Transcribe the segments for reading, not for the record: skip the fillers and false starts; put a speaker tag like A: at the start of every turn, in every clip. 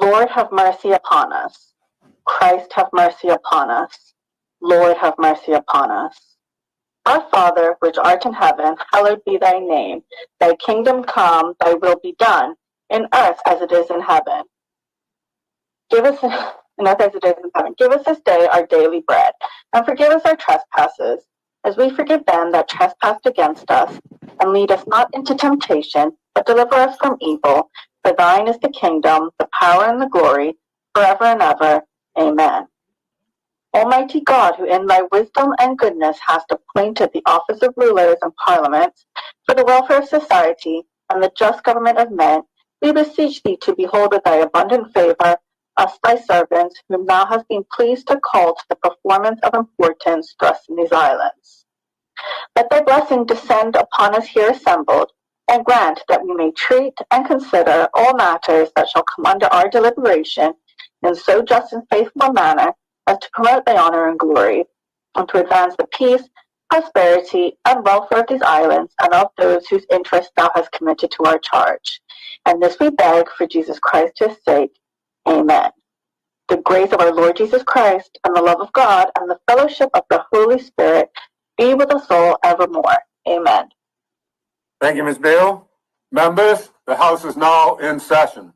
A: Lord, have mercy upon us. Christ, have mercy upon us. Lord, have mercy upon us. Our Father, which art in heaven, hallowed be thy name. Thy kingdom come, thy will be done, in earth as it is in heaven. Give us this day our daily bread, and forgive us our trespasses, as we forgive them that trespass against us. And lead us not into temptation, but deliver us from evil. For thine is the kingdom, the power, and the glory, forever and ever. Amen. Almighty God, who in thy wisdom and goodness hast appointed the office of rulers and parliaments for the welfare of society and the just government of men, we beseech thee to behold with thy abundant favor us thy servants, whom thou hast been pleased to call to the performance of importance thrust in these islands. Let thy blessing descend upon us here assembled, and grant that we may treat and consider all matters that shall come under our deliberation in so just and faithful a manner as to promote thy honor and glory, and to advance the peace, prosperity, and welfare of these islands and of those whose interests thou hast committed to our charge. And this we beg for Jesus Christ's sake. Amen. The grace of our Lord Jesus Christ, and the love of God, and the fellowship of the Holy Spirit be with us all evermore. Amen.
B: Thank you, Ms. Beal. Members, the House is now in session.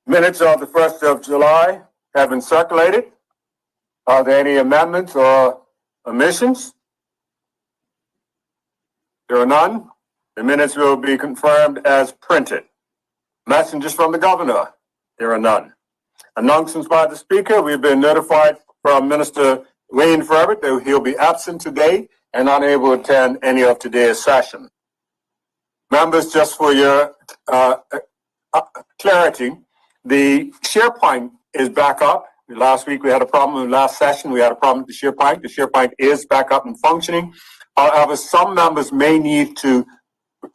B: Minutes of the 1st of July have been circulated. Are there any amendments or omissions? There are none. The minutes will be confirmed as printed. Messengers from the governor? There are none. Announcements by the speaker. We've been notified from Minister Wayne Furbert that he'll be absent today and unable to attend any of today's session. Members, just for your clarity, the SharePoint is back up. Last week we had a problem in the last session. We had a problem with the SharePoint. The SharePoint is back up and functioning. However, some members may need to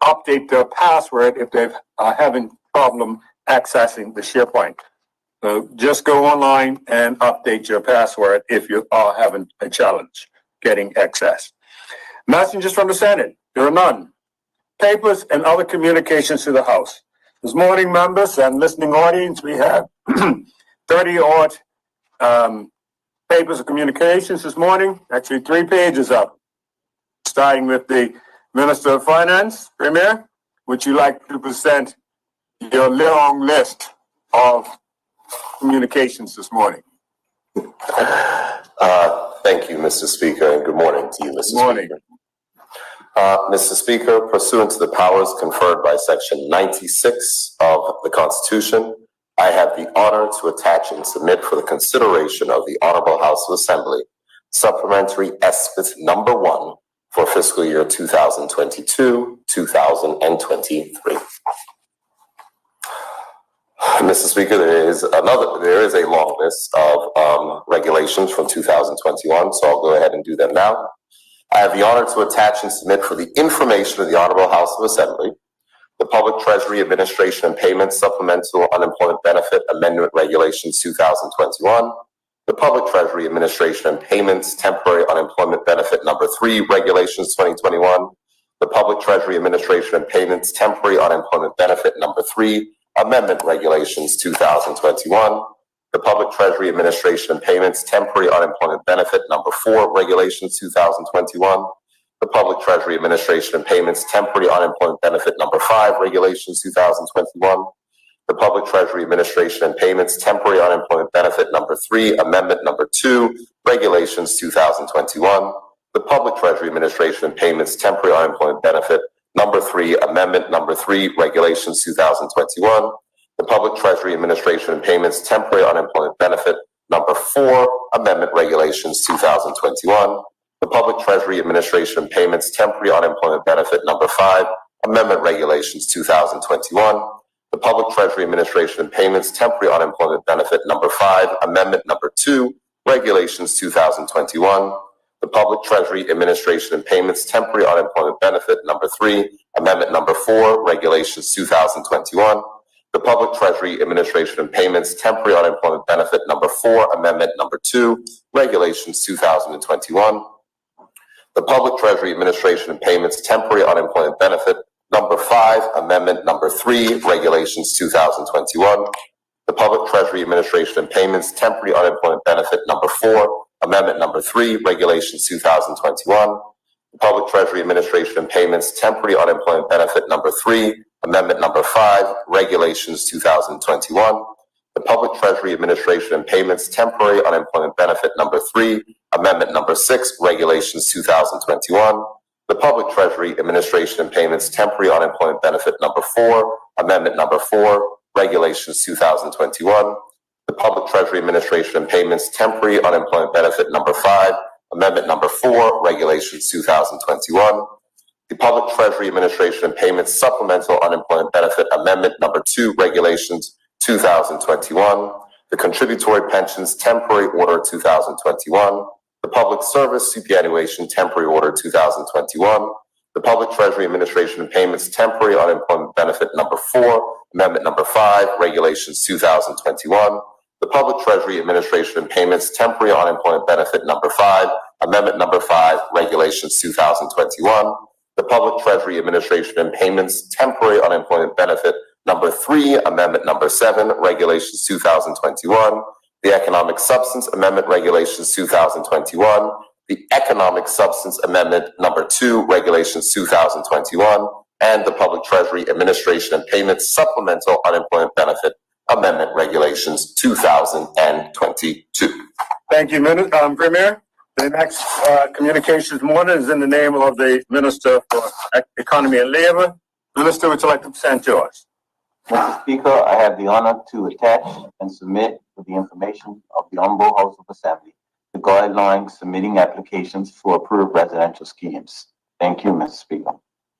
B: update their password if they're having problem accessing the SharePoint. So just go online and update your password if you are having a challenge getting access. Messages from the Senate, there are none. Papers and other communications to the House. This morning, members and listening audience, we have 30-odd papers of communications this morning, actually 3 pages up. Starting with the Minister of Finance, Premier, would you like to present your long list of communications this morning?
C: Thank you, Mr. Speaker, and good morning to you, Mr. Speaker. Mr. Speaker, pursuant to the powers conferred by Section 96 of the Constitution, I have the honor to attach and submit for the consideration of the Honorable House of Assembly Supplementary ESPIT Number 1 for fiscal year 2022-2023. Mr. Speaker, there is a long list of regulations from 2021, so I'll go ahead and do them now. I have the honor to attach and submit for the information of the Honorable House of Assembly the Public Treasury Administration and Payments Supplemental Unemployment Benefit Amendment Regulations 2021, the Public Treasury Administration and Payments Temporary Unemployment Benefit Number 3 Regulations 2021, the Public Treasury Administration and Payments Temporary Unemployment Benefit Number 3 Amendment Regulations 2021, the Public Treasury Administration and Payments Temporary Unemployment Benefit Number 4 Regulations 2021, the Public Treasury Administration and Payments Temporary Unemployment Benefit Number 5 Regulations 2021, the Public Treasury Administration and Payments Temporary Unemployment Benefit Number 3 Amendment Number 2 Regulations 2021, the Public Treasury Administration and Payments Temporary Unemployment Benefit Number 3 Amendment Number 3 Regulations 2021, the Public Treasury Administration and Payments Temporary Unemployment Benefit Number 4 Amendment Regulations 2021, the Public Treasury Administration and Payments Temporary Unemployment Benefit Number 5 Amendment Regulations 2021, the Public Treasury Administration and Payments Temporary Unemployment Benefit Number 5 Amendment Number 2 Regulations 2021, the Public Treasury Administration and Payments Temporary Unemployment Benefit Number 3 Amendment Number 4 Regulations 2021, the Public Treasury Administration and Payments Temporary Unemployment Benefit Number 4 Amendment Number 2 Regulations 2021, the Public Treasury Administration and Payments Temporary Unemployment Benefit Number 5, Amendment Number 3, Regulations 2021. The Public Treasury Administration and Payments Temporary Unemployment Benefit Number 4, Amendment Number 3, Regulations 2021. The Public Treasury Administration and Payments Temporary Unemployment Benefit Number 3, Amendment Number 5, Regulations 2021. The Public Treasury Administration and Payments Temporary Unemployment Benefit Number 3, Amendment Number 6, Regulations 2021. The Public Treasury Administration and Payments Temporary Unemployment Benefit Number 4, Amendment Number 4, Regulations 2021. The Public Treasury Administration and Payments Temporary Unemployment Benefit Number 5, Amendment Number 4, Regulations 2021. The Public Treasury Administration and Payments Supplemental Unemployment Benefit Amendment Number 2, Regulations 2021. The Contributory Pensions Temporary Order 2021. The Public Service Superannuation Temporary Order 2021. The Public Treasury Administration and Payments Temporary Unemployment Benefit Number 4, Amendment Number 5, Regulations 2021. The Public Treasury Administration and Payments Temporary Unemployment Benefit Number 5, Amendment Number 5, Regulations 2021. The Public Treasury Administration and Payments Temporary Unemployment Benefit Number 3, Amendment Number 7, Regulations 2021. The Economic Substance Amendment Regulations 2021. The Economic Substance Amendment Number 2, Regulations 2021. And the Public Treasury Administration and Payments Supplemental Unemployment Benefit Amendment Regulations 2022.
B: Thank you, Premier. The next communication this morning is in the name of the Minister for Economy and Labor. Minister, would you like to present yours?
D: Mr. Speaker, I have the honor to attach and submit for the information of the Honorable House of Assembly the guidelines submitting applications for approved residential schemes. Thank you, Mr. Speaker.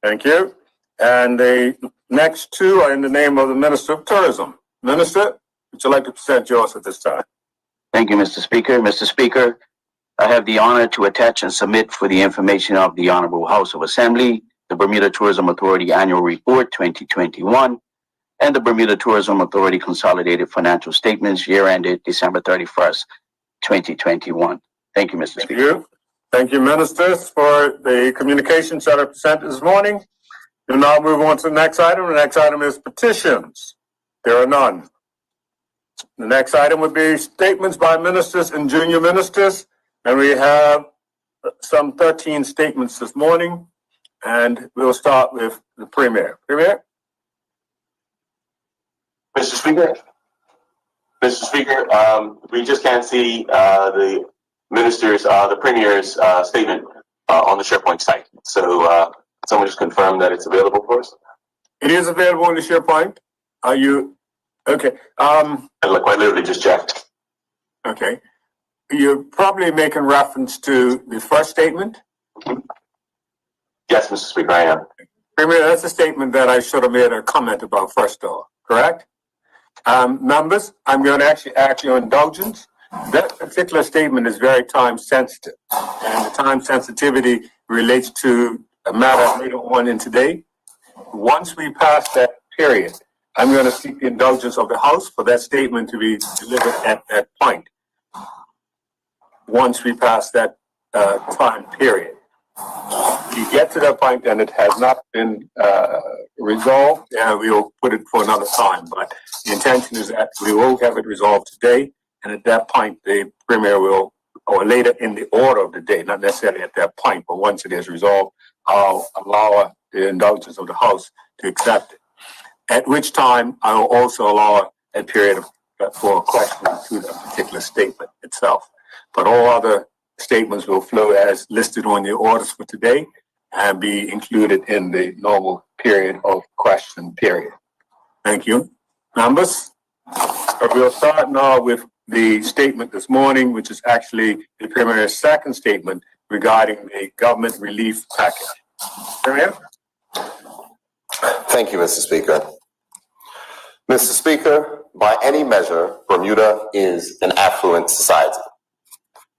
B: Thank you. And the next two are in the name of the Minister of Tourism. Minister, would you like to present yours at this time?
E: Thank you, Mr. Speaker. Mr. Speaker, I have the honor to attach and submit for the information of the Honorable House of Assembly the Bermuda Tourism Authority Annual Report 2021 and the Bermuda Tourism Authority Consolidated Financial Statements year ended December 31st, 2021. Thank you, Mr. Speaker.
B: Thank you. Thank you, Ministers, for the communications that are presented this morning. We'll now move on to the next item. The next item is petitions. There are none. The next item would be statements by ministers and junior ministers. And we have some 13 statements this morning. And we'll start with the Premier. Premier?
F: Mr. Speaker, we just can't see the minister's, the Premier's statement on the SharePoint site. So someone just confirm that it's available for us.
B: It is available on the SharePoint. Are you okay? I
F: literally just checked.
B: Okay. You're probably making reference to the first statement.
F: Yes, Mr. Speaker, I am.
B: Premier, that's a statement that I should have made a comment about first, though. Correct? Members, I'm going to actually ask your indulgence. That particular statement is very time sensitive, and the time sensitivity relates to a matter later on in today. Once we pass that period, I'm going to seek the indulgence of the House for that statement to be delivered at that point. Once we pass that time period, we get to that point and it has not been resolved, we'll put it for another time. But the intention is that we will have it resolved today, and at that point, the Premier will, or later in the order of the day, not necessarily at that point, but once it is resolved, I'll allow the indulgence of the House to accept it. At which time, I will also allow a period for questioning to the particular statement itself. But all other statements will flow as listed on the orders for today and be included in the normal period of question period. Thank you. Members, we'll start now with the statement this morning, which is actually the Premier's second statement regarding the government relief package. Premier?
C: Thank you, Mr. Speaker. Mr. Speaker, by any measure, Bermuda is an affluent society.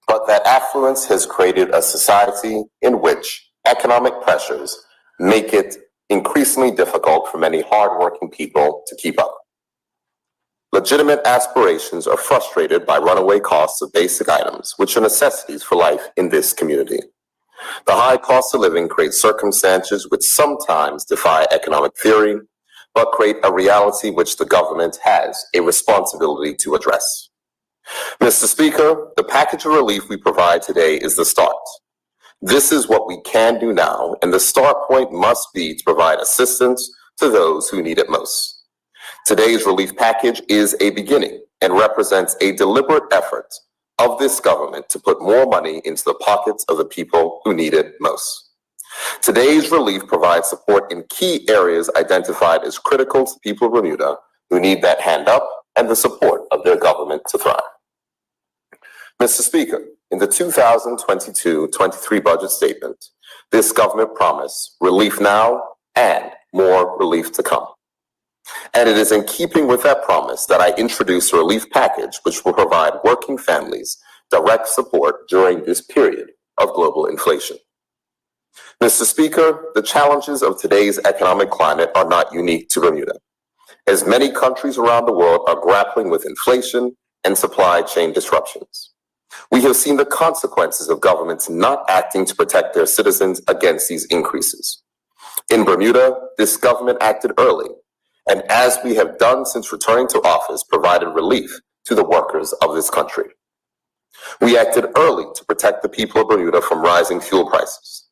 C: But that affluence has created a society in which economic pressures make it increasingly difficult for many hardworking people to keep up. Legitimate aspirations are frustrated by runaway costs of basic items, which are necessities for life in this community. The high cost of living creates circumstances which sometimes defy economic theory, but create a reality which the government has a responsibility to address. Mr. Speaker, the package of relief we provide today is the start. This is what we can do now, and the start point must be to provide assistance to those who need it most. Today's relief package is a beginning and represents a deliberate effort of this government to put more money into the pockets of the people who need it most. Today's relief provides support in key areas identified as critical to people of Bermuda who need that hand up and the support of their government to thrive. Mr. Speaker, in the 2022-23 budget statement, this government promised relief now and more relief to come. And it is in keeping with that promise that I introduced a relief package which will provide working families direct support during this period of global inflation. Mr. Speaker, the challenges of today's economic climate are not unique to Bermuda, as many countries around the world are grappling with inflation and supply chain disruptions. We have seen the consequences of governments not acting to protect their citizens against these increases. In Bermuda, this government acted early, and as we have done since returning to office, provided relief to the workers of this country. We acted early to protect the people of Bermuda from rising fuel prices.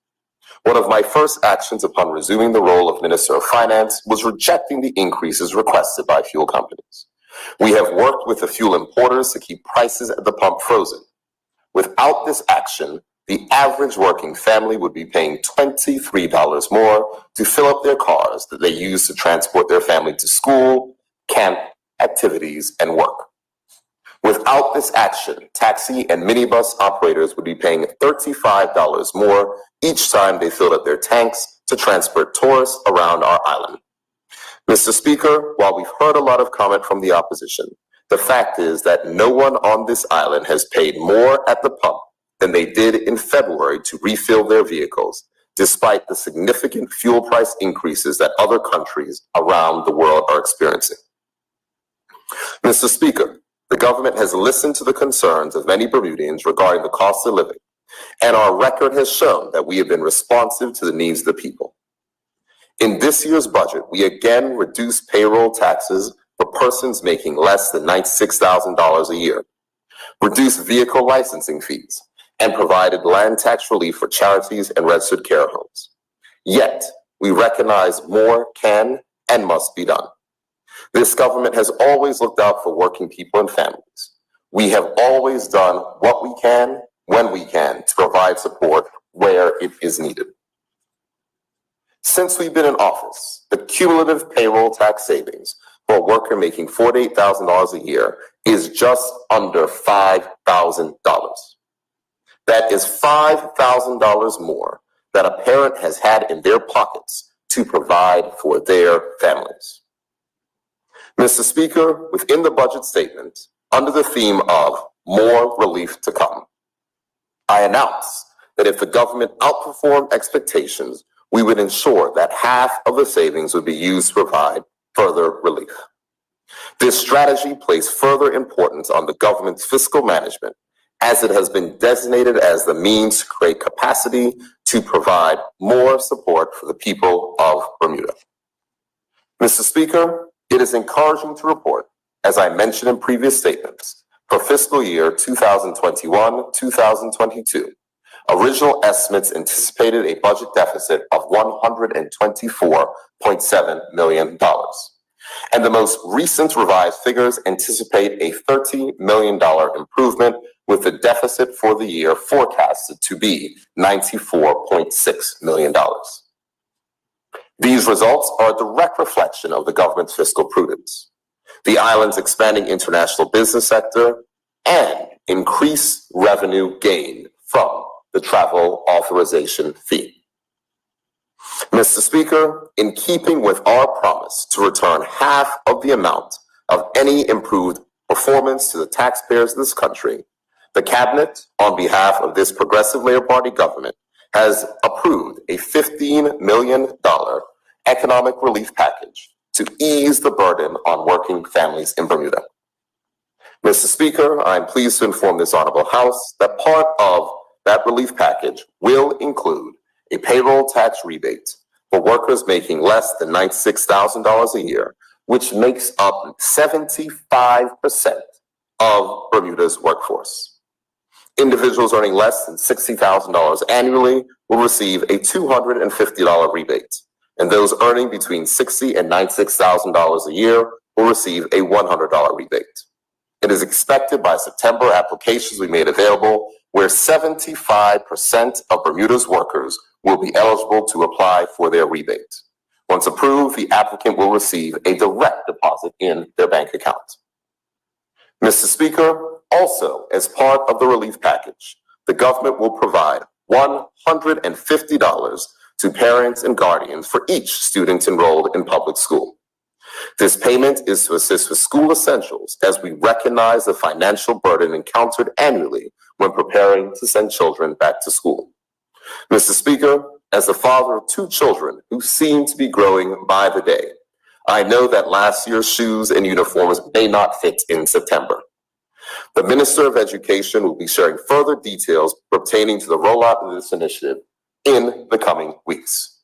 C: One of my first actions upon resuming the role of Minister of Finance was rejecting the increases requested by fuel companies. We have worked with the fuel importers to keep prices at the pump frozen. Without this action, the average working family would be paying $23 more to fill up their cars that they use to transport their family to school, camp, activities, and work. Without this action, taxi and minibus operators would be paying $35 more each time they filled up their tanks to transport tourists around our island. Mr. Speaker, while we've heard a lot of comment from the opposition, the fact is that no one on this island has paid more at the pump than they did in February to refill their vehicles, despite the significant fuel price increases that other countries around the world are experiencing. Mr. Speaker, the government has listened to the concerns of many Bermudians regarding the cost of living, and our record has shown that we have been responsive to the needs of the people. In this year's budget, we again reduced payroll taxes for persons making less than $96,000 a year, reduced vehicle licensing fees, and provided land tax relief for charities and registered care homes. Yet, we recognize more can and must be done. This government has always looked out for working people and families. We have always done what we can, when we can, to provide support where it is needed. Since we've been in office, the cumulative payroll tax savings for a worker making $48,000 a year is just under $5,000. That is $5,000 more that a parent has had in their pockets to provide for their families. Mr. Speaker, within the budget statement, under the theme of more relief to come, I announce that if the government outperformed expectations, we would ensure that half of the savings would be used to provide further relief. This strategy places further importance on the government's fiscal management, as it has been designated as the means to create capacity to provide more support for the people of Bermuda. Mr. Speaker, it is encouraging to report, as I mentioned in previous statements, for fiscal year 2021-2022, original estimates anticipated a budget deficit of $124.7 million. And the most recent revised figures anticipate a $30 million improvement, with the deficit for the year forecasted to be $94.6 million. These results are a direct reflection of the government's fiscal prudence, the island's expanding international business sector, and increased revenue gain from the travel authorization fee. Mr. Speaker, in keeping with our promise to return half of the amount of any improved performance to the taxpayers of this country, the Cabinet, on behalf of this Progressive Labour Party government, has approved a $15 million economic relief package to ease the burden on working families in Bermuda. Mr. Speaker, I am pleased to inform this Honorable House that part of that relief package will include a payroll tax rebate for workers making less than $96,000 a year, which makes up 75% of Bermuda's workforce. Individuals earning less than $60,000 annually will receive a $250 rebate, and those earning between $60,000 and $96,000 a year will receive a $100 rebate. It is expected by September applications will be made available where 75% of Bermuda's workers will be eligible to apply for their rebate. Once approved, the applicant will receive a direct deposit in their bank account. Mr. Speaker, also as part of the relief package, the government will provide $150 to parents and guardians for each student enrolled in public school. This payment is to assist with school essentials as we recognize the financial burden encountered annually when preparing to send children back to school. Mr. Speaker, as the father of two children who seem to be growing by the day, I know that last year's shoes and uniforms may not fit in September. The Minister of Education will be sharing further details pertaining to the rollout of this initiative in the coming weeks.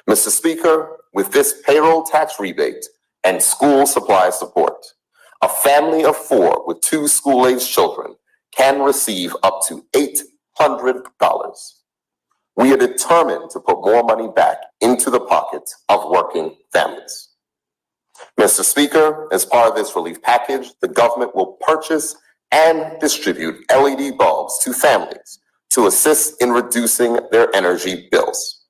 C: Mr. Speaker, with this payroll tax rebate and school supply support, a family of 4 with 2 school-aged children can receive up to $800. We are determined to put more money back into the pockets of working families. Mr. Speaker, as part of this relief package, the government will purchase and distribute LED bulbs to families to assist in reducing their energy bills.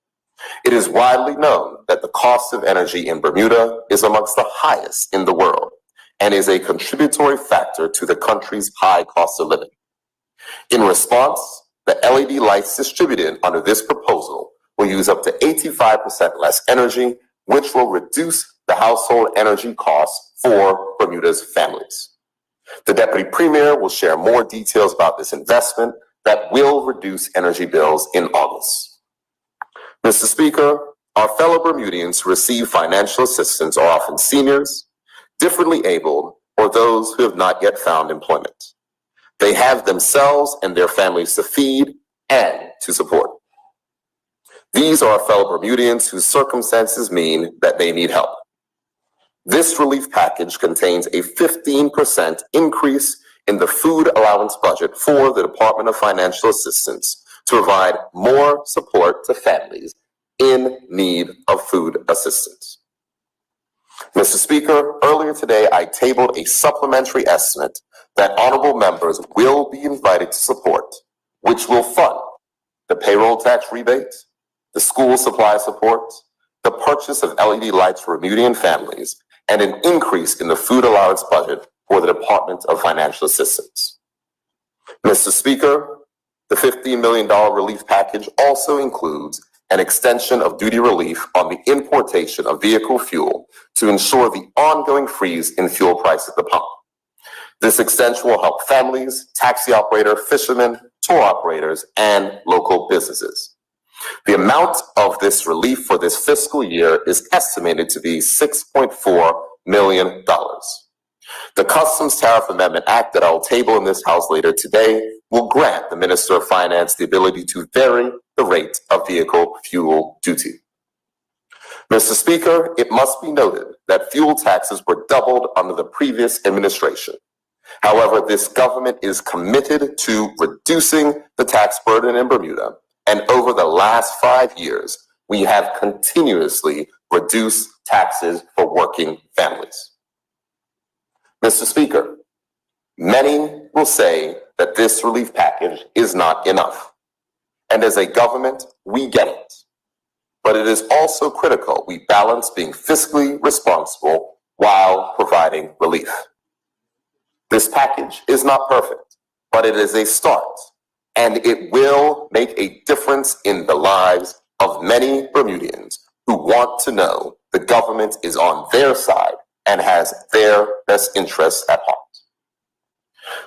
C: It is widely known that the cost of energy in Bermuda is amongst the highest in the world and is a contributory factor to the country's high cost of living. In response, the LED lights distributed under this proposal will use up to 85% less energy, which will reduce the household energy costs for Bermuda's families. The Deputy Premier will share more details about this investment that will reduce energy bills in August. Mr. Speaker, our fellow Bermudians who receive financial assistance are often seniors, differently abled, or those who have not yet found employment. They have themselves and their families to feed and to support. These are our fellow Bermudians whose circumstances mean that they need help. This relief package contains a 15% increase in the food allowance budget for the Department of Financial Assistance to provide more support to families in need of food assistance. Mr. Speaker, earlier today I tabled a supplementary estimate that honorable members will be invited to support, which will fund the payroll tax rebate, the school supply support, the purchase of LED lights for Bermudian families, and an increase in the food allowance budget for the Department of Financial Assistance. Mr. Speaker, the $15 million relief package also includes an extension of duty relief on the importation of vehicle fuel to ensure the ongoing freeze in fuel prices at the pump. This extension will help families, taxi operator, fishermen, tour operators, and local businesses. The amount of this relief for this fiscal year is estimated to be $6.4 million. The Customs Tariff Amendment Act that I will table in this House later today will grant the Minister of Finance the ability to vary the rate of vehicle fuel duty. Mr. Speaker, it must be noted that fuel taxes were doubled under the previous administration. However, this government is committed to reducing the tax burden in Bermuda, and over the last 5 years, we have continuously reduced taxes for working families. Mr. Speaker, many will say that this relief package is not enough. And as a government, we get it. But it is also critical we balance being fiscally responsible while providing relief. This package is not perfect, but it is a start, and it will make a difference in the lives of many Bermudians who want to know the government is on their side and has their best interests at heart.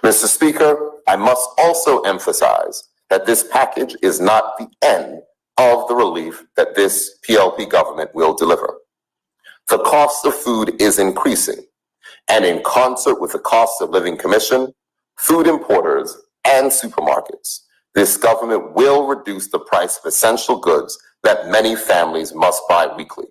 C: Mr. Speaker, I must also emphasize that this package is not the end of the relief that this PLP government will deliver. The cost of food is increasing, and in concert with the Cost of Living Commission, food importers, and supermarkets, This government will reduce the price of essential goods that many families must buy weekly.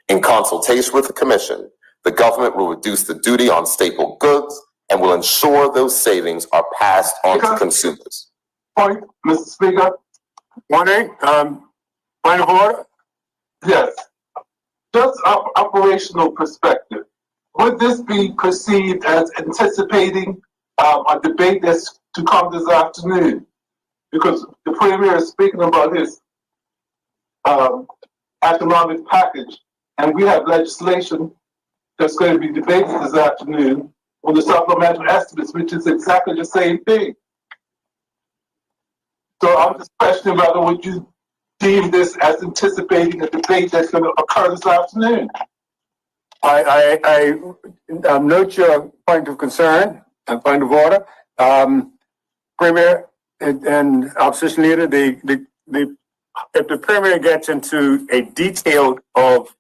C: In consultation with the Commission, the government will reduce the duty on staple goods and will ensure those savings are passed on to consumers.
G: Point, Mr. Speaker.
B: Morning. Point of order.
G: Yes. Just operational perspective. Would this be perceived as anticipating a debate that's to come this afternoon? Because the Premier is speaking about his economic package, and we have legislation that's going to be debated this afternoon on the supplemental estimates, which is exactly the same thing. So I'm just questioning whether would you deem this as anticipating a debate that's going to occur this afternoon?
B: I note your point of concern and point of order. Premier and opposition leader, if the Premier gets into a detail of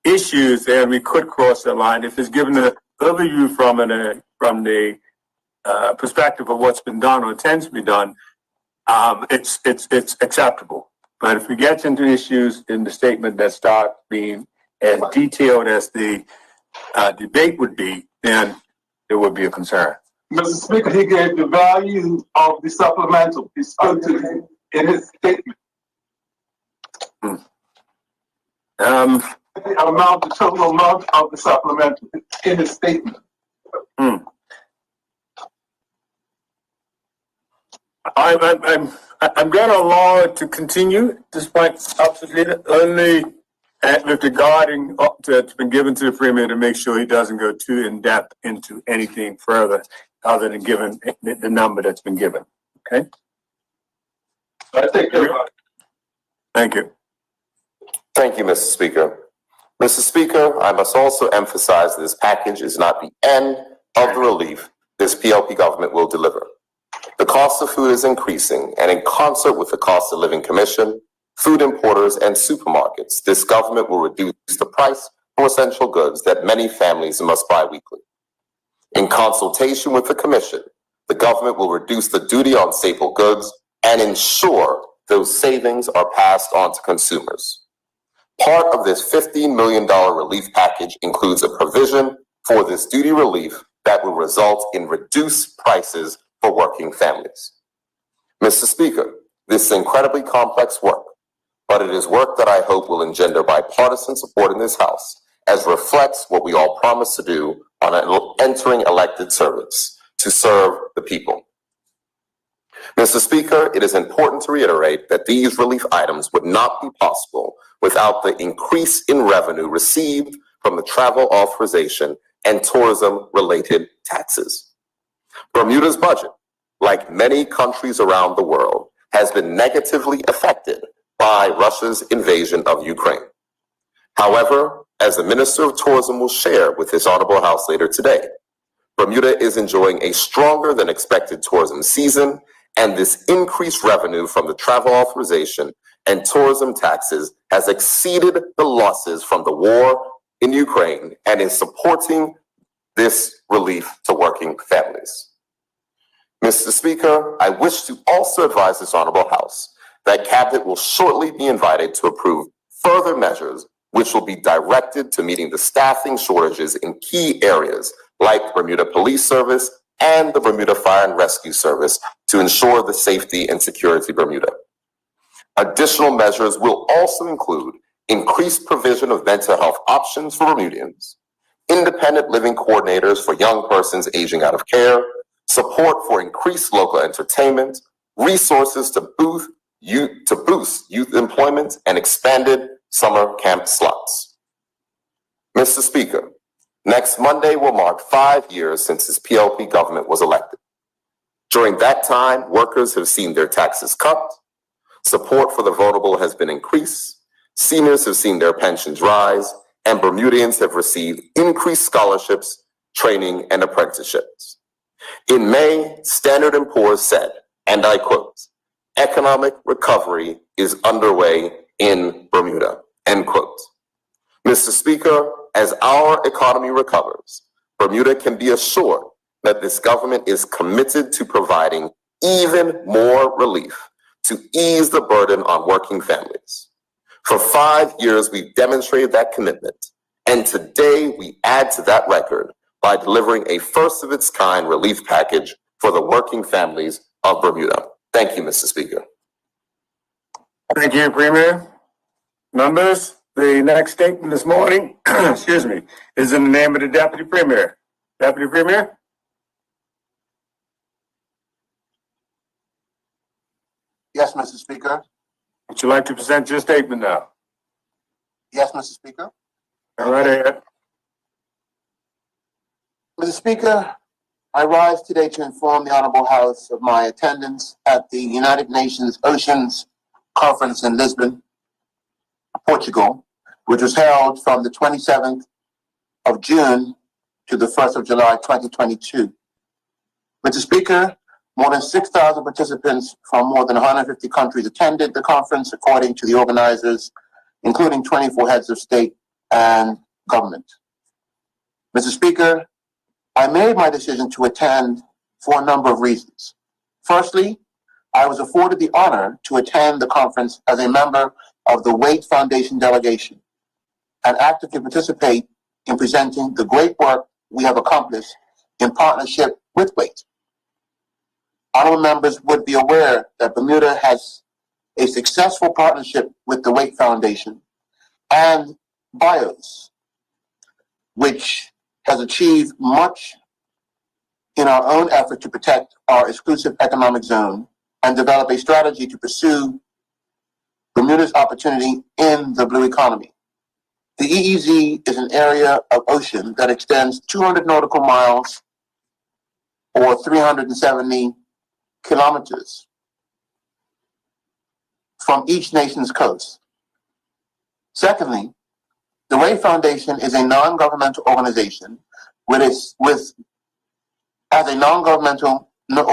B: issues, then we could cross the line. If it's given an overview from the perspective of what's been done or tends to be done, it's acceptable. But if we get into issues in the statement that start being as detailed as the debate would be, then there would be a concern.
G: Mr. Speaker, he gave the value of the supplemental. He spoke to it in his statement. The total amount of the supplemental in his statement.
B: I'm going to allow it to continue, despite opposite leader, only with regarding that's been given to the Premier to make sure he doesn't go too in depth into anything further other than given the number that's been given. Okay.
G: I take care of it.
B: Thank you.
C: Thank you, Mr. Speaker. Mr. Speaker, I must also emphasize this package is not the end of the relief this PLP government will deliver. The cost of food is increasing, and in concert with the Cost of Living Commission, food importers, and supermarkets, this government will reduce the price for essential goods that many families must buy weekly. In consultation with the Commission, the government will reduce the duty on staple goods and ensure those savings are passed on to consumers. Part of this $15 million relief package includes a provision for this duty relief that will result in reduced prices for working families. Mr. Speaker, this is incredibly complex work, but it is work that I hope will engender bipartisan support in this House, as reflects what we all promised to do on entering elected service, to serve the people. Mr. Speaker, it is important to reiterate that these relief items would not be possible without the increase in revenue received from the travel authorization and tourism-related taxes. Bermuda's budget, like many countries around the world, has been negatively affected by Russia's invasion of Ukraine. However, as the Minister of Tourism will share with this Honorable House later today, Bermuda is enjoying a stronger than expected tourism season, and this increased revenue from the travel authorization and tourism taxes has exceeded the losses from the war in Ukraine and is supporting this relief to working families. Mr. Speaker, I wish to also advise this Honorable House that Cabinet will shortly be invited to approve further measures which will be directed to meeting the staffing shortages in key areas like Bermuda Police Service and the Bermuda Fire and Rescue Service to ensure the safety and security of Bermuda. Additional measures will also include increased provision of mental health options for Bermudians, independent living coordinators for young persons aging out of care, support for increased local entertainment, resources to boost youth employment, and expanded summer camp slots. Mr. Speaker, next Monday will mark 5 years since this PLP government was elected. During that time, workers have seen their taxes cut, support for the vulnerable has been increased, seniors have seen their pensions rise, and Bermudians have received increased scholarships, training, and apprenticeships. In May, Standard & Poor's said, and I quote, "Economic recovery is underway in Bermuda," end quote. Mr. Speaker, as our economy recovers, Bermuda can be assured that this government is committed to providing even more relief to ease the burden on working families. For 5 years, we've demonstrated that commitment, and today we add to that record by delivering a first-of-its-kind relief package for the working families of Bermuda. Thank you, Mr. Speaker.
B: Thank you, Premier. Members, the next statement this morning, excuse me, is in the name of the Deputy Premier. Deputy Premier?
H: Yes, Mr. Speaker.
B: Would you like to present your statement now?
H: Yes, Mr. Speaker.
B: All right, ahead.
H: Mr. Speaker, I rise today to inform the Honorable House of my attendance at the United Nations Oceans Conference in Lisbon, Portugal, which was held from the 27th of June to the 1st of July, 2022. Mr. Speaker, more than 6,000 participants from more than 150 countries attended the conference, according to the organizers, including 24 heads of state and government. Mr. Speaker, I made my decision to attend for a number of reasons. Firstly, I was afforded the honor to attend the conference as a member of the Waite Foundation delegation and actively participate in presenting the great work we have accomplished in partnership with Waite. Honorable members would be aware that Bermuda has a successful partnership with the Waite Foundation and BIOS, which has achieved much in our own effort to protect our exclusive economic zone and develop a strategy to pursue Bermuda's opportunity in the blue economy. The EEZ is an area of ocean that extends 200 nautical miles or 370 kilometers from each nation's coast. Secondly, the Waite Foundation is a non-governmental organization as a non-governmental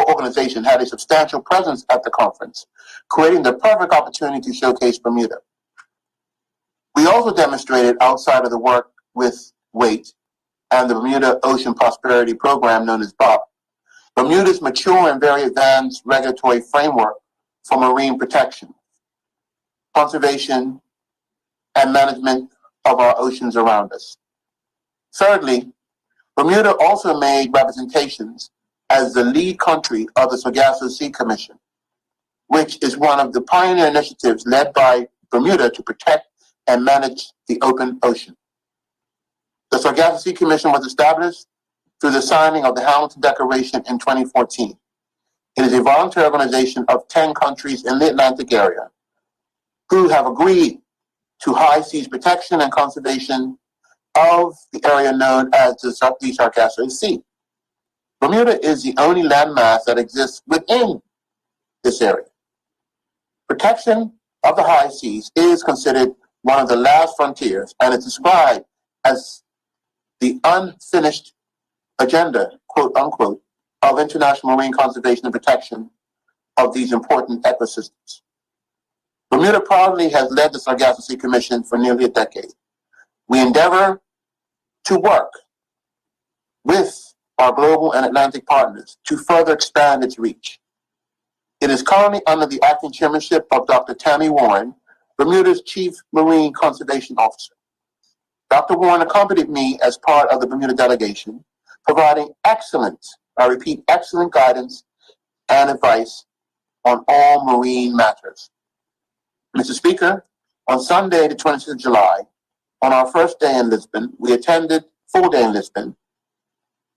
H: organization had a substantial presence at the conference, creating the perfect opportunity to showcase Bermuda. We also demonstrated outside of the work with Waite and the Bermuda Ocean Prosperity Program, known as BOP, Bermuda's mature and very advanced regulatory framework for marine protection, conservation, and management of our oceans around us. Thirdly, Bermuda also made representations as the lead country of the Sargasso Sea Commission, which is one of the pioneer initiatives led by Bermuda to protect and manage the open ocean. The Sargasso Sea Commission was established through the signing of the Hamilton Declaration in 2014. It is a voluntary organization of 10 countries in the Atlantic area who have agreed to high seas protection and conservation of the area known as the Sargasso Sea. Bermuda is the only landmass that exists within this area. Protection of the high seas is considered one of the last frontiers and is described as the unfinished agenda, quote unquote, of international marine conservation and protection of these important ecosystems. Bermuda proudly has led the Sargasso Sea Commission for nearly a decade. We endeavor to work with our global and Atlantic partners to further expand its reach. It is currently under the acting chairmanship of Dr. Tammy Warren, Bermuda's Chief Marine Conservation Officer. Dr. Warren accompanied me as part of the Bermuda delegation, providing excellent, I repeat, excellent guidance and advice on all marine matters. Mr. Speaker, on Sunday, the 26th of July, on our first day in Lisbon, full day in Lisbon,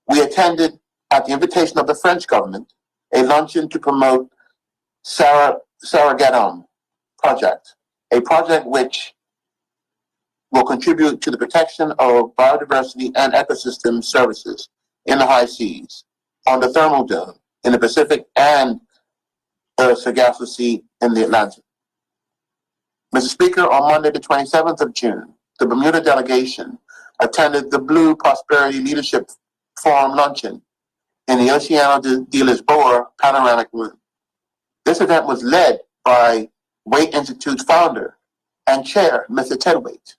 H: we attended, at the invitation of the French government, a luncheon to promote Sargasso project, a project which will contribute to the protection of biodiversity and ecosystem services in the high seas, on the thermal dome in the Pacific and the Sargasso Sea in the Atlantic. Mr. Speaker, on Monday, the 27th of June, the Bermuda delegation attended the Blue Prosperity Leadership Forum luncheon in the Oceano de Lisboa panoramic room. This event was led by Waite Institute's founder and chair, Mr. Ted Waite.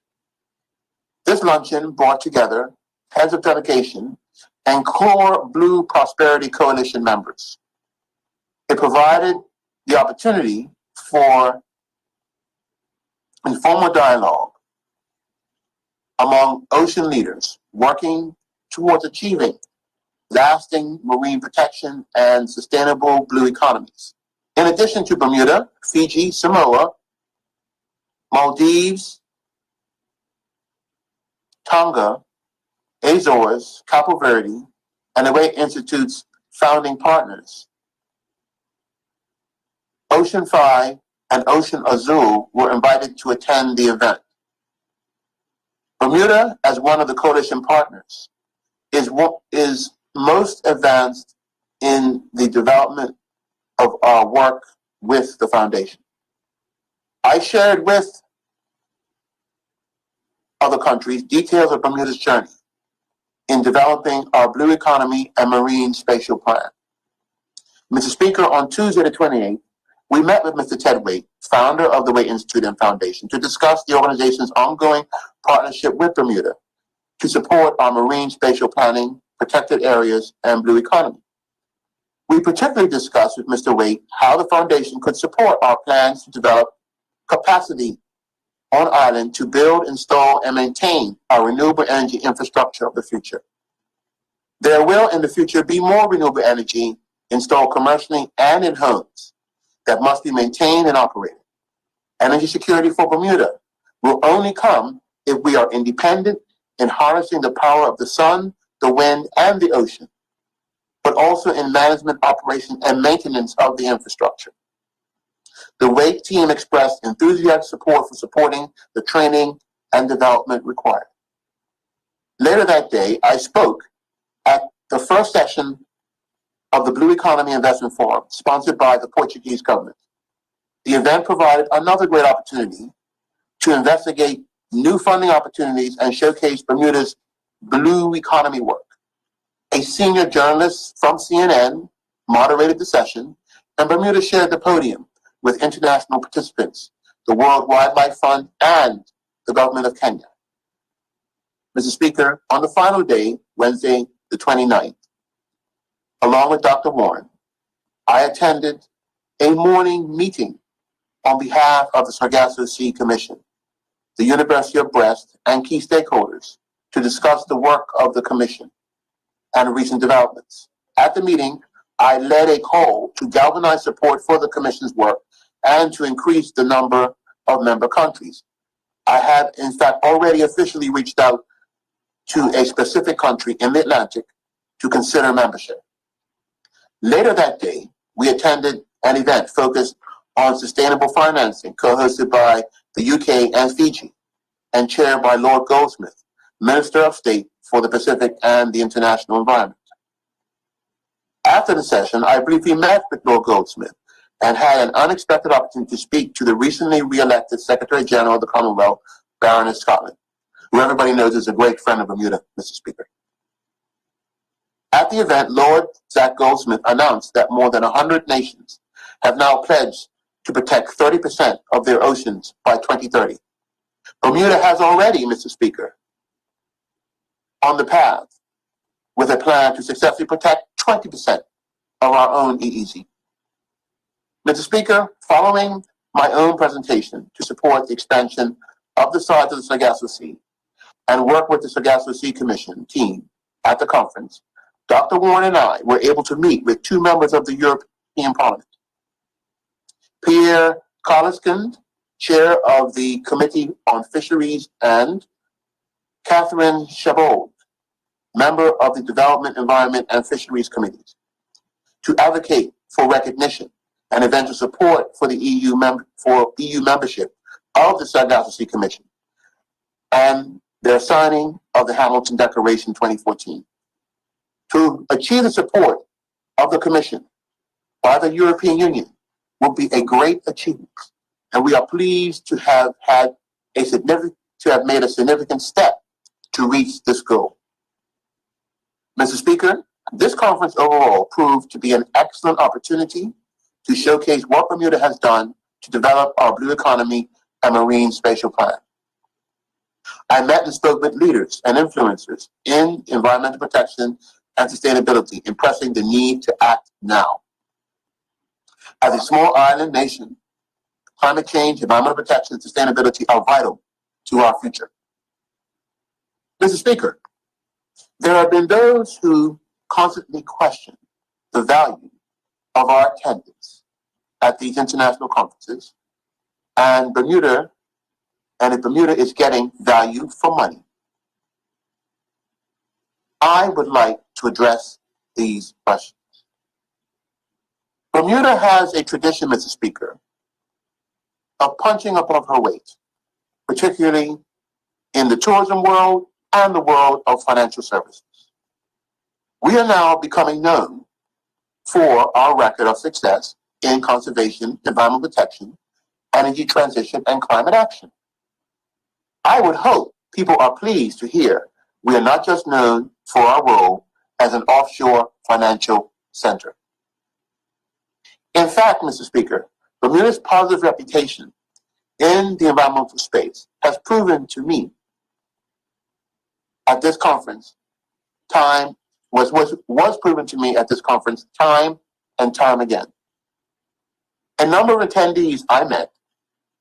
H: This luncheon brought together heads of delegation and core Blue Prosperity Coalition members. It provided the opportunity for informal dialogue among ocean leaders working towards achieving lasting marine protection and sustainable blue economies. In addition to Bermuda, Fiji, Samoa, Maldives, Tonga, Azores, Cape Verde, and the Way Institute's founding partners, Ocean 5 and Ocean Azul were invited to attend the event. Bermuda, as one of the coalition partners, is most advanced in the development of our work with the foundation. I shared with other countries details of Bermuda's journey in developing our blue economy and marine spatial plan. Mr. Speaker, on Tuesday the 28th, we met with Mr. Ted Waite, founder of the Way Institute and Foundation, to discuss the organization's ongoing partnership with Bermuda to support our marine spatial planning, protected areas, and blue economy. We particularly discussed with Mr. Waite how the foundation could support our plans to develop capacity on island to build, install, and maintain our renewable energy infrastructure of the future. There will in the future be more renewable energy installed commercially and in homes that must be maintained and operated. Energy security for Bermuda will only come if we are independent in harnessing the power of the sun, the wind, and the ocean, but also in management, operation, and maintenance of the infrastructure. The Wake team expressed enthusiastic support for supporting the training and development required. Later that day, I spoke at the first session of the Blue Economy Investment Forum, sponsored by the Portuguese government. The event provided another great opportunity to investigate new funding opportunities and showcase Bermuda's blue economy work. A senior journalist from CNN moderated the session, and Bermuda shared the podium with international participants, the World Wildlife Fund, and the government of Kenya. Mr. Speaker, on the final day, Wednesday the 29th, along with Dr. Warren, I attended a morning meeting on behalf of the Sargasso Sea Commission, the University of Brest, and key stakeholders to discuss the work of the Commission and recent developments. At the meeting, I led a call to galvanize support for the Commission's work and to increase the number of member countries. I have, in fact, already officially reached out to a specific country in the Atlantic to consider membership. Later that day, we attended an event focused on sustainable financing, co-hosted by the UK and Fiji, and chaired by Lord Goldsmith, Minister of State for the Pacific and the International Environment. After the session, I briefly met with Lord Goldsmith and had an unexpected opportunity to speak to the recently re-elected Secretary General of the Commonwealth, Baroness Scotland, who everybody knows is a great friend of Bermuda, Mr. Speaker. At the event, Lord Zach Goldsmith announced that more than 100 nations have now pledged to protect 30% of their oceans by 2030. Bermuda has already, Mr. Speaker, on the path with a plan to successfully protect 20% of our own EEZ. Mr. Speaker, following my own presentation to support the expansion of the size of the Sargasso Sea and work with the Sargasso Sea Commission team at the conference, Dr. Warren and I were able to meet with two members of the European Parliament. Pierre Colliskand, chair of the Committee on Fisheries, and Catherine Chabold, member of the Development, Environment, and Fisheries Committees, to advocate for recognition and eventual support for the EU membership of the Sargasso Sea Commission and their signing of the Hamilton Declaration 2014. To achieve the support of the Commission by the European Union will be a great achievement, and we are pleased to have made a significant step to reach this goal. Mr. Speaker, this conference overall proved to be an excellent opportunity to showcase what Bermuda has done to develop our blue economy and marine spatial plan. I met and spoke with leaders and influencers in environmental protection and sustainability, impressing the need to act now. As a small island nation, climate change, environmental protection, and sustainability are vital to our future. Mr. Speaker, there have been those who constantly question the value of our attendance at these international conferences, and if Bermuda is getting value for money. I would like to address these questions. Bermuda has a tradition, Mr. Speaker, of punching above her weight, particularly in the tourism world and the world of financial services. We are now becoming known for our record of success in conservation, environmental protection, energy transition, and climate action. I would hope people are pleased to hear we are not just known for our role as an offshore financial center. In fact, Mr. Speaker, Bermuda's positive reputation in the environmental space has proven to me at this conference was proven to me at this conference time and time again. A number of attendees I met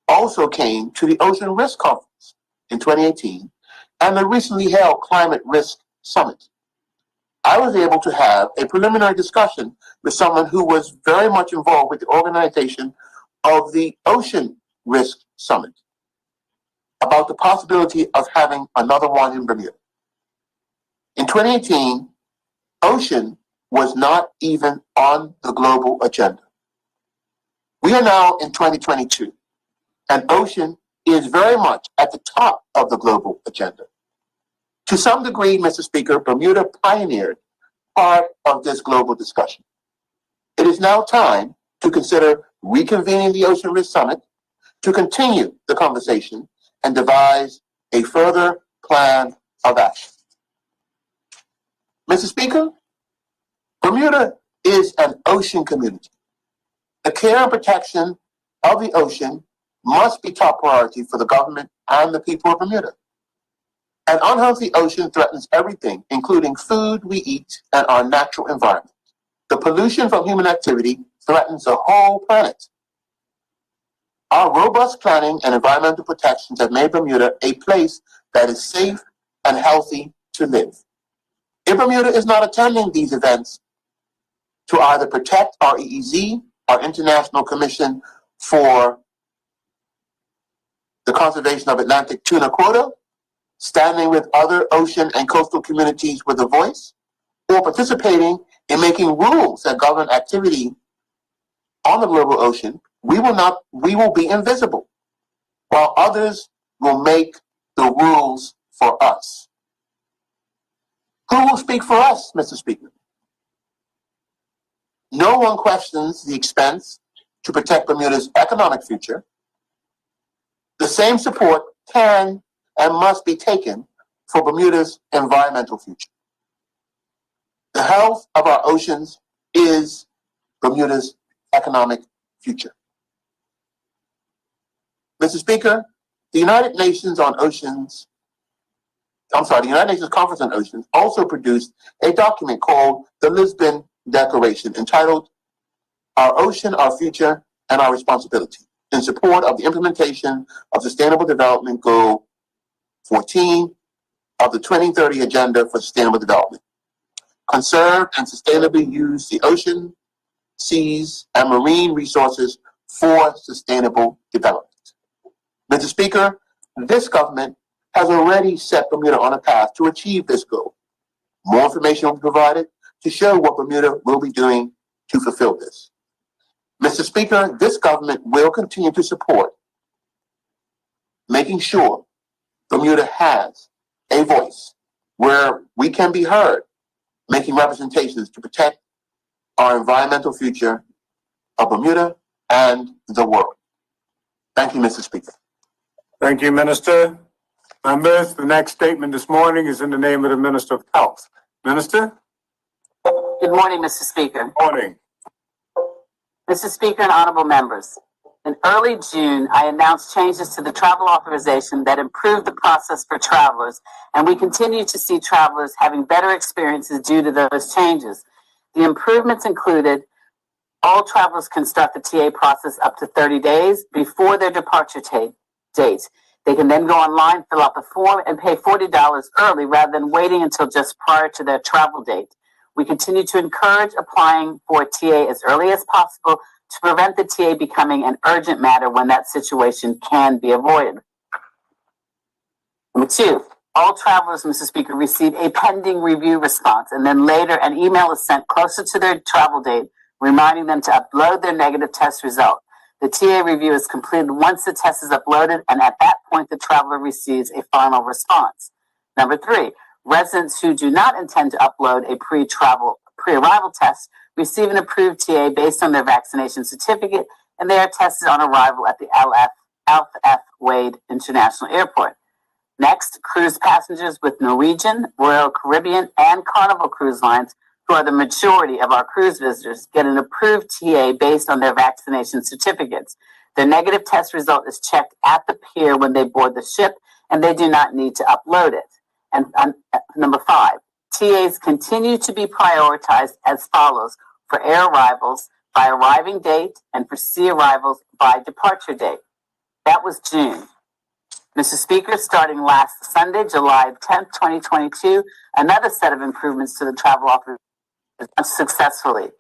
H: also came to the Ocean Risk Conference in 2018 and the recently held Climate Risk Summit. I was able to have a preliminary discussion with someone who was very much involved with the organization of the Ocean Risk Summit about the possibility of having another one in Bermuda. In 2018, ocean was not even on the global agenda. We are now in 2022, and ocean is very much at the top of the global agenda. To some degree, Mr. Speaker, Bermuda pioneered part of this global discussion. It is now time to consider reconvening the Ocean Risk Summit to continue the conversation and devise a further plan of action. Mr. Speaker, Bermuda is an ocean community. The care and protection of the ocean must be top priority for the government and the people of Bermuda. An unhealthy ocean threatens everything, including food we eat and our natural environment. The pollution from human activity threatens the whole planet. Our robust planning and environmental protections have made Bermuda a place that is safe and healthy to live. If Bermuda is not attending these events to either protect our EEZ, our International Commission for the Conservation of Atlantic Tuna Quota, standing with other ocean and coastal communities with a voice, or participating in making rules that govern activity on the global ocean, we will be invisible, while others will make the rules for us. Who will speak for us, Mr. Speaker? No one questions the expense to protect Bermuda's economic future. The same support can and must be taken for Bermuda's environmental future. The health of our oceans is Bermuda's economic future. Mr. Speaker, the United Nations Conference on Oceans also produced a document called the Lisbon Declaration entitled Our Ocean, Our Future, and Our Responsibility in support of the implementation of Sustainable Development Goal 14 of the 2030 Agenda for Sustainable Development. Conserve and sustainably use the ocean, seas, and marine resources for sustainable development. Mr. Speaker, this government has already set Bermuda on a path to achieve this goal. More information will be provided to show what Bermuda will be doing to fulfill this. Mr. Speaker, this government will continue to support making sure Bermuda has a voice where we can be heard, making representations to protect our environmental future of Bermuda and the world. Thank you, Mr. Speaker.
B: Thank you, Minister. Members, the next statement this morning is in the name of the Minister of Health. Minister?
I: Good morning, Mr. Speaker.
B: Morning.
I: Mr. Speaker and honorable members, in early June, I announced changes to the travel authorization that improved the process for travelers, and we continue to see travelers having better experiences due to those changes. The improvements included All travelers can start the TA process up to 30 days before their departure date. They can then go online, fill out the form, and pay $40 early rather than waiting until just prior to their travel date. We continue to encourage applying for a TA as early as possible to prevent the TA becoming an urgent matter when that situation can be avoided. Number two, all travelers, Mr. Speaker, receive a pending review response, and then later an email is sent closer to their travel date, reminding them to upload their negative test result. The TA review is completed once the test is uploaded, and at that point, the traveler receives a final response. Number three, residents who do not intend to upload a pre-arrival test receive an approved TA based on their vaccination certificate, and they are tested on arrival at the F. Wade International Airport. Next, cruise passengers with Norwegian, Royal Caribbean, and Carnival Cruise Lines, who are the majority of our cruise visitors, get an approved TA based on their vaccination certificates. Their negative test result is checked at the pier when they board the ship, and they do not need to upload it. And number five, TAs continue to be prioritized as follows for air arrivals by arriving date and for sea arrivals by departure date. That was June. Mr. Speaker, starting last Sunday, July 10th, 2022, another set of improvements to the travel offer successfully.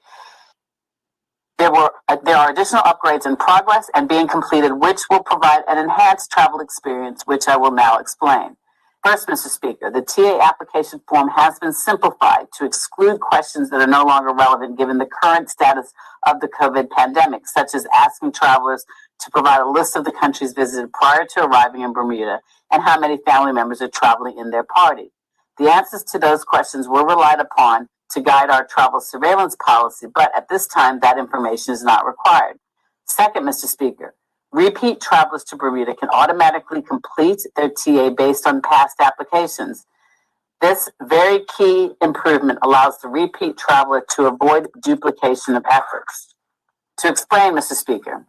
I: There are additional upgrades in progress and being completed, which will provide an enhanced travel experience, which I will now explain. First, Mr. Speaker, the TA application form has been simplified to exclude questions that are no longer relevant given the current status of the COVID pandemic, such as asking travelers to provide a list of the countries visited prior to arriving in Bermuda and how many family members are traveling in their party. The answers to those questions were relied upon to guide our travel surveillance policy, but at this time, that information is not required. Second, Mr. Speaker, repeat travelers to Bermuda can automatically complete their TA based on past applications. This very key improvement allows the repeat traveler to avoid duplication of efforts. To explain, Mr. Speaker,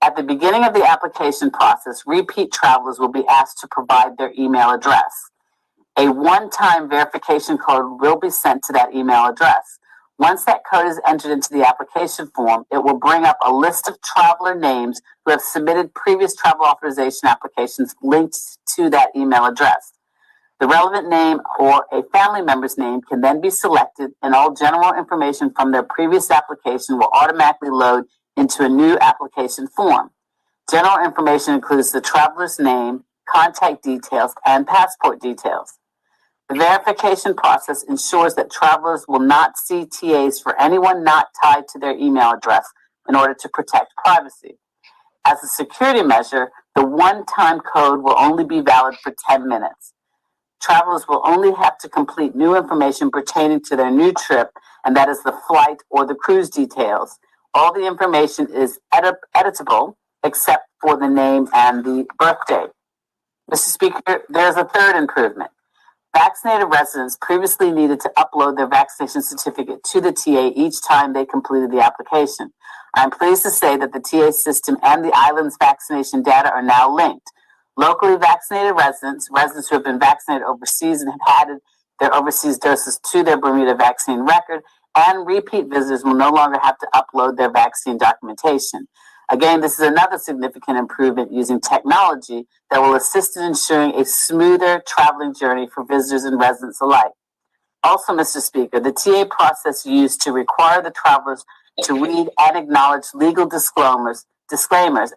I: at the beginning of the application process, repeat travelers will be asked to provide their email address. A one-time verification code will be sent to that email address. Once that code is entered into the application form, it will bring up a list of traveler names who have submitted previous travel authorization applications linked to that email address. The relevant name or a family member's name can then be selected, and all general information from their previous application will automatically load into a new application form. General information includes the traveler's name, contact details, and passport details. The verification process ensures that travelers will not see TAs for anyone not tied to their email address in order to protect privacy. As a security measure, the one-time code will only be valid for 10 minutes. Travelers will only have to complete new information pertaining to their new trip, and that is the flight or the cruise details. All the information is editable except for the name and the birthday. Mr. Speaker, there's a third improvement. Vaccinated residents previously needed to upload their vaccination certificate to the TA each time they completed the application. I'm pleased to say that the TA system and the island's vaccination data are now linked. Locally vaccinated residents who have been vaccinated overseas and have added their overseas doses to their Bermuda vaccine record, and repeat visitors will no longer have to upload their vaccine documentation. Again, this is another significant improvement using technology that will assist in ensuring a smoother traveling journey for visitors and residents alike. Also, Mr. Speaker, the TA process used to require the travelers to read and acknowledge legal disclaimers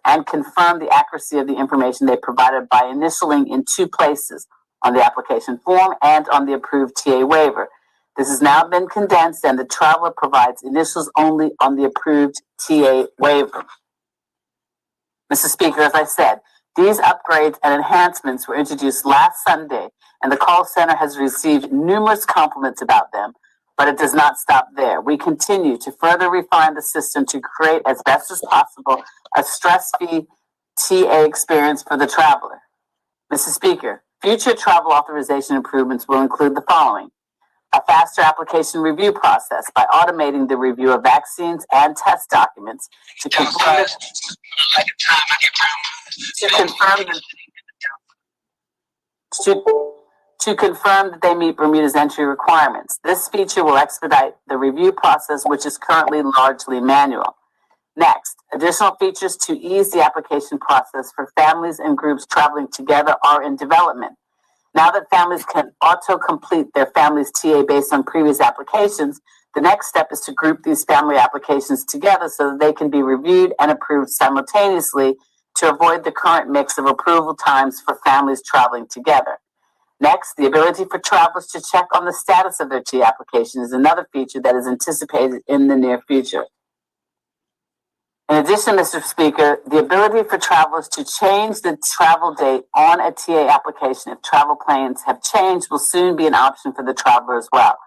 I: and confirm the accuracy of the information they provided by initialing in two places, on the application form and on the approved TA waiver. This has now been condensed, and the traveler provides initials only on the approved TA waiver. Mr. Speaker, as I said, these upgrades and enhancements were introduced last Sunday, and the call center has received numerous compliments about them, but it does not stop there. We continue to further refine the system to create, as best as possible, a stress-free TA experience for the traveler. Mr. Speaker, future travel authorization improvements will include the following: a faster application review process by automating the review of vaccines and test documents to confirm to confirm that they meet Bermuda's entry requirements. This feature will expedite the review process, which is currently largely manual. Next, additional features to ease the application process for families and groups traveling together are in development. Now that families can auto-complete their family's TA based on previous applications, the next step is to group these family applications together so that they can be reviewed and approved simultaneously to avoid the current mix of approval times for families traveling together. Next, the ability for travelers to check on the status of their TA application is another feature that is anticipated in the near future. In addition, Mr. Speaker, the ability for travelers to change the travel date on a TA application if travel plans have changed will soon be an option for the traveler as well.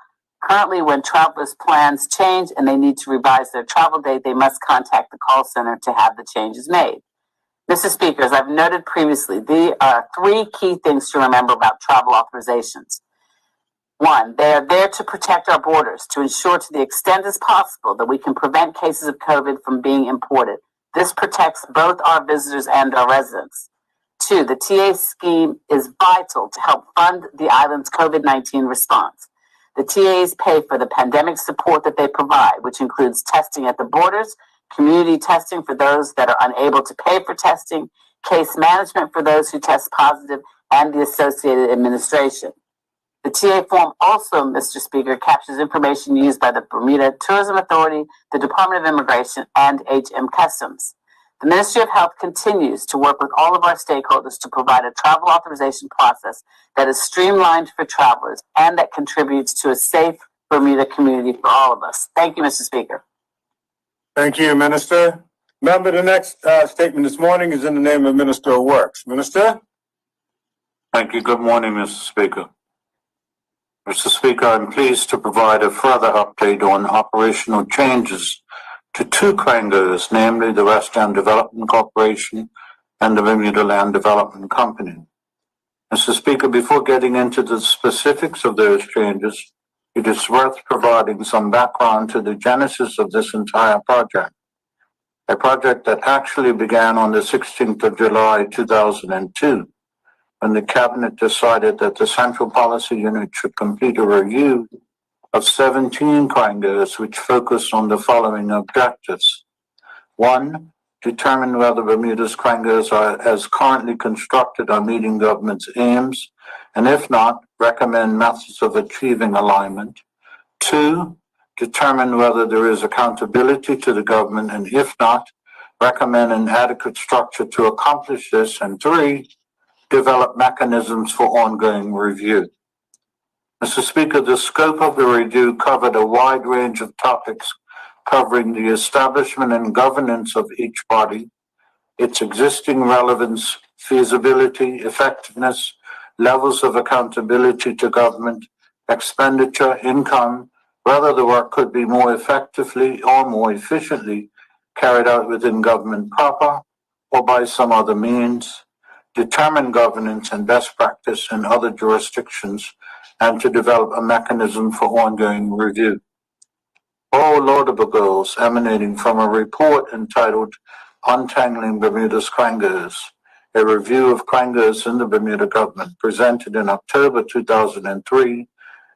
I: Currently, when travelers' plans change and they need to revise their travel date, they must contact the call center to have the changes made. Mr. Speaker, as I've noted previously, there are three key things to remember about travel authorizations. One, they are there to protect our borders, to ensure to the extent as possible that we can prevent cases of COVID from being imported. This protects both our visitors and our residents. Two, the TA scheme is vital to help fund the island's COVID-19 response. The TAs pay for the pandemic support that they provide, which includes testing at the borders, community testing for those that are unable to pay for testing, case management for those who test positive, and the associated administration. The TA form also, Mr. Speaker, captures information used by the Bermuda Tourism Authority, the Department of Immigration, and HM Customs. The Ministry of Health continues to work with all of our stakeholders to provide a travel authorization process that is streamlined for travelers and that contributes to a safe Bermuda community for all of us. Thank you, Mr. Speaker.
B: Thank you, Minister. Member, the next statement this morning is in the name of Minister of Works. Minister?
J: Thank you. Good morning, Mr. Speaker. Mr. Speaker, I'm pleased to provide a further update on operational changes to two Quangos, namely the West End Development Corporation and the Bermuda Land Development Company. Mr. Speaker, before getting into the specifics of those changes, it is worth providing some background to the genesis of this entire project, a project that actually began on the 16th of July, 2002. When the Cabinet decided that the Central Policy Unit should complete a review of 17 Quangos which focused on the following objectives. One, determine whether Bermuda's Quangos are, as currently constructed, are meeting government's aims, and if not, recommend methods of achieving alignment. Two, determine whether there is accountability to the government, and if not, recommend an adequate structure to accomplish this. And three, develop mechanisms for ongoing review. Mr. Speaker, the scope of the review covered a wide range of topics covering the establishment and governance of each body, its existing relevance, feasibility, effectiveness, levels of accountability to government, expenditure, income, whether the work could be more effectively or more efficiently carried out within government proper or by some other means, determine governance and best practice in other jurisdictions, and to develop a mechanism for ongoing review. All laudable goals emanating from a report entitled Untangling Bermuda's Quangos, a review of Quangos in the Bermuda government, presented in October 2003,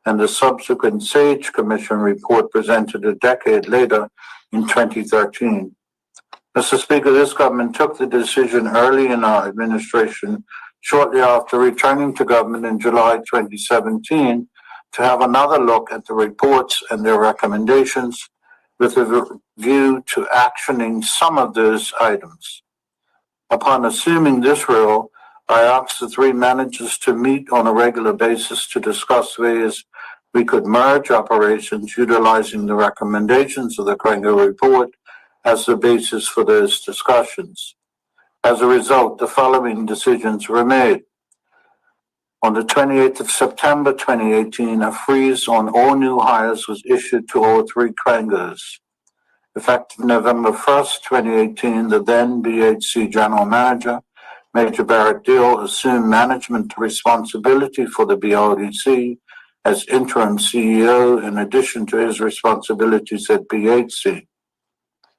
J: and the subsequent SAGE Commission report presented a decade later in 2013. Mr. Speaker, this government took the decision early in our administration, shortly after returning to government in July 2017, to have another look at the reports and their recommendations with a view to actioning some of those items. Upon assuming this role, I asked the three managers to meet on a regular basis to discuss ways we could merge operations utilizing the recommendations of the Quango report as the basis for those discussions. As a result, the following decisions were made. On the 28th of September 2018, a freeze on all new hires was issued to all three Quangos. Effective November 1st, 2018, the then BHC General Manager, Major Barrett Deal, assumed management responsibility for the BRDC as interim CEO in addition to his responsibilities at BHC.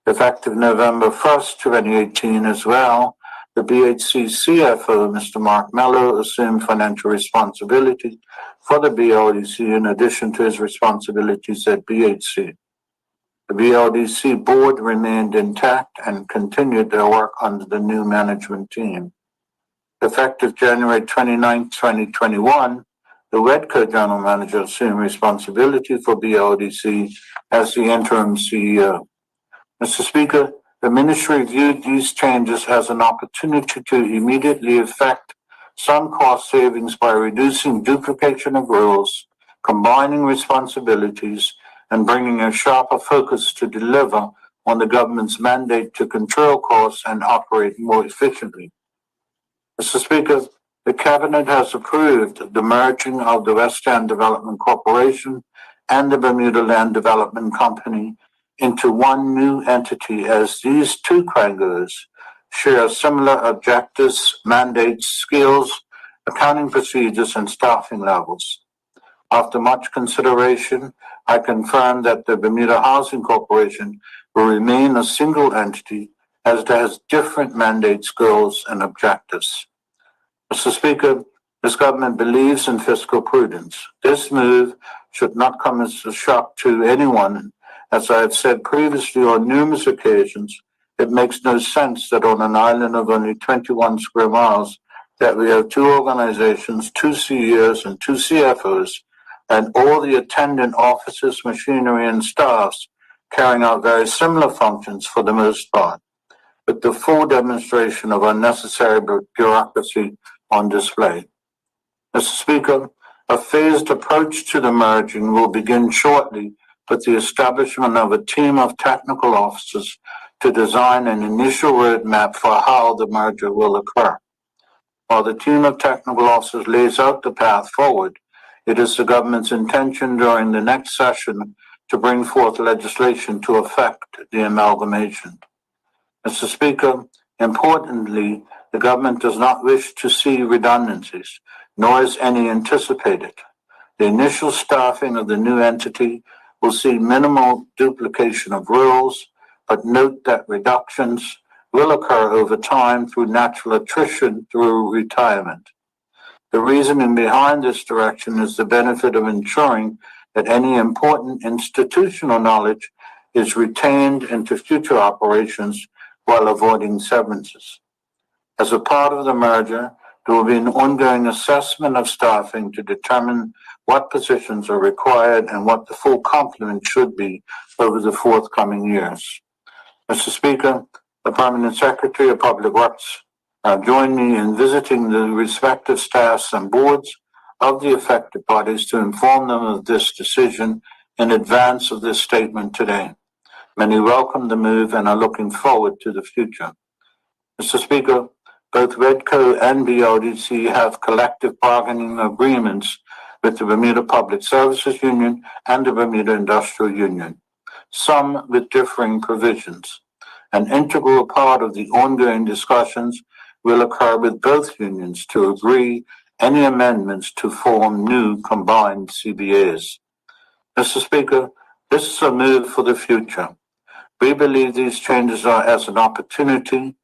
J: Effective November 1st, 2018 as well, The BHC CFO, Mr. Mark Mello, assumed financial responsibility for the BLDC in addition to his responsibilities at BHC. The BLDC board remained intact and continued their work under the new management team. Effective January 29, 2021, the WEDCO General Manager assumed responsibility for BLDC as the interim CEO. Mr. Speaker, the Ministry viewed these changes as an opportunity to immediately effect some cost savings by reducing duplication of roles, combining responsibilities, and bringing a sharper focus to deliver on the government's mandate to control costs and operate more efficiently. Mr. Speaker, the Cabinet has approved the merging of the West End Development Corporation and the Bermuda Land Development Company into one new entity, as these two Quangos share similar objectives, mandates, skills, accounting procedures, and staffing levels. After much consideration, I confirm that the Bermuda Housing Corporation will remain a single entity as it has different mandates, goals, and objectives. Mr. Speaker, this government believes in fiscal prudence. This move should not come as a shock to anyone. As I have said previously on numerous occasions, it makes no sense that on an island of only 21 square miles that we have two organizations, two CEOs and two CFOs, and all the attendant officers, machinery, and staffs carrying out very similar functions for the most part, with the full demonstration of unnecessary bureaucracy on display. Mr. Speaker, a phased approach to the merging will begin shortly with the establishment of a team of technical officers to design an initial roadmap for how the merger will occur. While the team of technical officers lays out the path forward, it is the government's intention during the next session to bring forth legislation to effect the amalgamation. Mr. Speaker, importantly, the government does not wish to see redundancies, nor is any anticipated. The initial staffing of the new entity will see minimal duplication of roles, but note that reductions will occur over time through natural attrition through retirement. The reasoning behind this direction is the benefit of ensuring that any important institutional knowledge is retained into future operations while avoiding severances. As a part of the merger, there will be an ongoing assessment of staffing to determine what positions are required and what the full complement should be over the forthcoming years. Mr. Speaker, the Permanent Secretary of Public Works joined me in visiting the respective staffs and boards of the affected parties to inform them of this decision in advance of this statement today. Many welcome the move and are looking forward to the future. Mr. Speaker, both WEDCO and BLDC have collective bargaining agreements with the Bermuda Public Services Union and the Bermuda Industrial Union, some with differing provisions. An integral part of the ongoing discussions will occur with both unions to agree any amendments to form new combined CBAs. Mr. Speaker, this is a move for the future. We believe these changes are as an opportunity.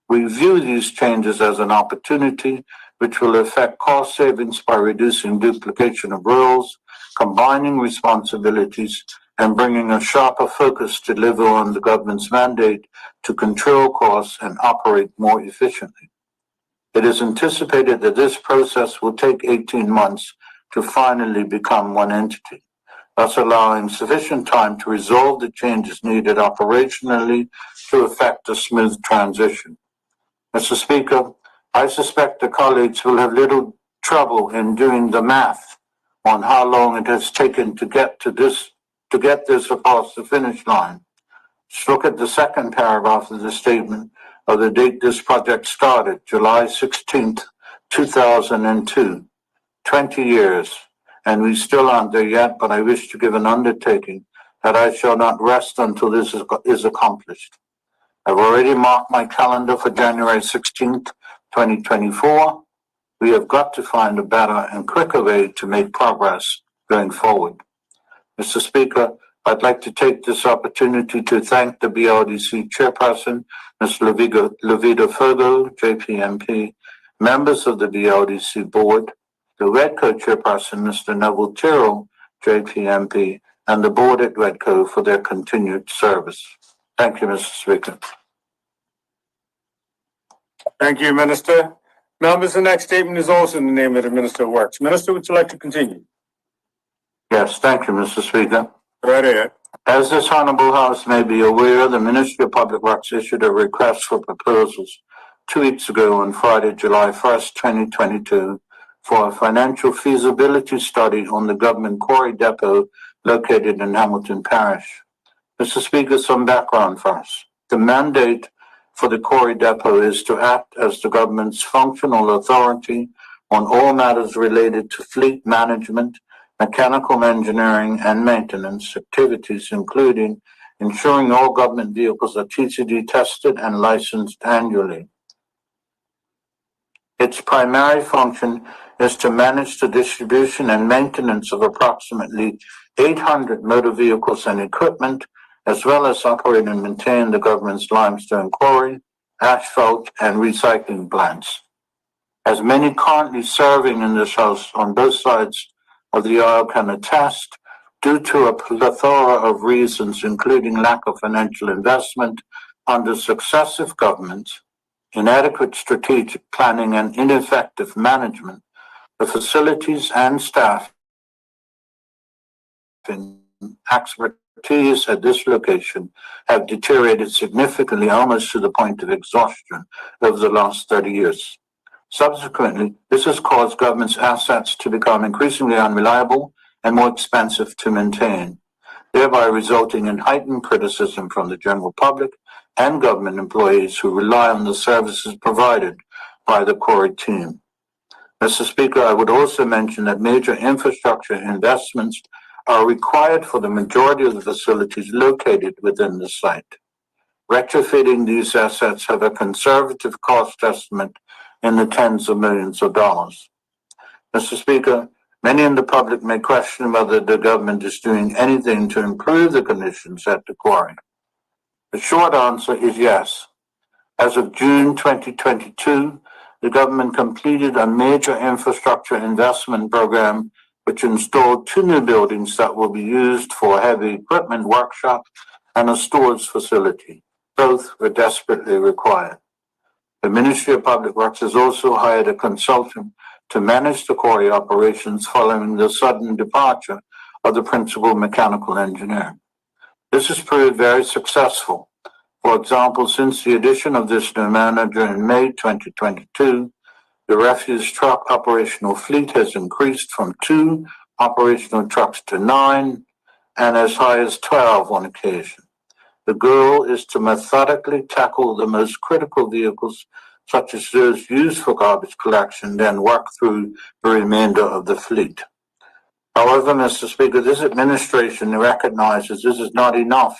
J: We view these changes as an opportunity which will affect cost savings by reducing duplication of roles, combining responsibilities, and bringing a sharper focus to deliver on the government's mandate to control costs and operate more efficiently. It is anticipated that this process will take 18 months to finally become one entity, thus allowing sufficient time to resolve the changes needed operationally to effect a smooth transition. Mr. Speaker, I suspect the colleagues will have little trouble in doing the math on how long it has taken to get this across the finish line. Just look at the second paragraph of the statement of the date this project started, July 16th, 2002. 20 years, and we still aren't there yet, but I wish to give an undertaking that I shall not rest until this is accomplished. I've already marked my calendar for January 16th, 2024. We have got to find a better and quicker way to make progress going forward. Mr. Speaker, I'd like to take this opportunity to thank the BRDC Chairperson, Ms. Levita Fogo, JPMP, members of the BRDC Board, the WEDCO Chairperson, Mr. Neville Tyrrell, JPMP, and the Board at WEDCO for their continued service. Thank you, Mr. Speaker.
B: Thank you, Minister. Members, the next statement is also in the name of the Minister of Works. Minister, would you like to continue?
J: Yes, thank you, Mr. Speaker.
B: Right ahead.
J: As this Honorable House may be aware, the Ministry of Public Works issued a request for proposals 2 weeks ago on Friday, July 1st, 2022, for a financial feasibility study on the government quarry depot located in Hamilton Parish. Mr. Speaker, some background first. The mandate for the Quarry Depot is to act as the government's functional authority on all matters related to fleet management, mechanical engineering, and maintenance activities, including ensuring all government vehicles are TCD tested and licensed annually. Its primary function is to manage the distribution and maintenance of approximately 800 motor vehicles and equipment, as well as operate and maintain the government's limestone quarry, asphalt, and recycling plants. As many currently serving in this House on both sides of the aisle can attest, due to a plethora of reasons, including lack of financial investment under successive governments, inadequate strategic planning, and ineffective management, the facilities and staff expertise at this location have deteriorated significantly, almost to the point of exhaustion, over the last 30 years. Subsequently, this has caused government's assets to become increasingly unreliable and more expensive to maintain, thereby resulting in heightened criticism from the general public and government employees who rely on the services provided by the quarry team. Mr. Speaker, I would also mention that major infrastructure investments are required for the majority of the facilities located within the site. Retrofitting these assets have a conservative cost estimate in the tens of millions of dollars. Mr. Speaker, many in the public may question whether the government is doing anything to improve the conditions at the quarry. The short answer is yes. As of June 2022, the government completed a major infrastructure investment program which installed 2 new buildings that will be used for a heavy equipment workshop and a storage facility. Both were desperately required. The Ministry of Public Works has also hired a consultant to manage the quarry operations following the sudden departure of the principal mechanical engineer. This has proved very successful. For example, since the addition of this new manager in May 2022, the refuse truck operational fleet has increased from 2 operational trucks to 9 and as high as 12 on occasion. The goal is to methodically tackle the most critical vehicles, such as those used for garbage collection, then work through the remainder of the fleet. However, Mr. Speaker, this administration recognizes this is not enough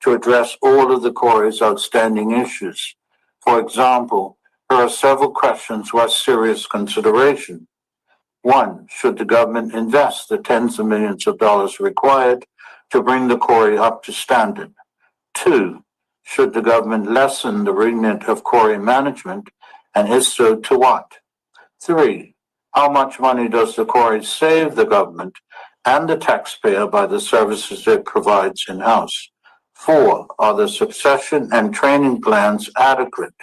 J: to address all of the quarry's outstanding issues. For example, there are several questions worth serious consideration. 1, should the government invest the tens of millions of dollars required to bring the quarry up to standard? 2, should the government lessen the remit of quarry management, and if so, to what? 3, how much money does the quarry save the government and the taxpayer by the services it provides in-house? 4, are the succession and training plans adequate?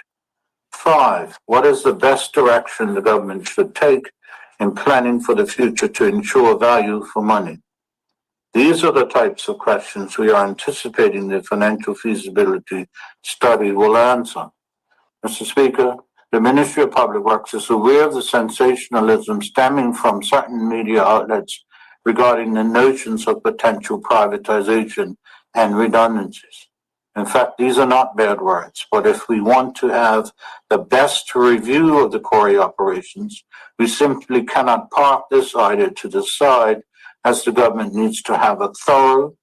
J: 5, what is the best direction the government should take in planning for the future to ensure value for money? These are the types of questions we are anticipating the financial feasibility study will answer. Mr. Speaker, the Ministry of Public Works is aware of the sensationalism stemming from certain media outlets regarding the notions of potential privatization and redundancies. In fact, these are not bad words, but if we want to have the best review of the quarry operations, we simply cannot park this idea to the side, as the government needs to have a thorough,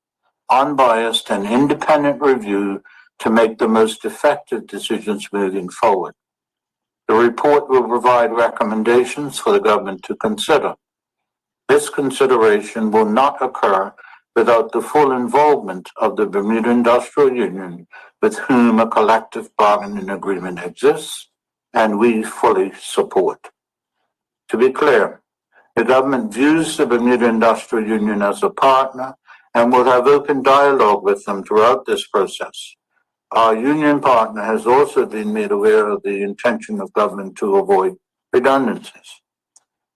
J: unbiased, and independent review to make the most effective decisions moving forward. The report will provide recommendations for the government to consider. This consideration will not occur without the full involvement of the Bermuda Industrial Union, with whom a collective bargaining agreement exists, and we fully support. To be clear, the government views the Bermuda Industrial Union as a partner and will have open dialogue with them throughout this process. Our union partner has also been made aware of the intention of government to avoid redundancies.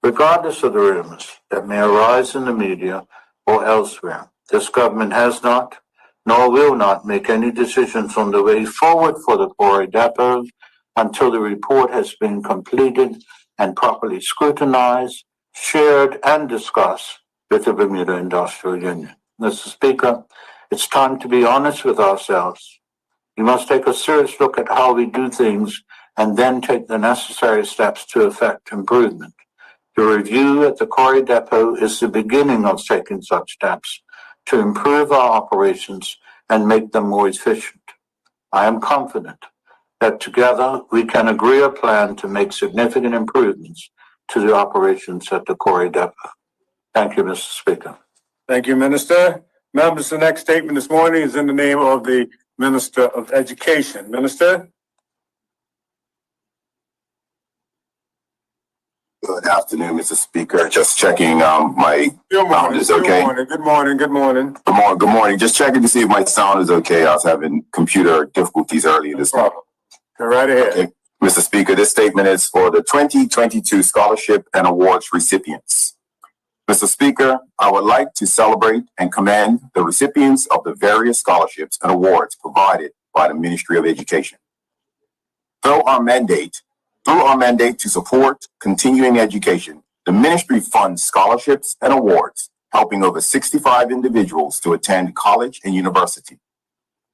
J: Regardless of the rumors that may arise in the media or elsewhere, this government has not, nor will not, make any decisions on the way forward for the Quarry depot until the report has been completed and properly scrutinized, shared, and discussed with the Bermuda Industrial Union. Mr. Speaker, it's time to be honest with ourselves. We must take a serious look at how we do things and then take the necessary steps to effect improvement. The review at the Quarry depot is the beginning of taking such steps to improve our operations and make them more efficient. I am confident that together we can agree a plan to make significant improvements to the operations at the Quarry depot. Thank you, Mr. Speaker.
B: Thank you, Minister. Members, the next statement this morning is in the name of the Minister of Education. Minister?
K: Good afternoon, Mr. Speaker. Just checking my sound is okay.
B: Good morning.
K: Good morning. Just checking to see if my sound is okay. I was having computer difficulties earlier this morning.
B: Go right ahead.
K: Okay. Mr. Speaker, this statement is for the 2022 scholarship and awards recipients. Mr. Speaker, I would like to celebrate and commend the recipients of the various scholarships and awards provided by the Ministry of Education. Through our mandate to support continuing education, the ministry funds scholarships and awards, helping over 65 individuals to attend college and university.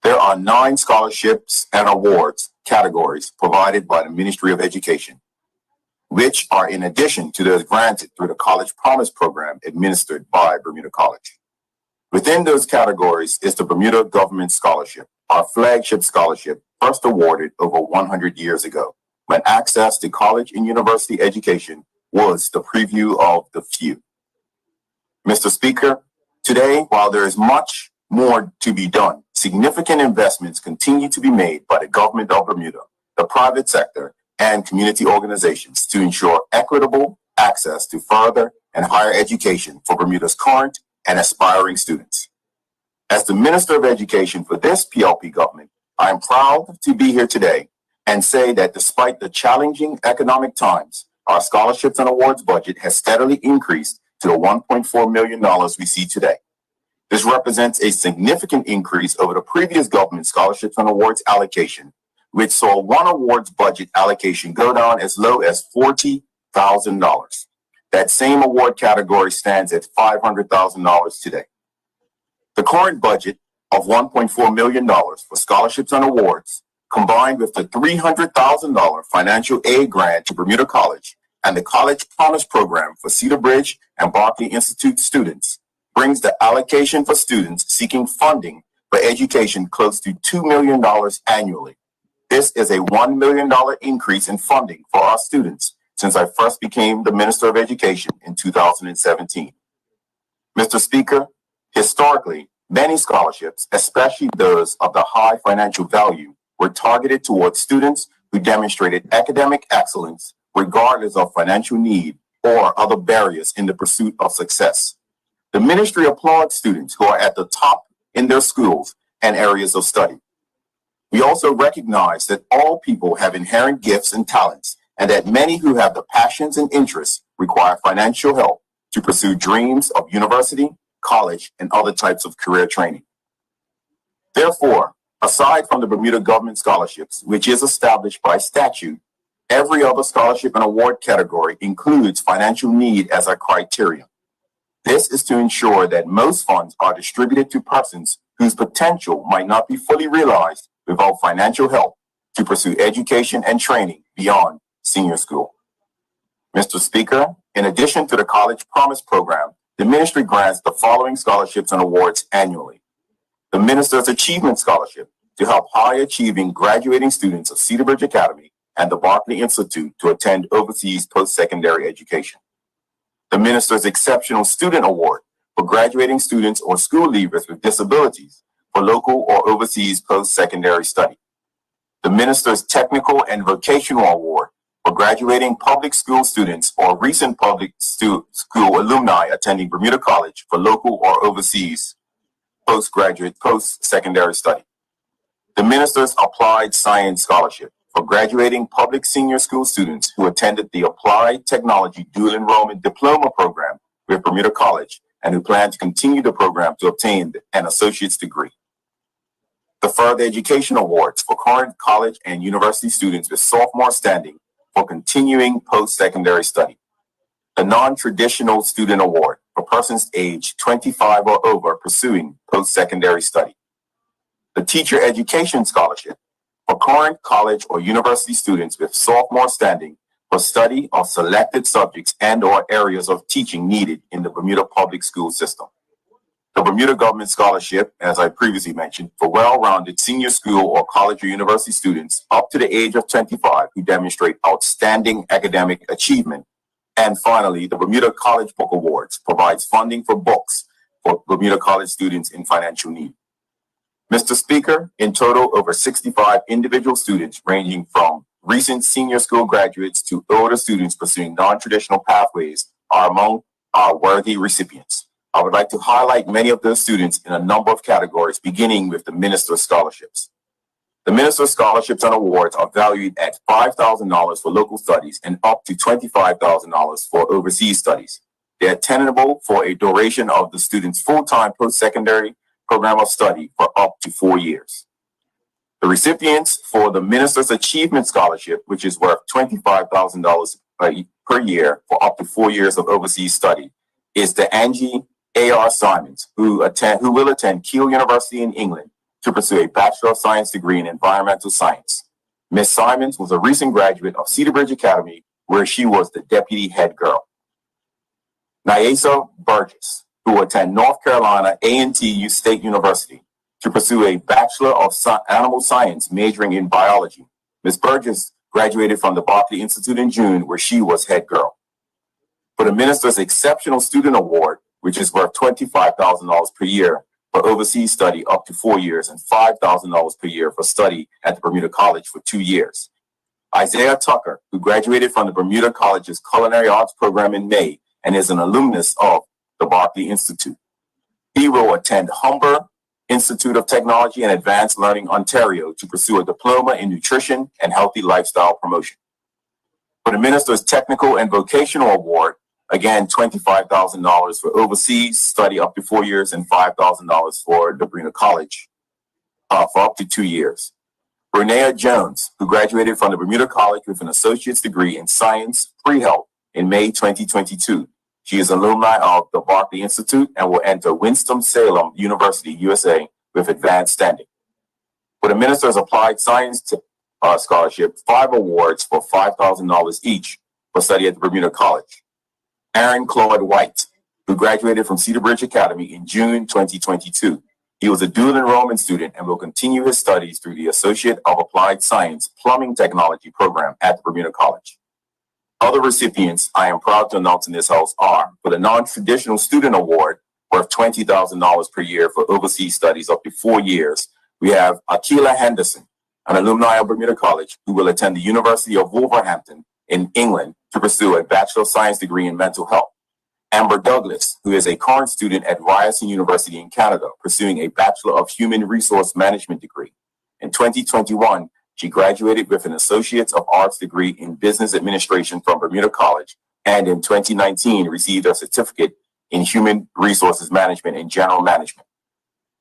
K: There are 9 scholarships and awards categories provided by the Ministry of Education, which are in addition to those granted through the College Promise Program administered by Bermuda College. Within those categories is the Bermuda Government Scholarship, our flagship scholarship, first awarded over 100 years ago, when access to college and university education was the preview of the few. Mr. Speaker, today, while there is much more to be done, significant investments continue to be made by the government of Bermuda, the private sector, and community organizations to ensure equitable access to further and higher education for Bermuda's current and aspiring students. As the Minister of Education for this PLP government, I am proud to be here today and say that despite the challenging economic times, our scholarships and awards budget has steadily increased to the $1.4 million we see today. This represents a significant increase over the previous government scholarships and awards allocation, which saw one awards budget allocation go down as low as $40,000. That same award category stands at $500,000 today. The current budget of $1.4 million for scholarships and awards, combined with the $300,000 financial aid grant to Bermuda College and the College Promise Program for Cedar Bridge and Berkeley Institute students, brings the allocation for students seeking funding for education close to $2 million annually. This is a $1 million increase in funding for our students since I first became the Minister of Education in 2017. Mr. Speaker, historically, many scholarships, especially those of the high financial value, were targeted towards students who demonstrated academic excellence regardless of financial need or other barriers in the pursuit of success. The ministry applauds students who are at the top in their schools and areas of study. We also recognize that all people have inherent gifts and talents, and that many who have the passions and interests require financial help to pursue dreams of university, college, and other types of career training. Therefore, aside from the Bermuda Government Scholarships, which is established by statute, every other scholarship and award category includes financial need as a criterion. This is to ensure that most funds are distributed to persons whose potential might not be fully realized without financial help to pursue education and training beyond senior school. Mr. Speaker, in addition to the College Promise Program, the ministry grants the following scholarships and awards annually. The Minister's Achievement Scholarship to help high-achieving graduating students of Cedar Bridge Academy and the Berkeley Institute to attend overseas post-secondary education. The Minister's Exceptional Student Award for graduating students or school leavers with disabilities for local or overseas post-secondary study. The Minister's Technical and Vocational Award for graduating public school students or recent public school alumni attending Bermuda College for local or overseas postgraduate post-secondary study. The Minister's Applied Science Scholarship for graduating public senior school students who attended the Applied Technology Dual Enrollment Diploma Program with Bermuda College and who plan to continue the program to obtain an associate's degree. The Further Education Awards for current college and university students with sophomore standing for continuing post-secondary study. The Non-Traditional Student Award for persons aged 25 or over pursuing post-secondary study. The Teacher Education Scholarship for current college or university students with sophomore standing for study of selected subjects and/or areas of teaching needed in the Bermuda public school system. The Bermuda Government Scholarship, as I previously mentioned, for well-rounded senior school or college or university students up to the age of 25 who demonstrate outstanding academic achievement. And finally, the Bermuda College Book Awards provides funding for books for Bermuda College students in financial need. Mr. Speaker, in total, over 65 individual students ranging from recent senior school graduates to older students pursuing non-traditional pathways are among our worthy recipients. I would like to highlight many of those students in a number of categories, beginning with the Minister's Scholarships. The Minister's Scholarships and Awards are valued at $5,000 for local studies and up to $25,000 for overseas studies. They are tenable for a duration of the student's full-time post-secondary program of study for up to 4 years. The recipients for the Minister's Achievement Scholarship, which is worth $25,000 per year for up to 4 years of overseas study, is the Angie A.R. Simons, who will attend Keele University in England to pursue a Bachelor of Science degree in Environmental Science. Ms. Simons was a recent graduate of Cedar Bridge Academy, where she was the deputy head girl. Nyasa Burgess, who will attend North Carolina A&T State University to pursue a Bachelor of Animal Science majoring in biology. Ms. Burgess graduated from the Barclay Institute in June, where she was head girl. For the Minister's Exceptional Student Award, which is worth $25,000 per year for overseas study up to 4 years and $5,000 per year for study at the Bermuda College for 2 years. Isaiah Tucker, who graduated from the Bermuda College's Culinary Arts program in May and is an alumnus of the Barclay Institute. He will attend Humber Institute of Technology and Advanced Learning, Ontario, to pursue a diploma in nutrition and healthy lifestyle promotion. For the Minister's Technical and Vocational Award, again, $25,000 for overseas study up to 4 years and $5,000 for the Bermuda College for up to 2 years. Renea Jones, who graduated from the Bermuda College with an associate's degree in science pre-health in May 2022. She is an alumni of the Barclay Institute and will enter Winston-Salem University, USA, with advanced standing. For the Minister's Applied Science Scholarship, 5 awards for $5,000 each for study at the Bermuda College. Aaron Claude White, who graduated from Cedar Bridge Academy in June 2022. He was a dual enrollment student and will continue his studies through the Associate of Applied Science Plumbing Technology program at the Bermuda College. Other recipients I am proud to announce in this house are, for the Non-Traditional Student Award, worth $20,000 per year for overseas studies up to 4 years, we have Akila Henderson, an alumni of Bermuda College, who will attend the University of Wolverhampton in England to pursue a Bachelor of Science degree in mental health. Amber Douglas, who is a current student at Ryerson University in Canada, pursuing a Bachelor of Human Resource Management degree. In 2021, she graduated with an Associate of Arts degree in Business Administration from Bermuda College, and in 2019 received a certificate in Human Resources Management and General Management.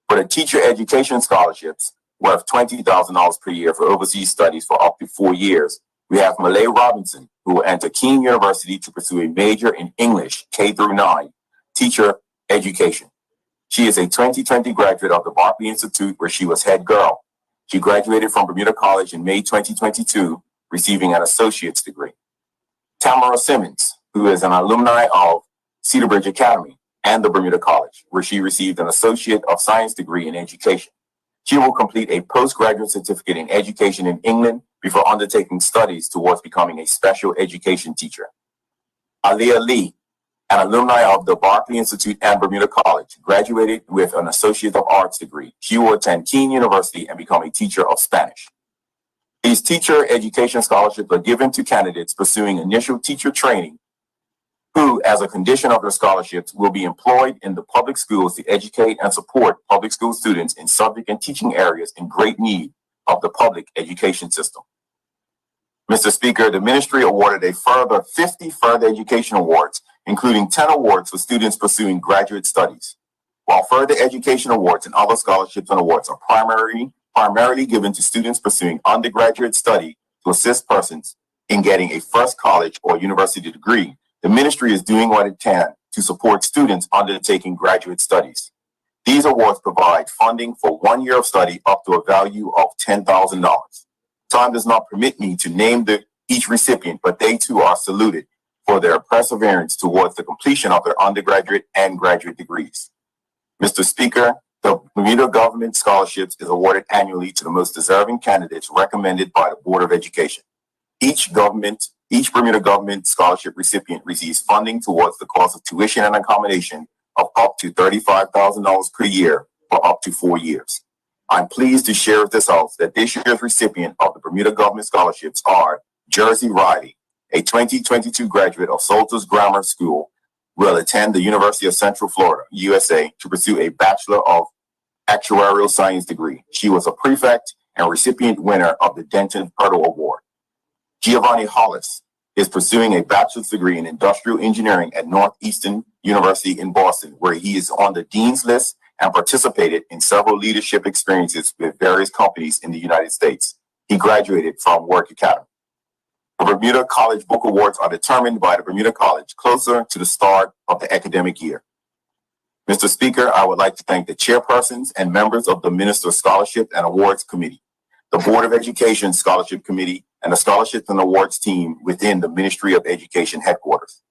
K: For the Teacher Education Scholarships, worth $20,000 per year for overseas studies for up to 4 years, we have Malay Robinson, who will enter Keene University to pursue a major in English K-9 teacher education. She is a 2020 graduate of the Barclay Institute, where she was head girl. She graduated from Bermuda College in May 2022, receiving an associate's degree. Tamara Simmons, who is an alumni of Cedar Bridge Academy and the Bermuda College, where she received an Associate of Science degree in education. She will complete a postgraduate certificate in education in England before undertaking studies towards becoming a special education teacher. Aliyah Lee, an alumni of the Berkeley Institute and Bermuda College, graduated with an Associate of Arts degree. She will attend Keene University and become a teacher of Spanish. These teacher education scholarships are given to candidates pursuing initial teacher training who, as a condition of their scholarships, will be employed in the public schools to educate and support public school students in subject and teaching areas in great need of the public education system. Mr. Speaker, the ministry awarded a further 50 further education awards, including 10 awards for students pursuing graduate studies. While further education awards and other scholarships and awards are primarily given to students pursuing undergraduate study to assist persons in getting a first college or university degree, the ministry is doing what it can to support students undertaking graduate studies. These awards provide funding for 1 year of study up to a value of $10,000. Time does not permit me to name each recipient, but they too are saluted for their perseverance towards the completion of their undergraduate and graduate degrees. Mr. Speaker, the Bermuda Government Scholarships is awarded annually to the most deserving candidates recommended by the Board of Education. Each Bermuda Government Scholarship recipient receives funding towards the cost of tuition and accommodation of up to $35,000 per year for up to 4 years. I'm pleased to share with this House that this year's recipient of the Bermuda Government Scholarships are Jersey Riley, a 2022 graduate of Salters Grammar School, will attend the University of Central Florida, USA, to pursue a Bachelor of Actuarial Science degree. She was a prefect and recipient winner of the Denton Hurdle Award. Giovanni Hollis is pursuing a bachelor's degree in industrial engineering at Northeastern University in Boston, where he is on the dean's list and participated in several leadership experiences with various companies in the United States. He graduated from Work Academy. The Bermuda College Book Awards are determined by the Bermuda College closer to the start of the academic year. Mr. Speaker, I would like to thank the chairpersons and members of the Minister's Scholarship and Awards Committee, the Board of Education Scholarship Committee, and the Scholarships and Awards team within the Ministry of Education headquarters.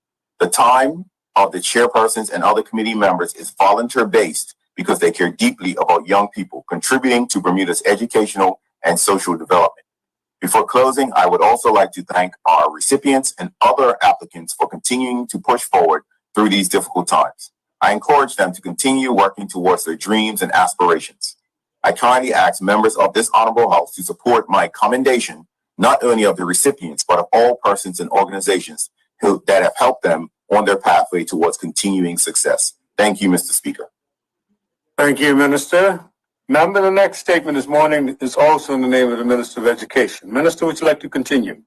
K: The time of the chairpersons and other committee members is volunteer-based because they care deeply about young people, contributing to Bermuda's educational and social development. Before closing, I would also like to thank our recipients and other applicants for continuing to push forward through these difficult times. I encourage them to continue working towards their dreams and aspirations. I kindly ask members of this honorable House to support my commendation, not only of the recipients, but of all persons and organizations that have helped them on their pathway towards continuing success. Thank you, Mr. Speaker.
B: Thank you, Minister. Member, the next statement this morning is also in the name of the Minister of Education. Minister, would you like to continue?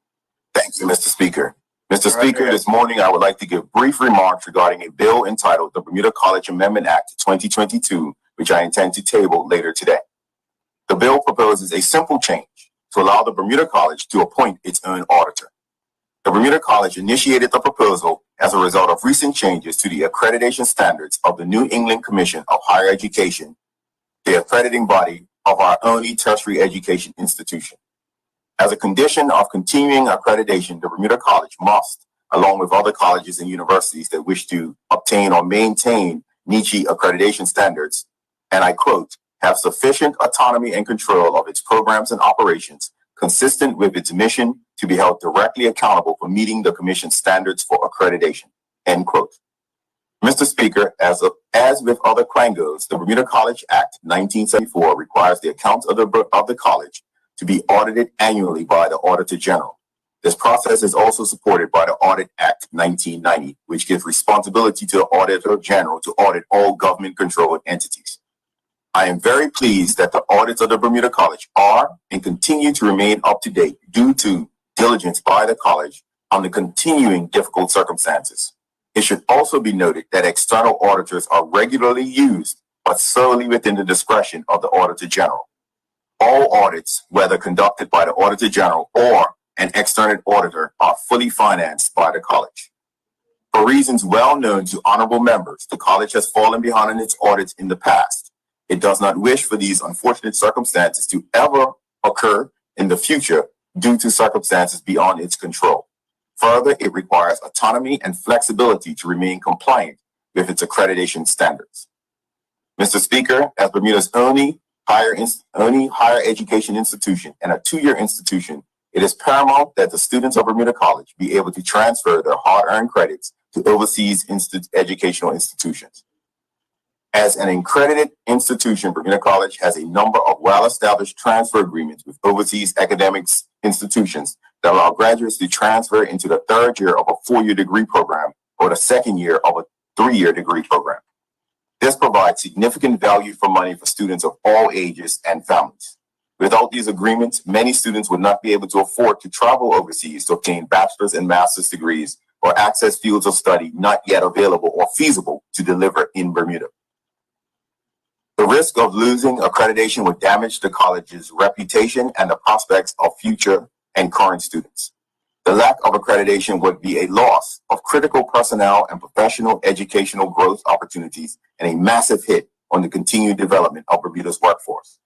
K: Thank you, Mr. Speaker. Mr. Speaker, this morning I would like to give brief remarks regarding a bill entitled the Bermuda College Amendment Act 2022, which I intend to table later today. The bill proposes a simple change to allow the Bermuda College to appoint its own auditor. The Bermuda College initiated the proposal as a result of recent changes to the accreditation standards of the New England Commission of Higher Education, the accrediting body of our only tertiary education institution. As a condition of continuing accreditation, the Bermuda College must, along with other colleges and universities that wish to obtain or maintain NICHE accreditation standards, and I quote, have sufficient autonomy and control of its programs and operations consistent with its mission to be held directly accountable for meeting the Commission's standards for accreditation, end quote. Mr. Speaker, as with other Quangos, the Bermuda College Act 1974 requires the accounts of the college to be audited annually by the Auditor General. This process is also supported by the Audit Act 1990, which gives responsibility to the Auditor General to audit all government-controlled entities. I am very pleased that the audits of the Bermuda College are and continue to remain up to date due to diligence by the college under continuing difficult circumstances. It should also be noted that external auditors are regularly used, but solely within the discretion of the Auditor General. All audits, whether conducted by the Auditor General or an external auditor, are fully financed by the college. For reasons well known to honorable members, the college has fallen behind in its audits in the past. It does not wish for these unfortunate circumstances to ever occur in the future due to circumstances beyond its control. Further, it requires autonomy and flexibility to remain compliant with its accreditation standards. Mr. Speaker, as Bermuda's only higher education institution and a two-year institution, It is paramount that the students of Bermuda College be able to transfer their hard-earned credits to overseas educational institutions. As an accredited institution, Bermuda College has a number of well-established transfer agreements with overseas academics institutions that allow graduates to transfer into the third year of a 4-year degree program or the second year of a 3-year degree program. This provides significant value for money for students of all ages and families. Without these agreements, many students would not be able to afford to travel overseas to obtain bachelor's and master's degrees or access fields of study not yet available or feasible to deliver in Bermuda. The risk of losing accreditation would damage the college's reputation and the prospects of future and current students. The lack of accreditation would be a loss of critical personnel and professional educational growth opportunities and a massive hit on the continued development of Bermuda's workforce.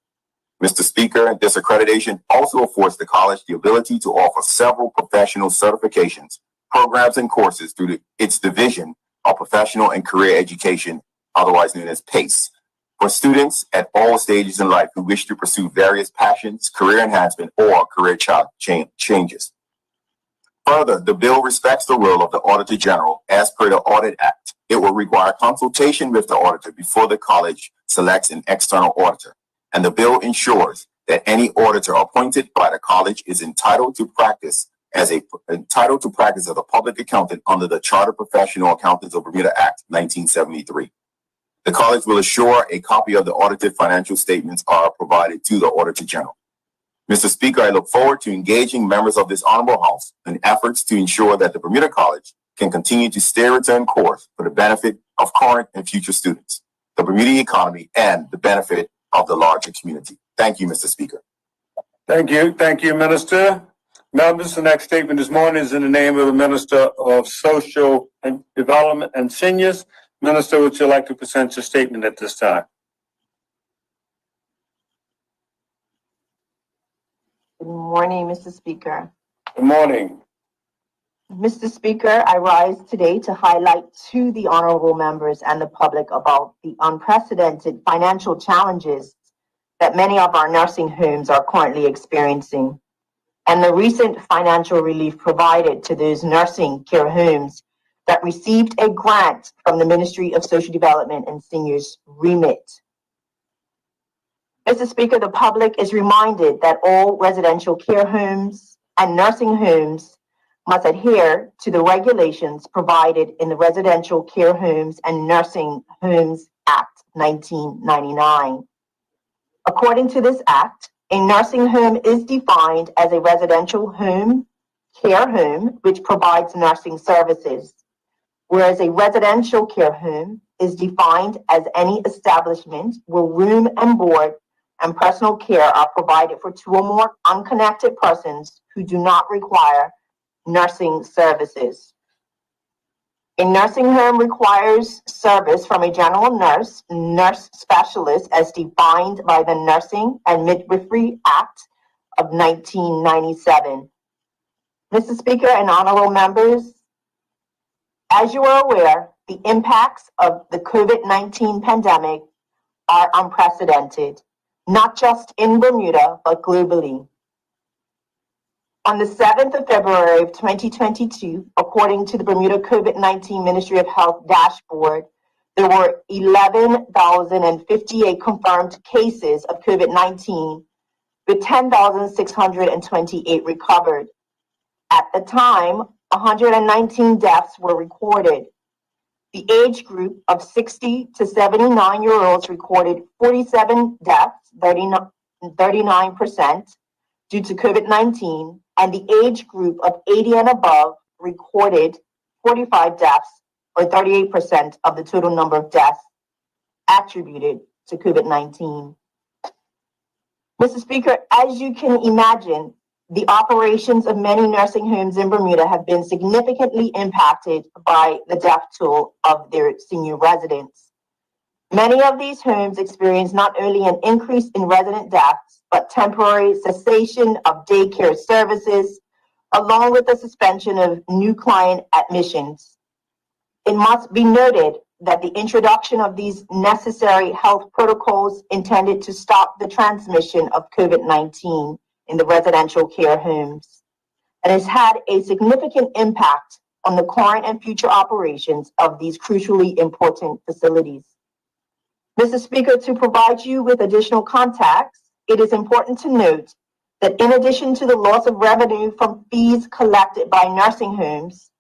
K: Mr. Speaker, this accreditation also affords the college the ability to offer several professional certifications, programs, and courses through its Division of Professional and Career Education, otherwise known as PACE, for students at all stages in life who wish to pursue various passions, career enhancement, or career changes. Further, the bill respects the role of the Auditor General as per the Audit Act. It will require consultation with the auditor before the college selects an external auditor, and the bill ensures that any auditor appointed by the college is entitled to practice as a public accountant under the Chartered Professional Accountants of Bermuda Act 1973. The college will assure a copy of the audited financial statements are provided to the Auditor General. Mr. Speaker, I look forward to engaging members of this honorable House in efforts to ensure that the Bermuda College can continue to steer its own course for the benefit of current and future students, the Bermuda economy, and the benefit of the larger community. Thank you, Mr. Speaker.
B: Thank you. Thank you, Minister. Members, the next statement this morning is in the name of the Minister of Social Development and Seniors. Minister, would you like to present your statement at this time?
L: Good morning, Mr. Speaker.
B: Good morning.
L: Mr. Speaker, I rise today to highlight to the honorable members and the public about the unprecedented financial challenges that many of our nursing homes are currently experiencing, and the recent financial relief provided to those nursing care homes that received a grant from the Ministry of Social Development and Seniors remit. Mr. Speaker, the public is reminded that all residential care homes and nursing homes must adhere to the regulations provided in the Residential Care Homes and Nursing Homes Act 1999. According to this act, a nursing home is defined as a residential home, care home, which provides nursing services, whereas a residential care home is defined as any establishment where room and board and personal care are provided for 2 or more unconnected persons who do not require nursing services. A nursing home requires service from a general nurse, nurse specialist as defined by the Nursing and Midwifery Act of 1997. Mr. Speaker and honorable members, as you are aware, the impacts of the COVID-19 pandemic are unprecedented, not just in Bermuda, but globally. On the 7th of February of 2022, according to the Bermuda COVID-19 Ministry of Health dashboard, there were 11,058 confirmed cases of COVID-19, with 10,628 recovered. At the time, 119 deaths were recorded. The age group of 60 to 79-year-olds recorded 47 deaths, 39%, due to COVID-19, and the age group of 80 and above recorded 45 deaths, or 38% of the total number of deaths attributed to COVID-19. Mr. Speaker, as you can imagine, the operations of many nursing homes in Bermuda have been significantly impacted by the death toll of their senior residents. Many of these homes experience not only an increase in resident deaths, but temporary cessation of daycare services, along with the suspension of new client admissions. It must be noted that the introduction of these necessary health protocols intended to stop the transmission of COVID-19 in the residential care homes and has had a significant impact on the current and future operations of these crucially important facilities. Mr. Speaker, to provide you with additional context, it is important to note that in addition to the loss of revenue from fees collected by nursing homes,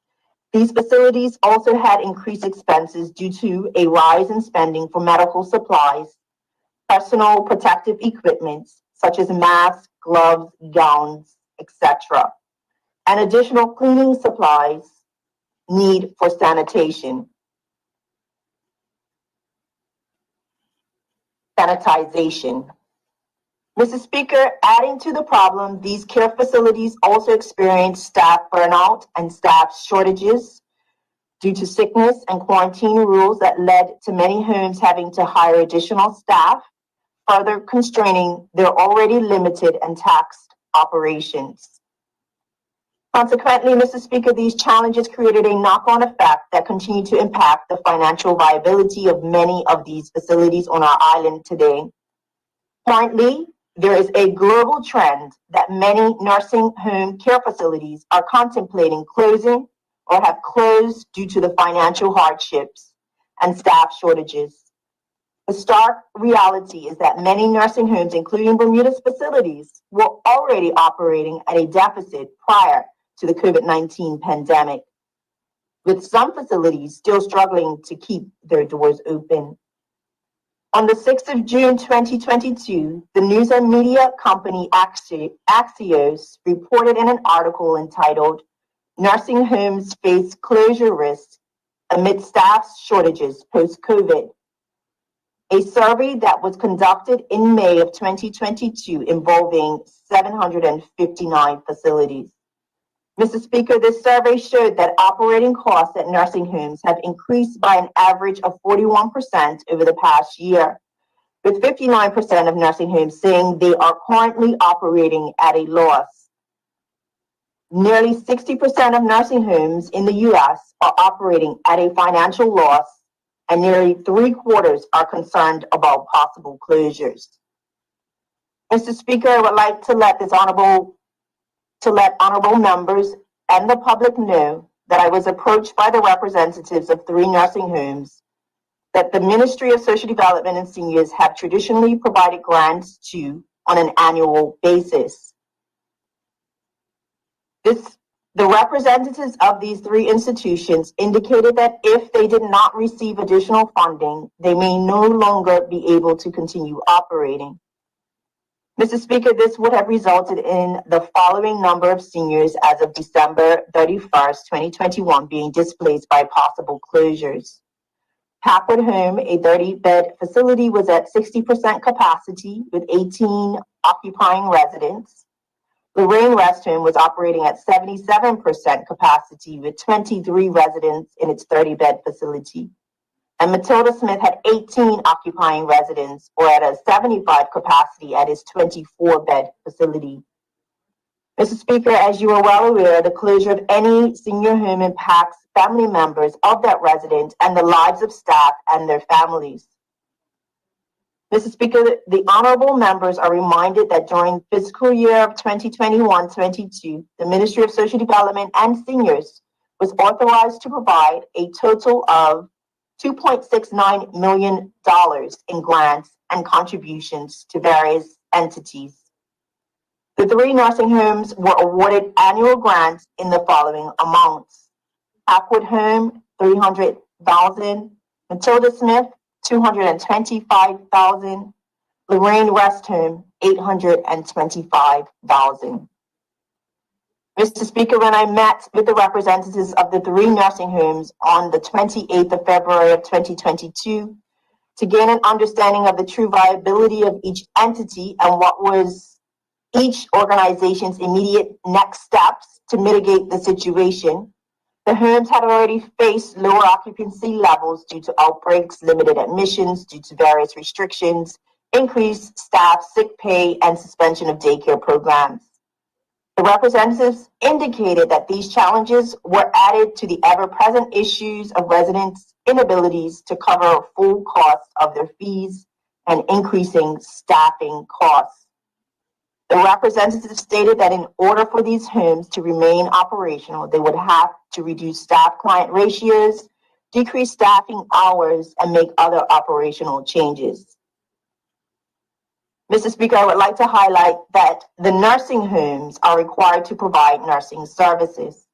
L: these facilities also had increased expenses due to a rise in spending for medical supplies, personal protective equipment, such as masks, gloves, gowns, etc., and additional cleaning supplies need for sanitization. Mr. Speaker, adding to the problem, these care facilities also experience staff burnout and staff shortages due to sickness and quarantine rules that led to many homes having to hire additional staff, further constraining their already limited and taxed operations. Consequently, Mr. Speaker, these challenges created a knock-on effect that continue to impact the financial viability of many of these facilities on our island today. Currently, there is a global trend that many nursing home care facilities are contemplating closing or have closed due to the financial hardships and staff shortages. The stark reality is that many nursing homes, including Bermuda's facilities, were already operating at a deficit prior to the COVID-19 pandemic, with some facilities still struggling to keep their doors open. On the 6th of June 2022, the news and media company Axios reported in an article entitled "Nursing Homes Face Closure Risks Amid Staff Shortages Post-COVID," a survey that was conducted in May of 2022 involving 759 facilities. Mr. Speaker, this survey showed that operating costs at nursing homes have increased by an average of 41% over the past year, with 59% of nursing homes saying they are currently operating at a loss. Nearly 60% of nursing homes in the U.S. are operating at a financial loss, and nearly 3/4 are concerned about possible closures. Mr. Speaker, I would like to let honorable members and the public know that I was approached by the representatives of 3 nursing homes that the Ministry of Social Development and Seniors have traditionally provided grants to on an annual basis. The representatives of these 3 institutions indicated that if they did not receive additional funding, they may no longer be able to continue operating. Mr. Speaker, this would have resulted in the following number of seniors as of December 31st, 2021 being displaced by possible closures. Packwood Home, a 30-bed facility, was at 60% capacity with 18 occupying residents. Lorraine Rest Home was operating at 77% capacity with 23 residents in its 30-bed facility. And Matilda Smith had 18 occupying residents, or at a 75 capacity at its 24-bed facility. Mr. Speaker, as you are well aware, the closure of any senior home impacts family members of that resident and the lives of staff and their families. Mr. Speaker, the honorable members are reminded that during fiscal year of 2021-22, the Ministry of Social Development and Seniors was authorized to provide a total of $2.69 million in grants and contributions to various entities. The 3 nursing homes were awarded annual grants in the following amounts: Packwood Home, $300,000; Matilda Smith, $225,000; Lorraine Rest Home, $825,000. Mr. Speaker, when I met with the representatives of the 3 nursing homes on the 28th of February of 2022 to gain an understanding of the true viability of each entity and what was each organization's immediate next steps to mitigate the situation, the homes had already faced lower occupancy levels due to outbreaks, limited admissions due to various restrictions, increased staff sick pay, and suspension of daycare programs. The representatives indicated that these challenges were added to the ever-present issues of residents' inabilities to cover full costs of their fees and increasing staffing costs. The representative stated that in order for these homes to remain operational, they would have to reduce staff-client ratios, decrease staffing hours, and make other operational changes. Mr. Speaker, I would like to highlight that the nursing homes are required to provide nursing services.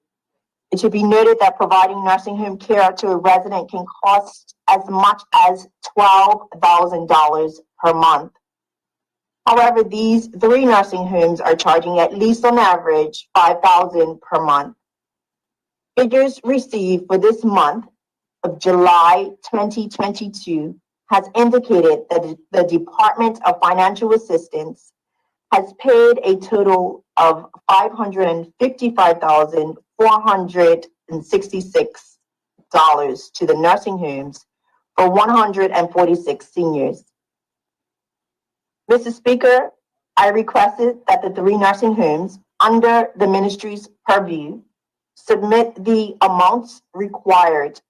L: It should be noted that providing nursing home care to a resident can cost as much as $12,000 per month. However, these 3 nursing homes are charging at least on average $5,000 per month. Figures received for this month of July 2022 has indicated that the Department of Financial Assistance has paid a total of $555,466 to the nursing homes for 146 seniors. Mr. Speaker, I requested that the 3 nursing homes under the ministry's purview submit the amounts required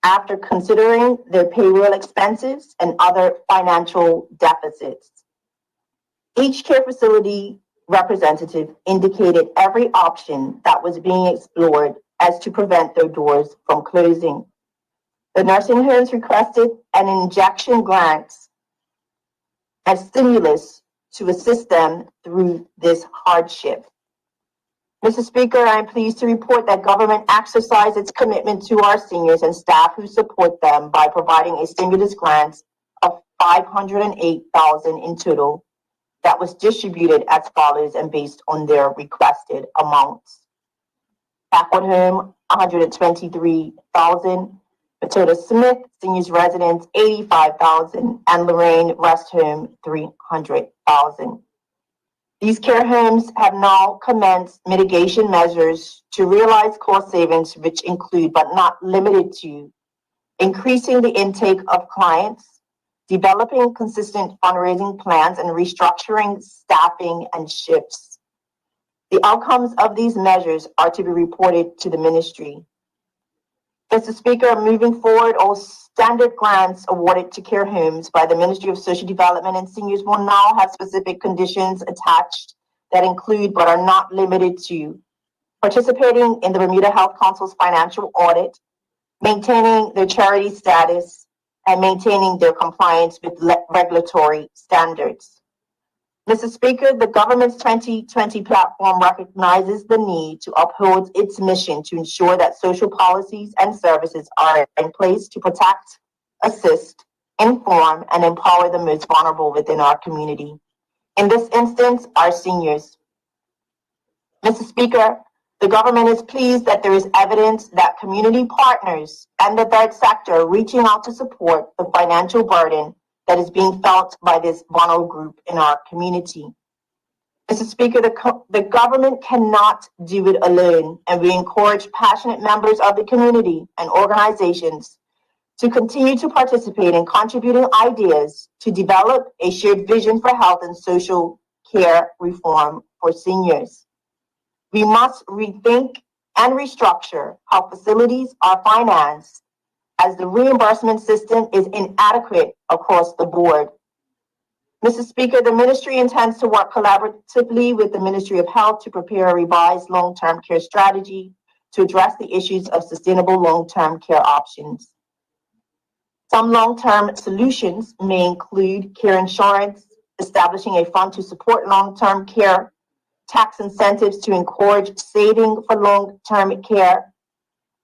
L: after considering their payroll expenses and other financial deficits. Each care facility representative indicated every option that was being explored as to prevent their doors from closing. The nursing homes requested an injection grant as stimulus to assist them through this hardship. Mr. Speaker, I am pleased to report that government exercised its commitment to our seniors and staff who support them by providing a stimulus grant of $508,000 in total that was distributed as follows and based on their requested amounts. Backward Home, $123,000. Matilda Smith, Seniors Residence, $85,000, and Lorraine Rest Home, $300,000. These care homes have now commenced mitigation measures to realize cost savings, which include but not limited to increasing the intake of clients, developing consistent fundraising plans, and restructuring staffing and shifts. The outcomes of these measures are to be reported to the ministry. Mr. Speaker, moving forward, all standard grants awarded to care homes by the Ministry of Social Development and Seniors will now have specific conditions attached that include but are not limited to participating in the Bermuda Health Council's financial audit, maintaining their charity status, and maintaining their compliance with regulatory standards. Mr. Speaker, the government's 2020 platform recognizes the need to uphold its mission to ensure that social policies and services are in place to protect, assist, inform, and empower the most vulnerable within our community. In this instance, our seniors. Mr. Speaker, the government is pleased that there is evidence that community partners and the third sector are reaching out to support the financial burden that is being felt by this vulnerable group in our community. Mr. Speaker, the government cannot do it alone, and we encourage passionate members of the community and organizations to continue to participate in contributing ideas to develop a shared vision for health and social care reform for seniors. We must rethink and restructure how facilities are financed, as the reimbursement system is inadequate across the board. Mr. Speaker, the ministry intends to work collaboratively with the Ministry of Health to prepare a revised long-term care strategy to address the issues of sustainable long-term care options. Some long-term solutions may include care insurance, establishing a fund to support long-term care, tax incentives to encourage saving for long-term care,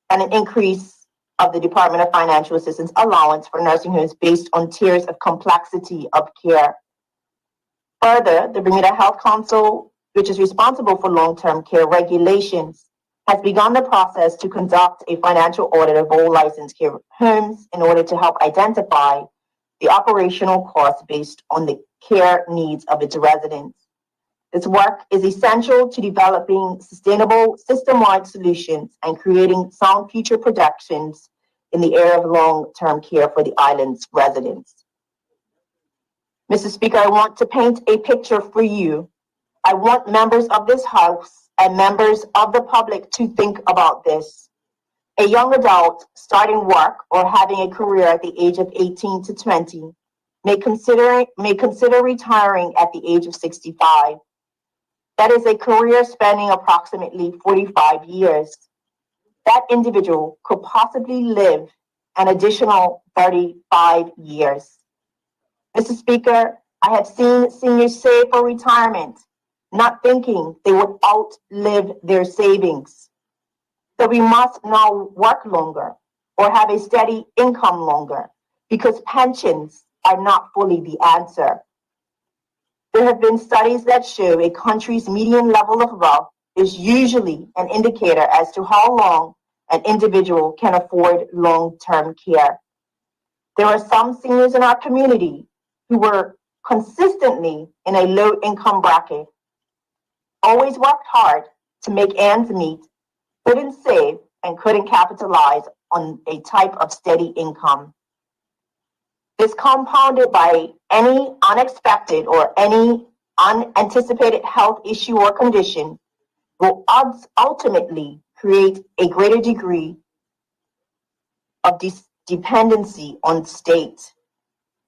L: and an increase of the Department of Financial Assistance allowance for nursing homes based on tiers of complexity of care. Further, the Bermuda Health Council, which is responsible for long-term care regulations, has begun the process to conduct a financial audit of all licensed care homes in order to help identify the operational costs based on the care needs of its residents. This work is essential to developing sustainable system-wide solutions and creating sound future projections in the area of long-term care for the island's residents. Mr. Speaker, I want to paint a picture for you. I want members of this House and members of the public to think about this. A young adult starting work or having a career at the age of 18 to 20 may consider retiring at the age of 65. That is a career spanning approximately 45 years. That individual could possibly live an additional 35 years. Mr. Speaker, I have seen seniors save for retirement, not thinking they would outlive their savings. So we must now work longer or have a steady income longer because pensions are not fully the answer. There have been studies that show a country's median level of wealth is usually an indicator as to how long an individual can afford long-term care. There are some seniors in our community who were consistently in a low-income bracket, always worked hard to make ends meet, couldn't save, and couldn't capitalize on a type of steady income. This compounded by any unexpected or any unanticipated health issue or condition will ultimately create a greater degree of dependency on state.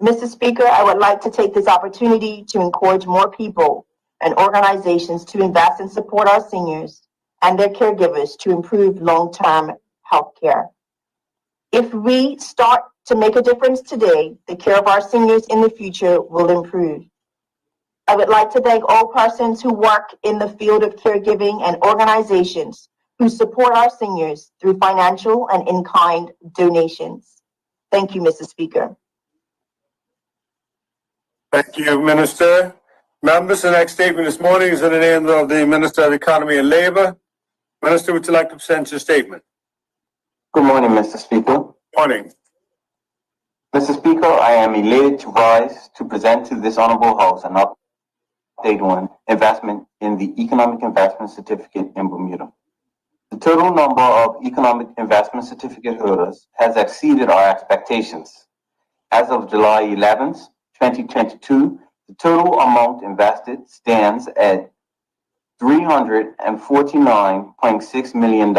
L: Mr. Speaker, I would like to take this opportunity to encourage more people and organizations to invest and support our seniors and their caregivers to improve long-term health care. If we start to make a difference today, the care of our seniors in the future will improve. I would like to thank all persons who work in the field of caregiving and organizations who support our seniors through financial and in-kind donations. Thank you, Mr. Speaker.
B: Thank you, Minister. Members, the next statement this morning is in the name of the Minister of Economy and Labour. Minister, would you like to present your statement?
D: Good morning, Mr. Speaker.
B: Morning.
D: Mr. Speaker, I am elated to rise to present to this honorable House an update on investment in the Economic Investment Certificate in Bermuda. The total number of Economic Investment Certificate holders has exceeded our expectations. As of July 11th, 2022, the total amount invested stands at $349.6 million.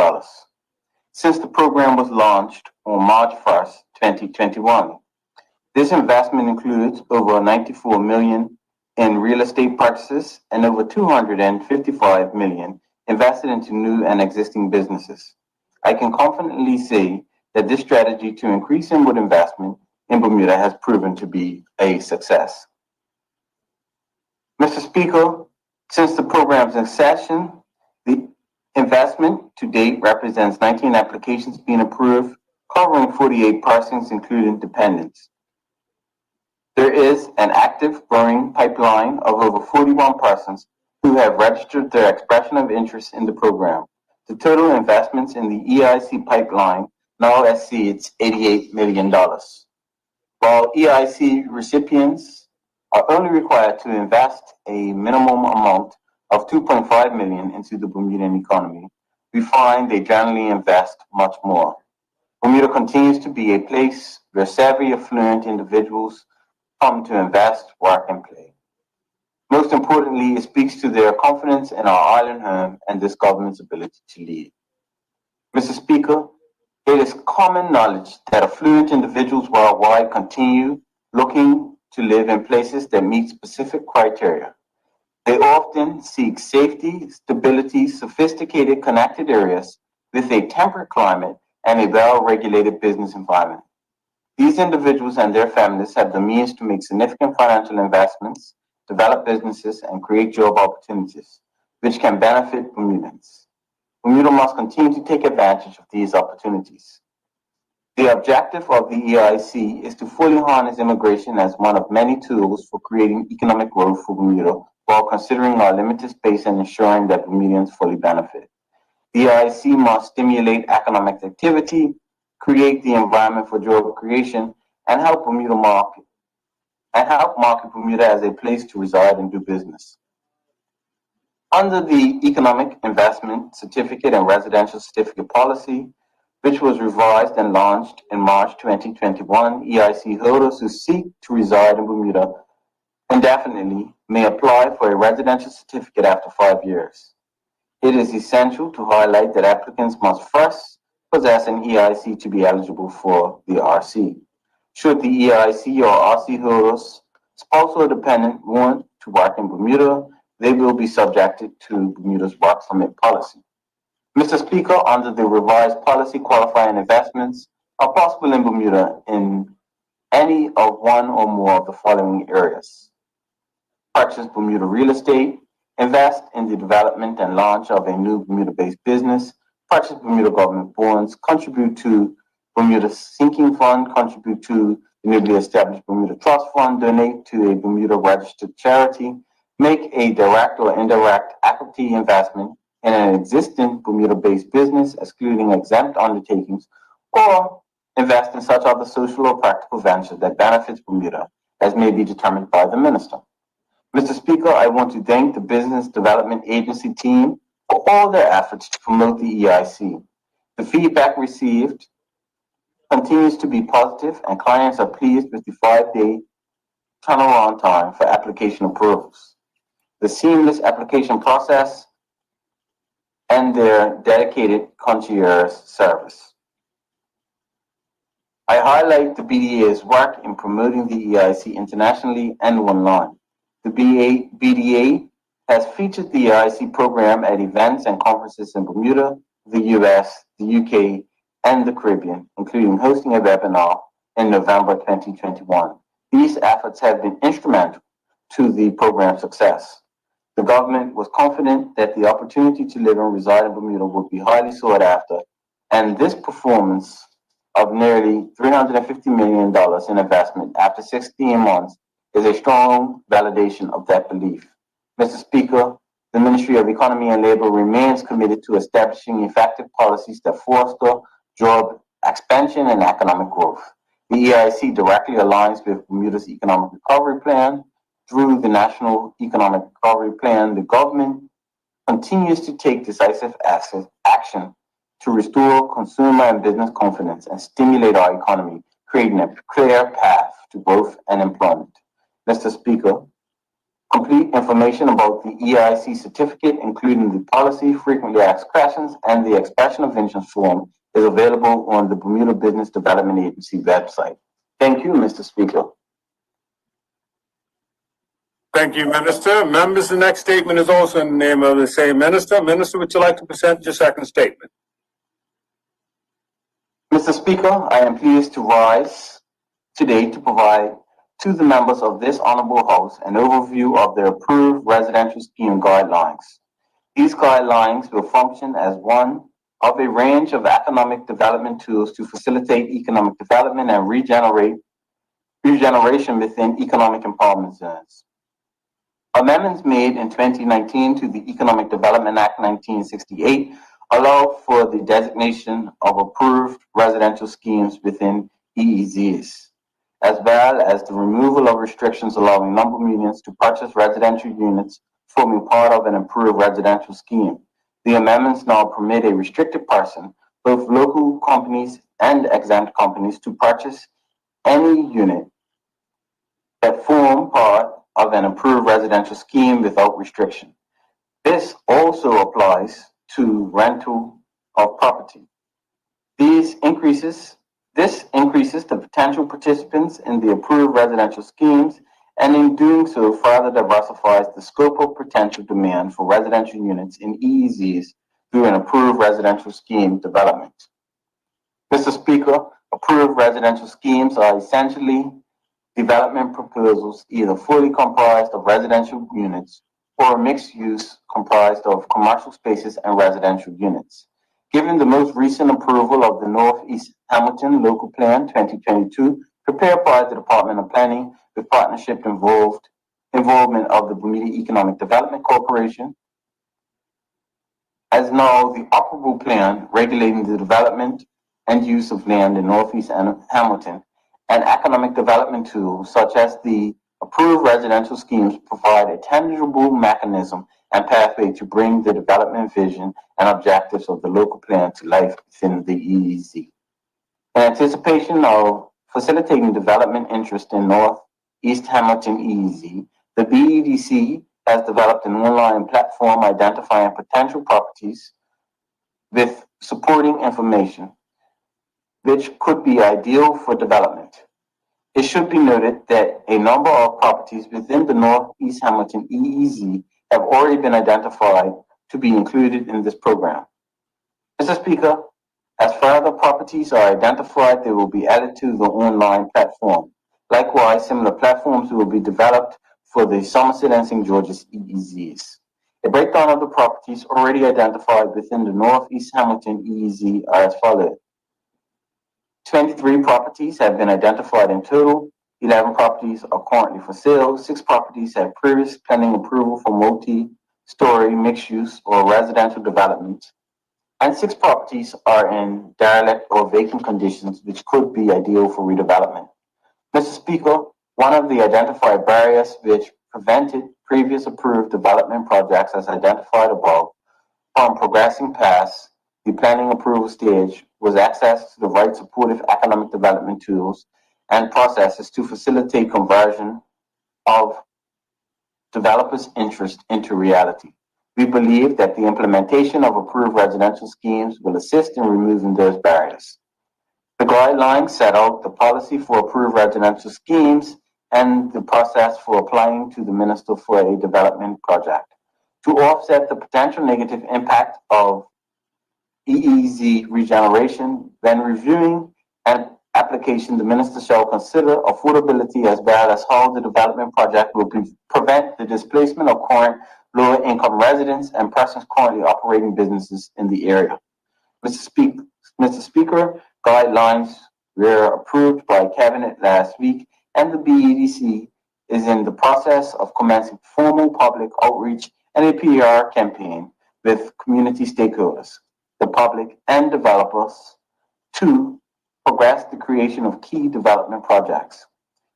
D: Since the program was launched on March 1st, 2021. This investment includes over $94 million in real estate purchases and over $255 million invested into new and existing businesses. I can confidently say that this strategy to increase inward investment in Bermuda has proven to be a success. Mr. Speaker, since the program's inception, the investment to date represents 19 applications being approved, covering 48 persons, including dependents. There is an active growing pipeline of over 41 persons who have registered their expression of interest in the program. The total investments in the EIC pipeline now exceeds $88 million. While EIC recipients are only required to invest a minimum amount of $2.5 million into the Bermudan economy, we find they generally invest much more. Bermuda continues to be a place where savvy, affluent individuals come to invest, work, and play. Most importantly, it speaks to their confidence in our island home and this government's ability to lead. Mr. Speaker, it is common knowledge that affluent individuals worldwide continue looking to live in places that meet specific criteria. They often seek safety, stability, sophisticated, connected areas with a temperate climate and a well-regulated business environment. These individuals and their families have the means to make significant financial investments, develop businesses, and create job opportunities, which can benefit Bermudans. Bermuda must continue to take advantage of these opportunities. The objective of the EIC is to fully harness immigration as one of many tools for creating economic growth for Bermuda while considering our limited space and ensuring that Bermudians fully benefit. The EIC must stimulate economic activity, create the environment for job creation, and help market Bermuda as a place to reside and do business. Under the Economic Investment Certificate and Residential Certificate Policy, which was revised and launched in March 2021, EIC holders who seek to reside in Bermuda indefinitely may apply for a residential certificate after 5 years. It is essential to highlight that applicants must first possess an EIC to be eligible for the RC. Should the EIC or RC holders, spouse or dependent, want to work in Bermuda, they will be subjected to Bermuda's work permit policy. Mr. Speaker, under the revised policy, qualifying investments are possible in Bermuda in any of one or more of the following areas: purchase Bermuda real estate, invest in the development and launch of a new Bermuda-based business, purchase Bermuda government bonds, contribute to Bermuda Sinking Fund, contribute to the newly established Bermuda Trust Fund, donate to a Bermuda registered charity, make a direct or indirect equity investment in an existing Bermuda-based business, excluding exempt undertakings, or invest in such other social or practical venture that benefits Bermuda, as may be determined by the Minister. Mr. Speaker, I want to thank the Business Development Agency team for all their efforts to promote the EIC. The feedback received continues to be positive, and clients are pleased with the 5-day turnaround time for application approvals, the seamless application process, and their dedicated concierge service. I highlight the BDA's work in promoting the EIC internationally and online. The BDA has featured the EIC program at events and conferences in Bermuda, the US, the UK, and the Caribbean, including hosting a webinar in November 2021. These efforts have been instrumental to the program's success. The government was confident that the opportunity to live and reside in Bermuda would be highly sought after, and this performance of nearly $350 million in investment after 16 months is a strong validation of that belief. Mr. Speaker, the Ministry of Economy and Labor remains committed to establishing effective policies that foster job expansion and economic growth. The EIC directly aligns with Bermuda's Economic Recovery Plan. Through the National Economic Recovery Plan, the government continues to take decisive action to restore consumer and business confidence and stimulate our economy, creating a clear path to growth and employment. Mr. Speaker, complete information about the EIC certificate, including the policy, frequently asked questions, and the expression of interest form, is available on the Bermuda Business Development Agency website. Thank you, Mr. Speaker.
B: Thank you, Minister. Members, the next statement is also in the name of the same Minister. Minister, would you like to present your second statement?
D: Mr. Speaker, I am pleased to rise today to provide to the members of this Honorable House an overview of the approved residential scheme guidelines. These guidelines will function as one of a range of economic development tools to facilitate economic development and regeneration within economic empowerment zones. Amendments made in 2019 to the Economic Development Act 1968 allowed for the designation of approved residential schemes within EEZs, as well as the removal of restrictions allowing non-Bermudians to purchase residential units forming part of an approved residential scheme. The amendments now permit a restricted person, both local companies and exempt companies, to purchase any unit that form part of an approved residential scheme without restriction. This also applies to rental of property. This increases the potential participants in the approved residential schemes, and in doing so further diversifies the scope of potential demand for residential units in EEZs through an approved residential scheme development. Mr. Speaker, approved residential schemes are essentially development proposals either fully comprised of residential units or mixed use comprised of commercial spaces and residential units. Given the most recent approval of the Northeast Hamilton Local Plan 2022, prepared by the Department of Planning with partnership involvement of the Bermuda Economic Development Corporation, as now the operable plan regulating the development and use of land in Northeast Hamilton, and economic development tools such as the approved residential schemes provide a tangible mechanism and pathway to bring the development vision and objectives of the local plan to life within the EEZ. In anticipation of facilitating development interest in Northeast Hamilton EEZ, the BEDC has developed an online platform identifying potential properties with supporting information, which could be ideal for development. It should be noted that a number of properties within the Northeast Hamilton EEZ have already been identified to be included in this program. Mr. Speaker, as further properties are identified, they will be added to the online platform. Likewise, similar platforms will be developed for the Somerset and St. George's EEZs. A breakdown of the properties already identified within the Northeast Hamilton EEZ are as follows. 23 properties have been identified in total. 11 properties are currently for sale. 6 properties have previous pending approval for multi-story mixed use or residential development. And 6 properties are in derelict or vacant conditions, which could be ideal for redevelopment. Mr. Speaker, one of the identified barriers which prevented previous approved development projects as identified above from progressing past the planning approval stage was access to the right supportive economic development tools and processes to facilitate conversion of developers' interest into reality. We believe that the implementation of approved residential schemes will assist in removing those barriers. The guidelines set out the policy for approved residential schemes and the process for applying to the Minister for a development project. To offset the potential negative impact of EEZ regeneration, when reviewing an application, the Minister shall consider affordability as well as how the development project will prevent the displacement of current lower income residents and persons currently operating businesses in the area. Mr. Speaker, guidelines were approved by Cabinet last week, and the BEDC is in the process of commencing formal public outreach and a PR campaign with community stakeholders, the public, and developers to progress the creation of key development projects.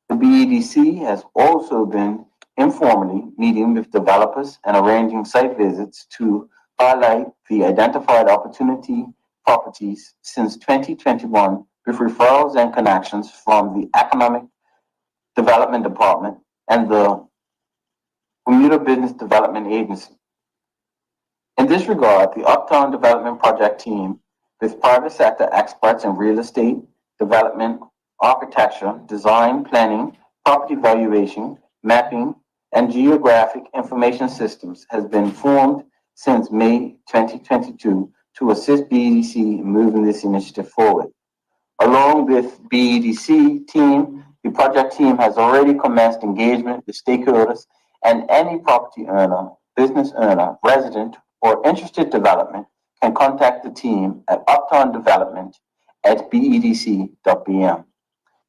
D: The BEDC has also been informally meeting with developers and arranging site visits to highlight the identified opportunity properties since 2021 with referrals and connections from the Economic Development Department and the Bermuda Business Development Agency. In this regard, the Uptown Development Project team, with private sector experts in real estate, development, architecture, design, planning, property valuation, mapping, and geographic information systems, has been formed since May 2022 to assist BEDC in moving this initiative forward. Along with BEDC team, the project team has already commenced engagement with stakeholders and any property owner, business owner, resident, or interested development can contact the team at uptowndevelopment@bedc.bm.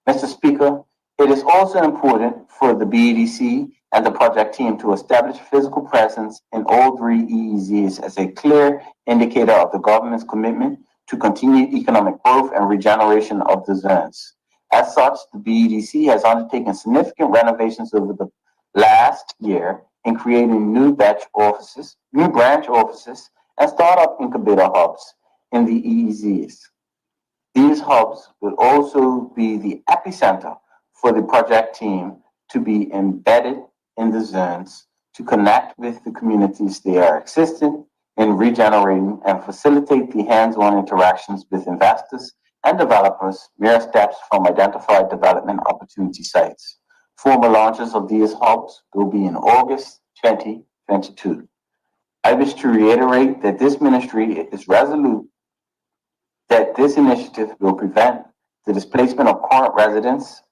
D: Mr. Speaker, it is also important for the BEDC and the project team to establish physical presence in all 3 EEZs as a clear indicator of the government's commitment to continued economic growth and regeneration of the zones. As such, the BEDC has undertaken significant renovations over the last year in creating new branch offices, and startup incubator hubs in the EEZs. These hubs will also be the epicenter for the project team to be embedded in the zones to connect with the communities they are existing in regenerating and facilitate the hands-on interactions with investors and developers mere steps from identified development opportunity sites. Formal launches of these hubs will be in August 2022. I wish to reiterate that this ministry is resolute that this initiative will prevent the displacement of current residents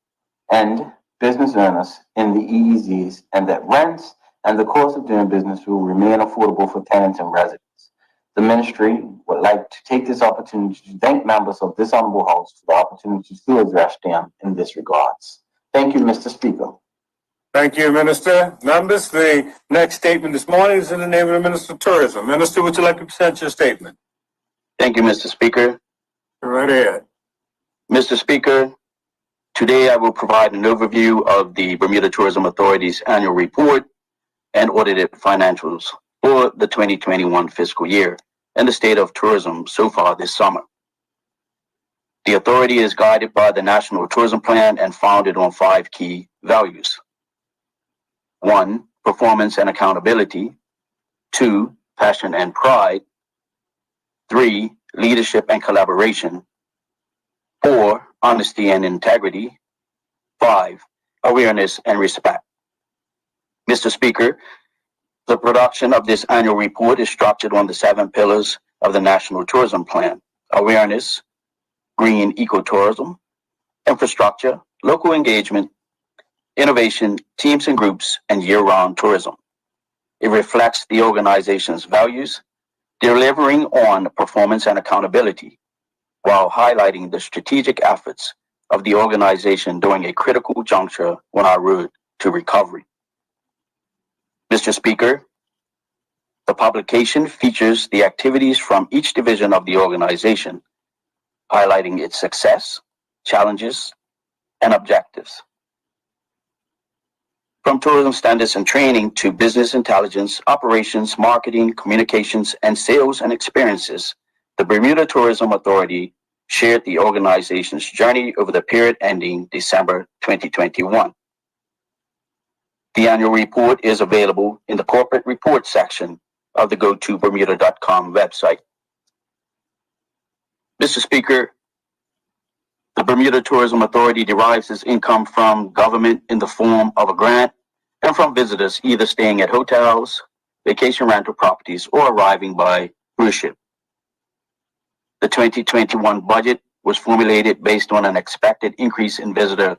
D: and business owners in the EEZs, and that rents and the cost of doing business will remain affordable for tenants and residents. The ministry would like to take this opportunity to thank members of this honorable house for the opportunity to address them in this regards. Thank you, Mr. Speaker.
B: Thank you, Minister. Members, the next statement this morning is in the name of the Minister of Tourism. Minister, would you like to present your statement?
E: Thank you, Mr. Speaker.
B: Right ahead.
E: Mr. Speaker, today I will provide an overview of the Bermuda Tourism Authority's annual report and audited financials for the 2021 fiscal year and the state of tourism so far this summer. The authority is guided by the National Tourism Plan and founded on 5 key values. 1, performance and accountability. 2, passion and pride. 3, leadership and collaboration. 4, honesty and integrity. 5. Awareness and respect. Mr. Speaker, the production of this annual report is structured on the 7 pillars of the National Tourism Plan: awareness, green ecotourism, infrastructure, local engagement, innovation, teams and groups, and year-round tourism. It reflects the organization's values, delivering on performance and accountability, while highlighting the strategic efforts of the organization during a critical juncture on our road to recovery. Mr. Speaker, the publication features the activities from each division of the organization, highlighting its success, challenges, and objectives. From tourism standards and training to business intelligence, operations, marketing, communications, and sales and experiences, the Bermuda Tourism Authority shared the organization's journey over the period ending December 2021. The annual report is available in the corporate report section of the gotobermuda.com website. Mr. Speaker, the Bermuda Tourism Authority derives its income from government in the form of a grant and from visitors either staying at hotels, vacation rental properties, or arriving by cruise ship. The 2021 budget was formulated based on an expected increase in visitor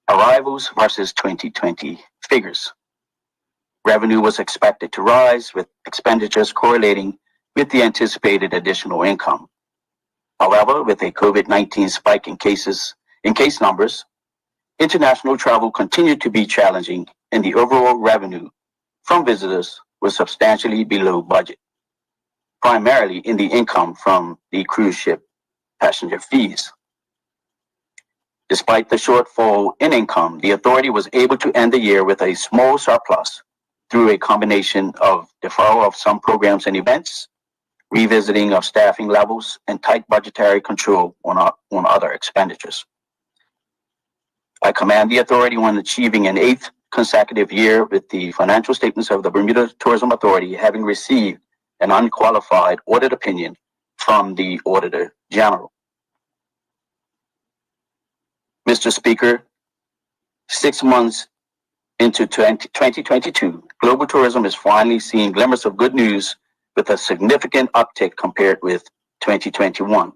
E: arrivals versus 2020 figures. Revenue was expected to rise, with expenditures correlating with the anticipated additional income. However, with a COVID-19 spike in case numbers, international travel continued to be challenging, and the overall revenue from visitors was substantially below budget, primarily in the income from the cruise ship passenger fees. Despite the shortfall in income, the authority was able to end the year with a small surplus through a combination of deferral of some programs and events, revisiting of staffing levels, and tight budgetary control on other expenditures. I commend the authority on achieving an 8th consecutive year with the financial statements of the Bermuda Tourism Authority having received an unqualified audit opinion from the Auditor General. Mr. Speaker, 6 months into 2022, global tourism is finally seeing glimmers of good news with a significant uptick compared with 2021.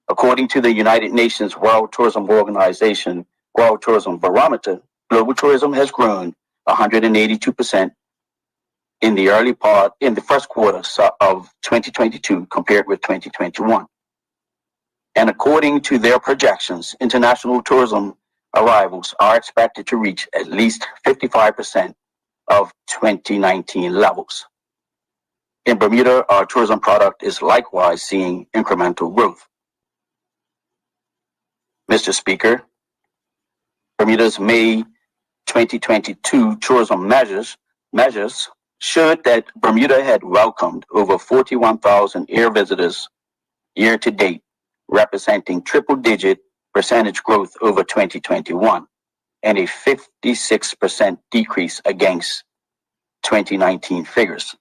E: According to the United Nations World Tourism Organization World Tourism Barometer, global tourism has grown 182% in the first quarter of 2022 compared with 2021. And according to their projections, international tourism arrivals are expected to reach at least 55% of 2019 levels. In Bermuda, our tourism product is likewise seeing incremental growth. Mr. Speaker, Bermuda's May 2022 tourism measures showed that Bermuda had welcomed over 41,000 air visitors year to date, representing triple-digit percentage growth over 2021 and a 56% decrease against 2019 figures.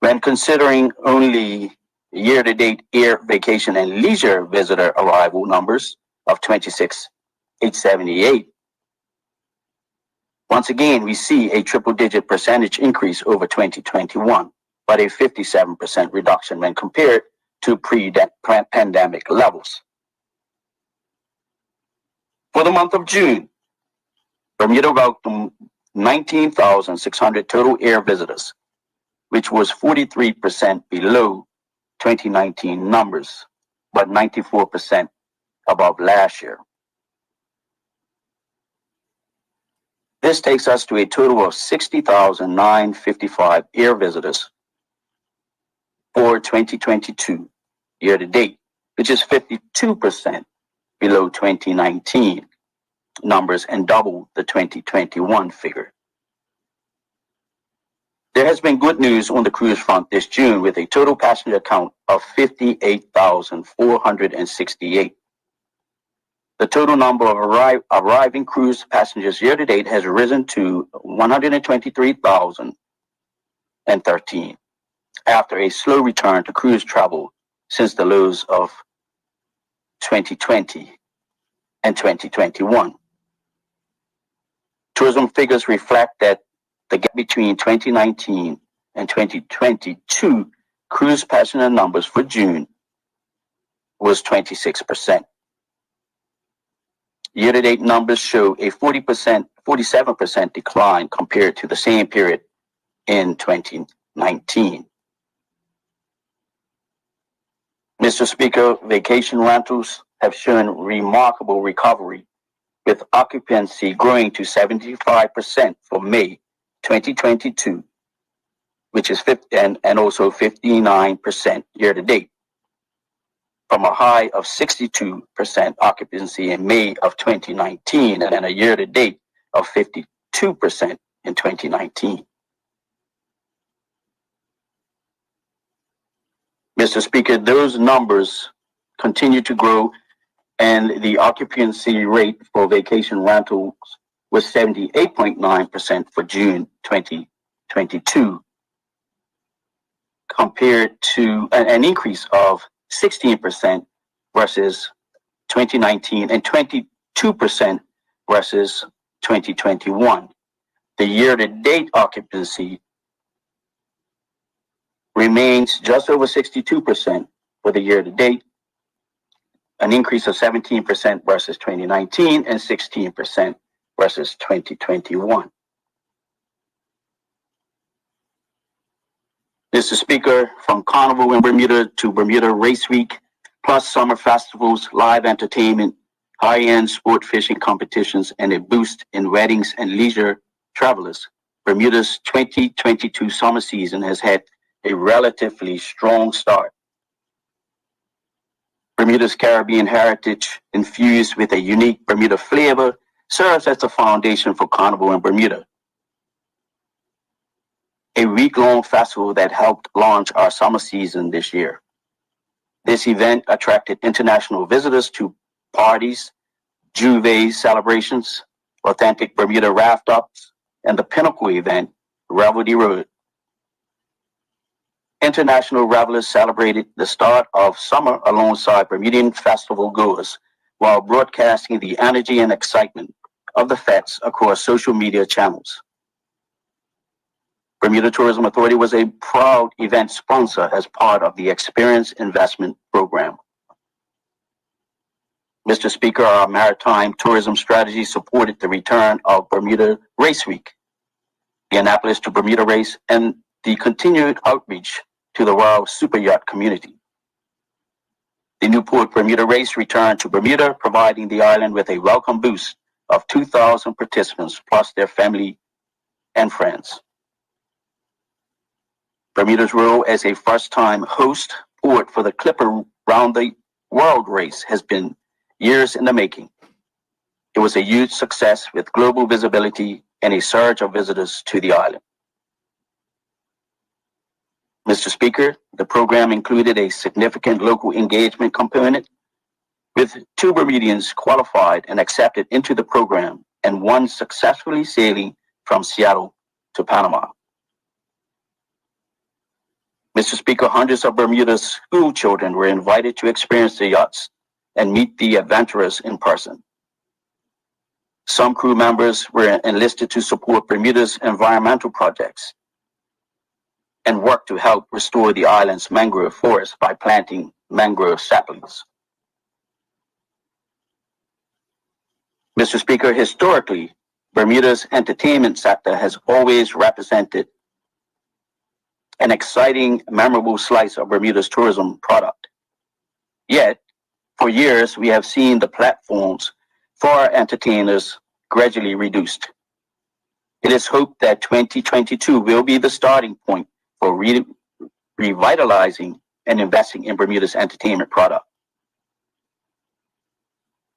E: When considering only year-to-date air, vacation, and leisure visitor arrival numbers of 26,878, once again, we see a triple-digit percentage increase over 2021, but a 57% reduction when compared to pre-pandemic levels. For the month of June, Bermuda welcomed 19,600 total air visitors, which was 43% below 2019 numbers, but 94% above last year. This takes us to a total of 60,955 air visitors for 2022 year to date, which is 52% below 2019 numbers and double the 2021 figure. There has been good news on the cruise front this June with a total passenger count of 58,468. The total number of arriving cruise passengers year to date has risen to 123,013 after a slow return to cruise travel since the lows of 2020 and 2021. Tourism figures reflect that the gap between 2019 and 2022 cruise passenger numbers for June was 26%. Year-to-date numbers show a 47% decline compared to the same period in 2019. Mr. Speaker, vacation rentals have shown remarkable recovery, with occupancy growing to 75% for May 2022, which is and also 59% year-to-date, from a high of 62% occupancy in May of 2019 and a year-to-date of 52% in 2019. Mr. Speaker, those numbers continue to grow, and the occupancy rate for vacation rentals was 78.9% for June 2022, compared to an increase of 16% versus 2019 and 22% versus 2021. The year-to-date occupancy remains just over 62% for the year-to-date, an increase of 17% versus 2019 and 16% versus 2021. Mr. Speaker, from Carnival in Bermuda to Bermuda Race Week, plus summer festivals, live entertainment, high-end sport fishing competitions, and a boost in weddings and leisure travelers, Bermuda's 2022 summer season has had a relatively strong start. Bermuda's Caribbean heritage, infused with a unique Bermuda flavor, serves as the foundation for Carnival in Bermuda, a week-long festival that helped launch our summer season this year. This event attracted international visitors to parties, Juve celebrations, authentic Bermuda raft-ups, and the pinnacle event, Revel de Road. International revelers celebrated the start of summer alongside Bermudian festival goers while broadcasting the energy and excitement of the fets across social media channels. Bermuda Tourism Authority was a proud event sponsor as part of the Experience Investment Program. Mr. Speaker, our maritime tourism strategy supported the return of Bermuda Race Week, the Annapolis to Bermuda Race, and the continued outreach to the Royal Super Yacht community. The Newport Bermuda Race returned to Bermuda, providing the island with a welcome boost of 2,000 participants plus their family and friends. Bermuda's role as a first-time host port for the Clipper Round the World race has been years in the making. It was a huge success with global visibility and a surge of visitors to the island. Mr. Speaker, the program included a significant local engagement component, with 2 Bermudians qualified and accepted into the program and 1 successfully sailing from Seattle to Panama. Mr. Speaker, hundreds of Bermuda's school children were invited to experience the yachts and meet the adventurers in person. Some crew members were enlisted to support Bermuda's environmental projects and work to help restore the island's mangrove forest by planting mangrove saplings. Mr. Speaker, historically, Bermuda's entertainment sector has always represented an exciting, memorable slice of Bermuda's tourism product. Yet, for years, we have seen the platforms for our entertainers gradually reduced. It is hoped that 2022 will be the starting point for revitalizing and investing in Bermuda's entertainment product.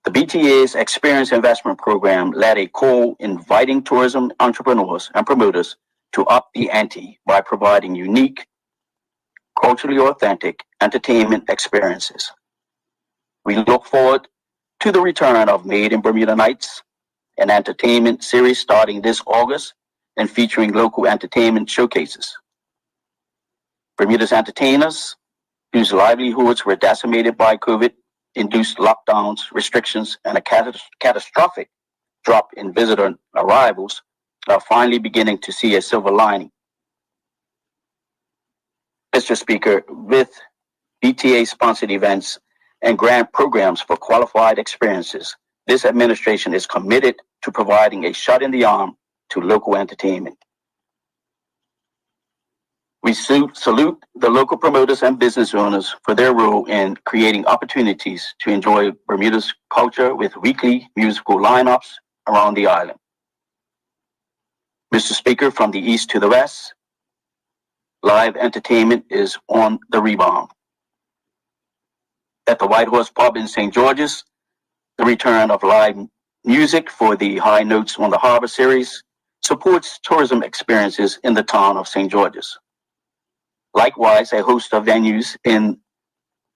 E: The BTA's Experience Investment Program led a call inviting tourism entrepreneurs and promoters to up the ante by providing unique, culturally authentic entertainment experiences. We look forward to the return of Made in Bermuda Nights, an entertainment series starting this August and featuring local entertainment showcases. Bermuda's entertainers, whose livelihoods were decimated by COVID induced lockdowns, restrictions, and a catastrophic drop in visitor arrivals are finally beginning to see a silver lining. Mr. Speaker, with BTA-sponsored events and grant programs for qualified experiences, this administration is committed to providing a shot in the arm to local entertainment. We salute the local promoters and business owners for their role in creating opportunities to enjoy Bermuda's culture with weekly musical lineups around the island. Mr. Speaker, from the east to the west, live entertainment is on the rebound. At the White Horse Pub in St. George's, the return of live music for the High Notes on the Harbor series supports tourism experiences in the town of St. George's. Likewise, a host of venues in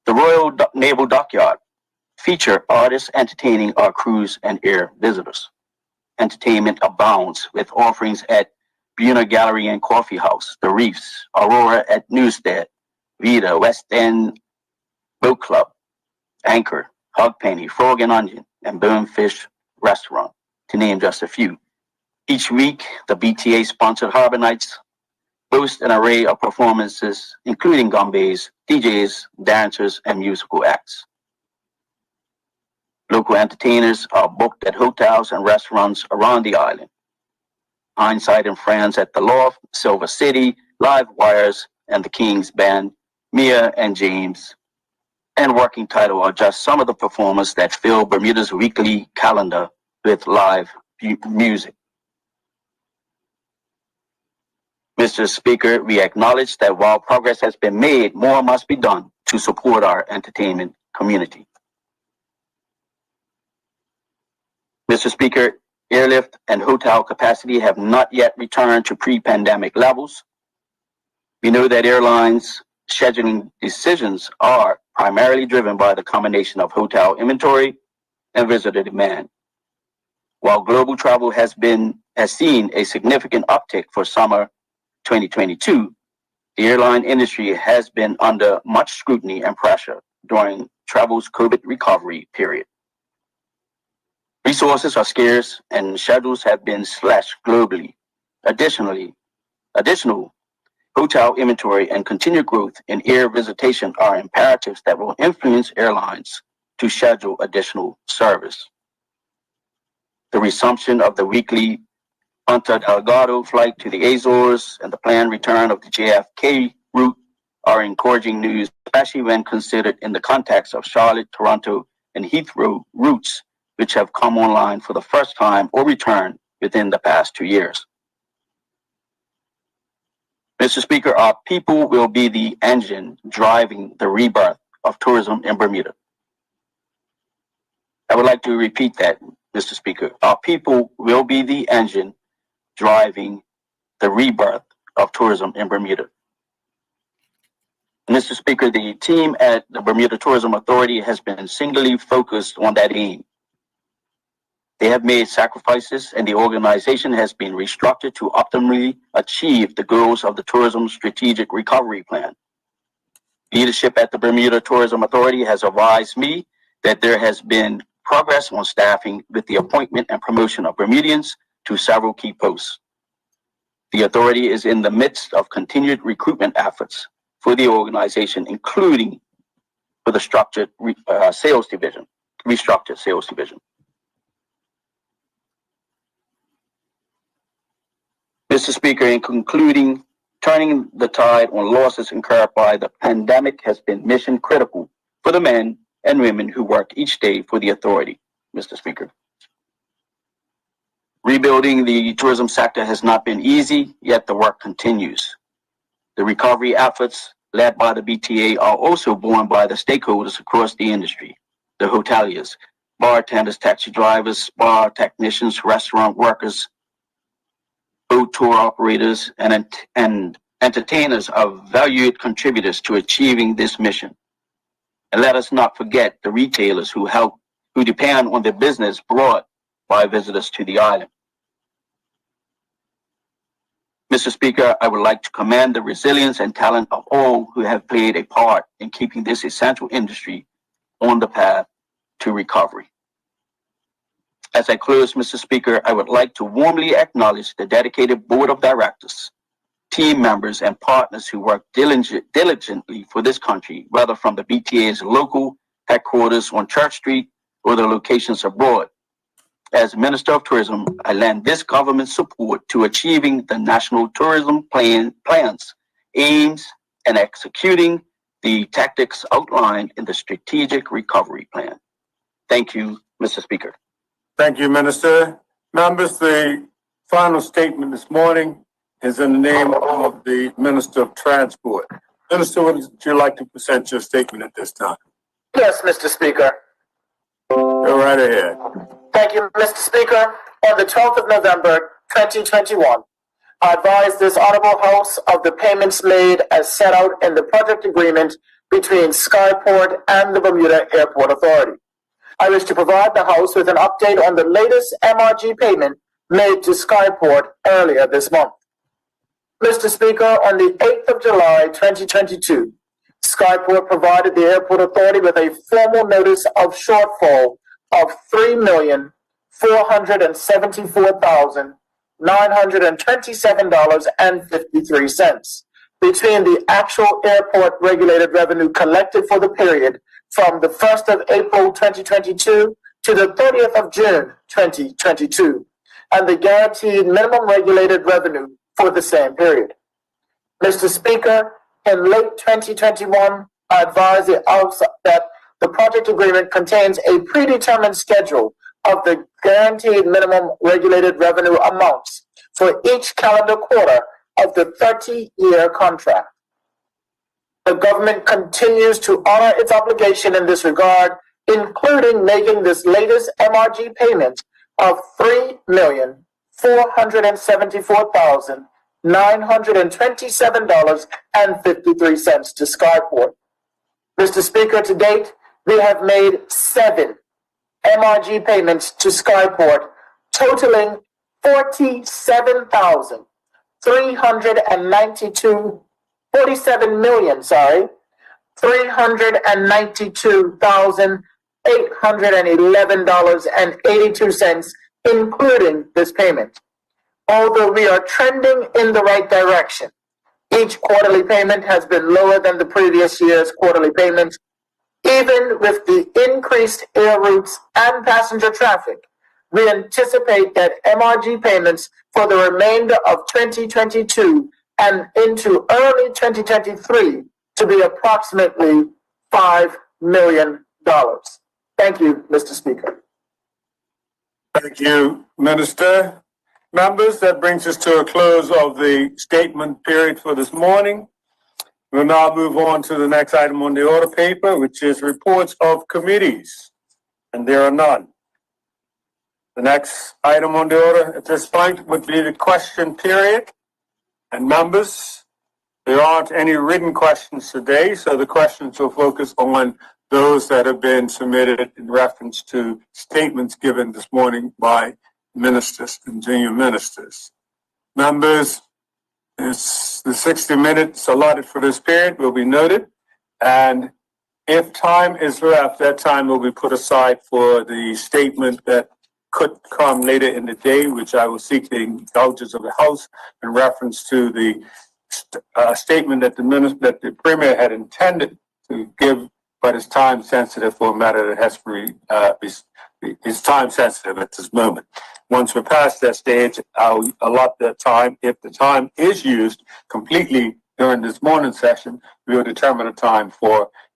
E: the Royal Naval Dockyard feature artists entertaining our cruise and air visitors. Entertainment abounds with offerings at Bermuda Gallery and Coffee House, The Reefs, Aurora at Newstead, Vita, West End Boat Club, Anchor, Hog Penny, Frog and Onion, and Bonefish Restaurant, to name just a few. Each week, the BTA-sponsored Harbor Nights boast an array of performances, including gumbays, DJs, dancers, and musical acts. Local entertainers are booked at hotels and restaurants around the island. Hindsight and Friends at the Loft, Silver City, Live Wires, and the King's Band, Mia and James, and Working Title are just some of the performers that fill Bermuda's weekly calendar with live music. Mr. Speaker, we acknowledge that while progress has been made, more must be done to support our entertainment community. Mr. Speaker, airlift and hotel capacity have not yet returned to pre-pandemic levels. We know that airlines' scheduling decisions are primarily driven by the combination of hotel inventory and visitor demand. While global travel has seen a significant uptick for summer 2022, the airline industry has been under much scrutiny and pressure during travel's COVID recovery period. Resources are scarce and schedules have been slashed globally. Additional hotel inventory and continued growth in air visitation are imperatives that will influence airlines to schedule additional service. The resumption of the weekly Punta Delgado flight to the Azores and the planned return of the JFK route are encouraging news, especially when considered in the context of Charlotte, Toronto, and Heathrow routes, which have come online for the first time or returned within the past 2 years. Mr. Speaker, our people will be the engine driving the rebirth of tourism in Bermuda. I would like to repeat that, Mr. Speaker. Our people will be the engine driving the rebirth of tourism in Bermuda. Mr. Speaker, the team at the Bermuda Tourism Authority has been singularly focused on that aim. They have made sacrifices and the organization has been restructured to optimally achieve the goals of the Tourism Strategic Recovery Plan. Leadership at the Bermuda Tourism Authority has advised me that there has been progress on staffing with the appointment and promotion of Bermudians to several key posts. The authority is in the midst of continued recruitment efforts for the organization, including for the restructured sales division. Mr. Speaker, in concluding, turning the tide on losses incurred by the pandemic has been mission critical for the men and women who work each day for the authority, Mr. Speaker. Rebuilding the tourism sector has not been easy, yet the work continues. The recovery efforts led by the BTA are also borne by the stakeholders across the industry, the hoteliers, bartenders, taxi drivers, spa technicians, restaurant workers, boat tour operators, and entertainers are valued contributors to achieving this mission. And let us not forget the retailers who depend on their business brought by visitors to the island. Mr. Speaker, I would like to commend the resilience and talent of all who have played a part in keeping this essential industry on the path to recovery. As I close, Mr. Speaker, I would like to warmly acknowledge the dedicated Board of Directors, team members, and partners who work diligently for this country, whether from the BTA's local headquarters on Church Street or the locations abroad. As Minister of Tourism, I lend this government support to achieving the National Tourism Plans, aims, and executing the tactics outlined in the Strategic Recovery Plan. Thank you, Mr. Speaker.
B: Thank you, Minister. Members, the final statement this morning is in the name of the Minister of Transport. Minister, would you like to present your statement at this time?
M: Yes, Mr. Speaker.
B: Go right ahead.
M: Thank you, Mr. Speaker. On the 12th of November, 2021, I advise this Honorable House of the payments made as set out in the project agreement between Skyport and the Bermuda Airport Authority. I wish to provide the House with an update on the latest MRG payment made to Skyport earlier this month. Mr. Speaker, on the 8th of July, 2022, Skyport provided the Airport Authority with a formal notice of shortfall of $3,474,927.53 between the actual airport regulated revenue collected for the period from the 1st of April 2022 to the 30th of June 2022, and the guaranteed minimum regulated revenue for the same period. Mr. Speaker, in late 2021, I advised the House that the project agreement contains a predetermined schedule of the guaranteed minimum regulated revenue amounts for each calendar quarter of the 30-year contract. The government continues to honor its obligation in this regard, including making this latest MRG payment of $3,474,927.53 to Skyport. Mr. Speaker, to date, we have made 7 MRG payments to Skyport, totaling $392,811.82, including this payment. Although we are trending in the right direction, each quarterly payment has been lower than the previous year's quarterly payment. Even with the increased air routes and passenger traffic, we anticipate that MRG payments for the remainder of 2022 and into early 2023 to be approximately $5 million. Thank you, Mr. Speaker.
B: Thank you, Minister. Members, that brings us to a close of the statement period for this morning. We'll now move on to the next item on the order paper, which is reports of committees, and there are none. The next item on the order at this point would be the question period. And members, there aren't any written questions today, so the questions will focus on those that have been submitted in reference to statements given this morning by ministers and junior ministers. Members, the 60 minutes allotted for this period will be noted, and if time is left, that time will be put aside for the statement that could come later in the day, which I will seek the indulgence of the House in reference to the statement that the Premier had intended to give, but is time sensitive for a matter that has to is time sensitive at this moment. Once we're past that stage, I'll allot that time. If the time is used completely during this morning session, we will determine a time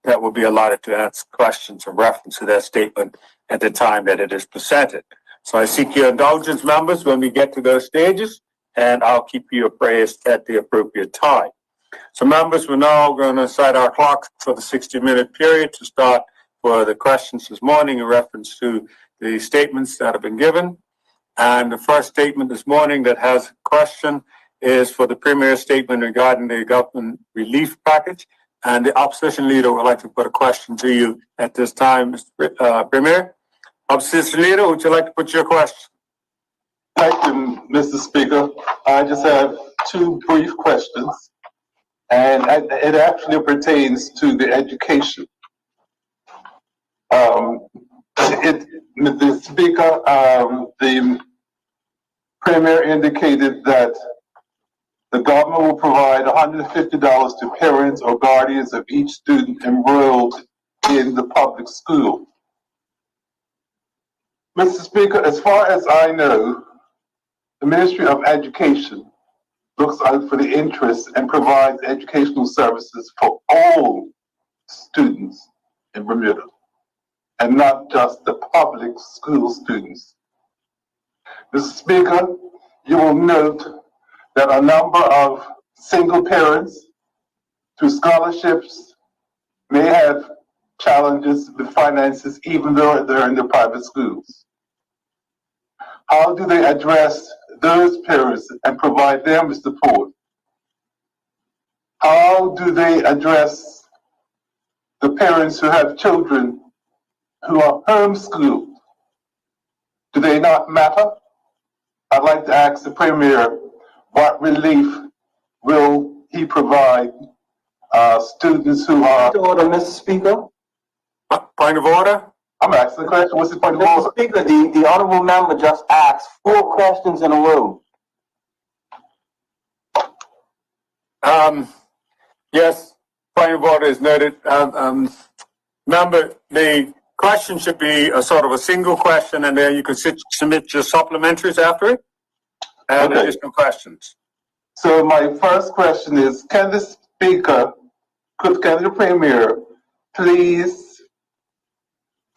B: that will be allotted to ask questions in reference to that statement at the time that it is presented. So I seek your indulgence, members, when we get to those stages, and I'll keep you appraised at the appropriate time. So members, we're now going to set our clock for the 60-minute period to start for the questions this morning in reference to the statements that have been given. And the first statement this morning that has a question is for the Premier's statement regarding the government relief package. And the opposition leader would like to put a question to you at this time, Mr. Premier. Opposition leader, would you like to put your question?
G: Thank you, Mr. Speaker. I just have 2 brief questions, and it actually pertains to the education. The speaker, the Premier indicated that the government will provide $150 to parents or guardians of each student enrolled in the public school. Mr. Speaker, as far as I know, the Ministry of Education looks out for the interests and provides educational services for all students in Bermuda, and not just the public school students. Mr. Speaker, you will note that a number of single parents through scholarships may have challenges with finances even though they're in the private schools. How do they address those parents and provide them with support? How do they address the parents who have children who are homeschooled? Do they not matter? I'd like to ask the Premier, what relief will he provide students who are...
D: Point of order, Mr. Speaker.
B: Point of order?
G: I'm asking the question. What's the point of
D: Mr.
G: order?
D: Speaker, the honorable member just asked 4 questions in a row.
B: Yes, point of order is noted. Remember, the question should be a sort of a single question, and then you can submit your supplementaries after it and
G: Okay.
B: additional questions.
G: So my first question is, can the Speaker, can the Premier please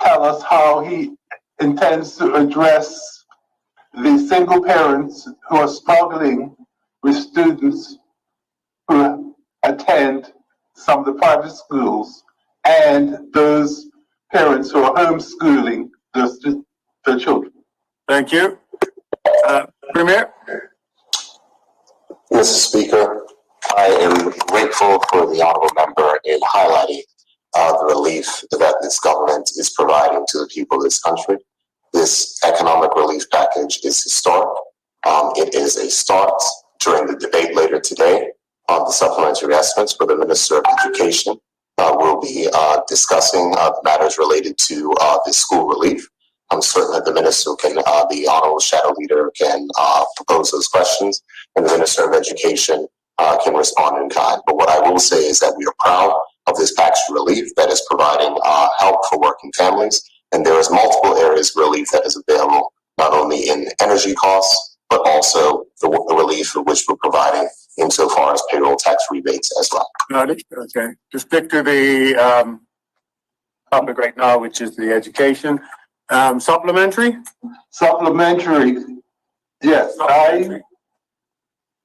G: tell us how he intends to address the single parents who are struggling with students who attend some of the private schools and those parents who are homeschooling their children?
B: Thank you. Premier?
C: Mr. Speaker, I am grateful for the honorable member in highlighting the relief that this government is providing to the people of this country. This economic relief package is historic. It is a start during the debate later today on the supplementary estimates for the Minister of Education. We'll be discussing matters related to this school relief. I'm certain that the Minister can, the Honorable Shadow Leader can propose those questions, and the Minister of Education can respond in kind. But what I will say is that we are proud of this package of relief that is providing help for working families, and there is multiple areas of relief that is available, not only in energy costs, but also the relief for which we're providing insofar as payroll tax rebates as well.
B: Okay. To stick to the topic right now, which is the education. Supplementary?
G: Supplementary, yes.
B: Supplementary.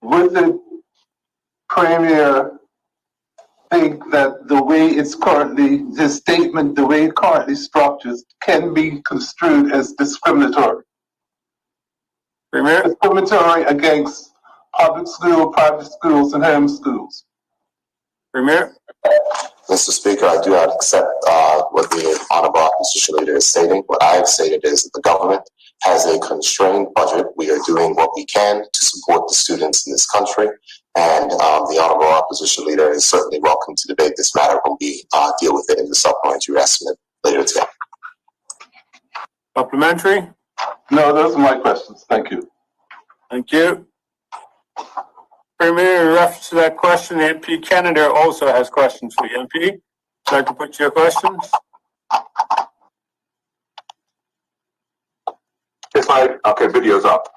G: Would the Premier think that the way it's currently, his statement, the way it currently structures, can be construed as discriminatory?
B: Premier?
G: Discriminatory against public school, private schools, and home schools.
B: Premier?
C: Mr. Speaker, I do not accept what the Honorable Opposition Leader is stating. What I have stated is that the government has a constrained budget. We are doing what we can to support the students in this country, and the Honorable Opposition Leader is certainly welcome to debate this matter when we deal with it in the supplementary estimate later today.
B: Supplementary?
G: No, those are my questions. Thank you.
B: Thank you. Premier, in reference to that question, MP Canada also has questions for you, MP. Would you like to put your questions?
N: Okay, video's up.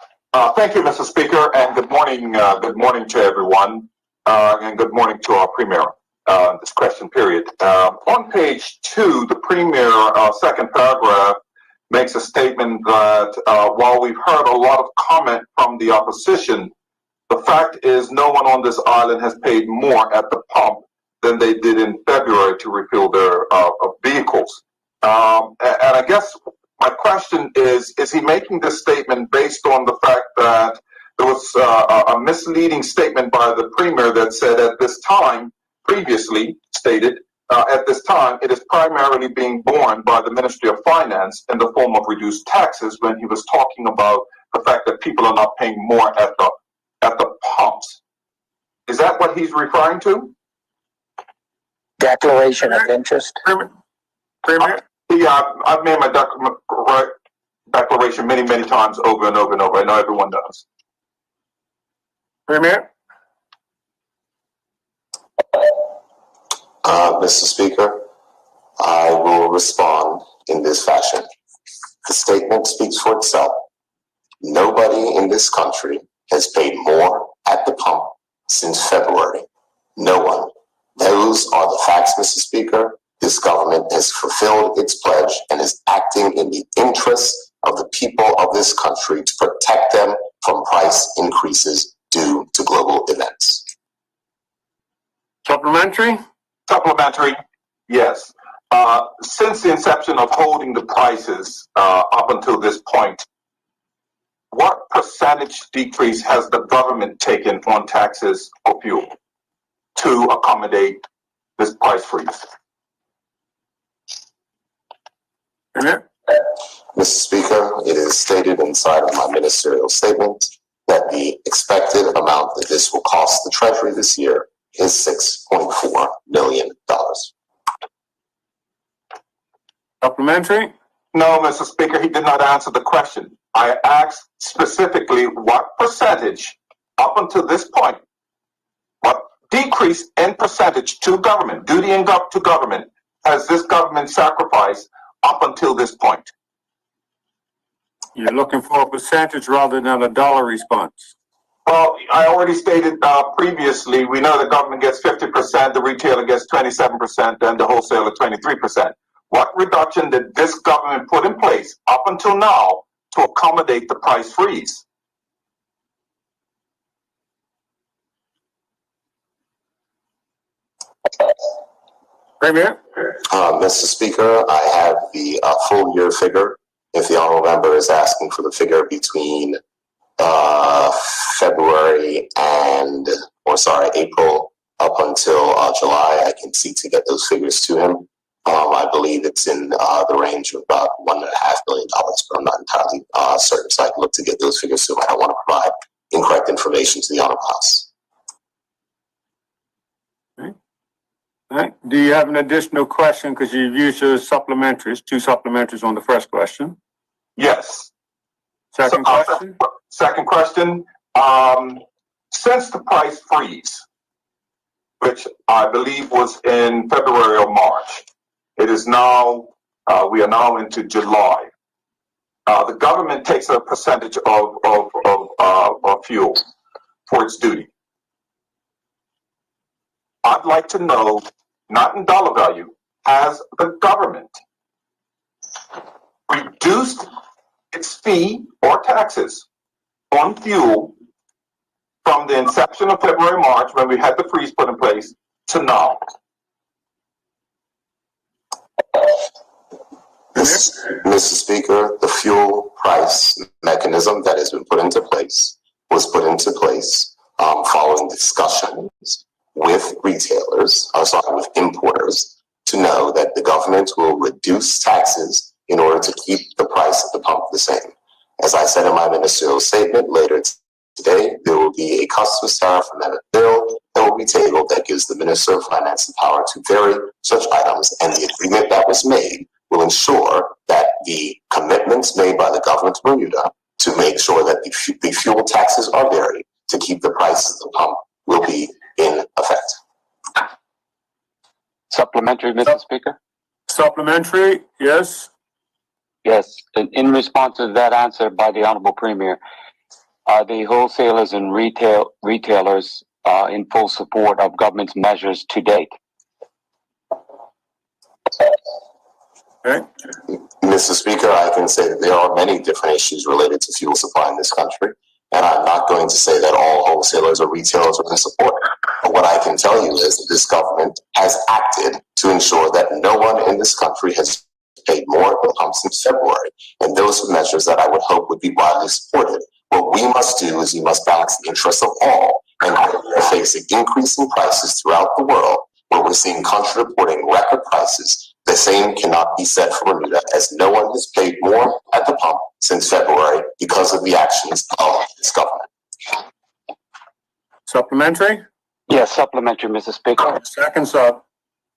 N: Thank you, Mr. Speaker, and good morning to everyone, and good morning to our Premier, this question period. On page 2, the Premier, second paragraph, makes a statement that while we've heard a lot of comment from the opposition, the fact is no one on this island has paid more at the pump than they did in February to refuel their vehicles. And I guess my question is he making this statement based on the fact that there was a misleading statement by the Premier that said at this time, previously stated, at this time, it is primarily being borne by the Ministry of Finance in the form of reduced taxes, when he was talking about the fact that people are not paying more at the pumps. Is that what he's referring to?
M: Declaration of interest.
B: Premier?
N: Yeah, I've made my declaration many times over and over and over. I know everyone does.
B: Premier?
C: Mr. Speaker, I will respond in this fashion. The statement speaks for itself. Nobody in this country has paid more at the pump since February. No one. Those are the facts, Mr. Speaker. This government has fulfilled its pledge and is acting in the interests of the people of this country to protect them from price increases due to global events.
B: Supplementary?
N: Supplementary, yes. Since the inception of holding the prices up until this point, what percentage decrease has the government taken on taxes for fuel to accommodate this price freeze?
B: Premier?
C: Mr. Speaker, it is stated inside of my ministerial statement that the expected amount that this will cost the Treasury this year is $6.4 million.
B: Supplementary?
N: No, Mr. Speaker, he did not answer the question. I asked specifically what percentage up until this point, what decrease in percentage to government, duty and to government, has this government sacrificed up until this point?
B: You're looking for a percentage rather than a dollar response.
N: Well, I already stated previously, we know the government gets 50%, the retailer gets 27%, and the wholesaler 23%. What reduction did this government put in place up until now to accommodate the price freeze?
B: Premier?
C: Mr. Speaker, I have the full year figure. If the honorable member is asking for the figure between April up until July, I can seek to get those figures to him. I believe it's in the range of about $1.5 million, but I'm not entirely certain, so I can look to get those figures to him. I don't want to provide incorrect information to the Honorable House.
B: Okay. All right. Do you have an additional question? Because you've used your supplementaries, 2 supplementaries on the first question.
N: Yes.
B: Second question?
N: Second question. Since the price freeze, which I believe was in February or March, it is now, we are now into July. The government takes a percentage of fuel for its duty. I'd like to know, not in dollar value, has the government reduced its fee or taxes on fuel from the inception of February, March, when we had the freeze put in place, to now?
C: Mr. Speaker, the fuel price mechanism that has been put into place was put into place following discussions with retailers, with importers, to know that the government will reduce taxes in order to keep the price at the pump the same. As I said in my ministerial statement, later today, there will be a customs tariff amendment bill that will be tabled that gives the Minister of Finance the power to vary such items, and the agreement that was made will ensure that the commitments made by the government of Bermuda to make sure that the fuel taxes are varied to keep the prices of the pump will be in effect.
E: Supplementary, Mr. Speaker?
B: Supplementary, yes.
E: Yes, in response to that answer by the Honorable Premier, are the wholesalers and retailers in full support of government's measures to date?
B: Okay.
C: Mr. Speaker, I can say that there are many different issues related to fuel supply in this country, and I'm not going to say that all wholesalers or retailers are in support. But what I can tell you is that this government has acted to ensure that no one in this country has paid more at the pump since February, and those are measures that I would hope would be widely supported. What we must do is we must balance the interests of all, and we're facing increasing prices throughout the world, where we're seeing countries reporting record prices. The same cannot be said for Bermuda, as no one has paid more at the pump since February because of the actions of this government.
E: Supplementary? Yes, supplementary, Mr. Speaker.
B: Second sub.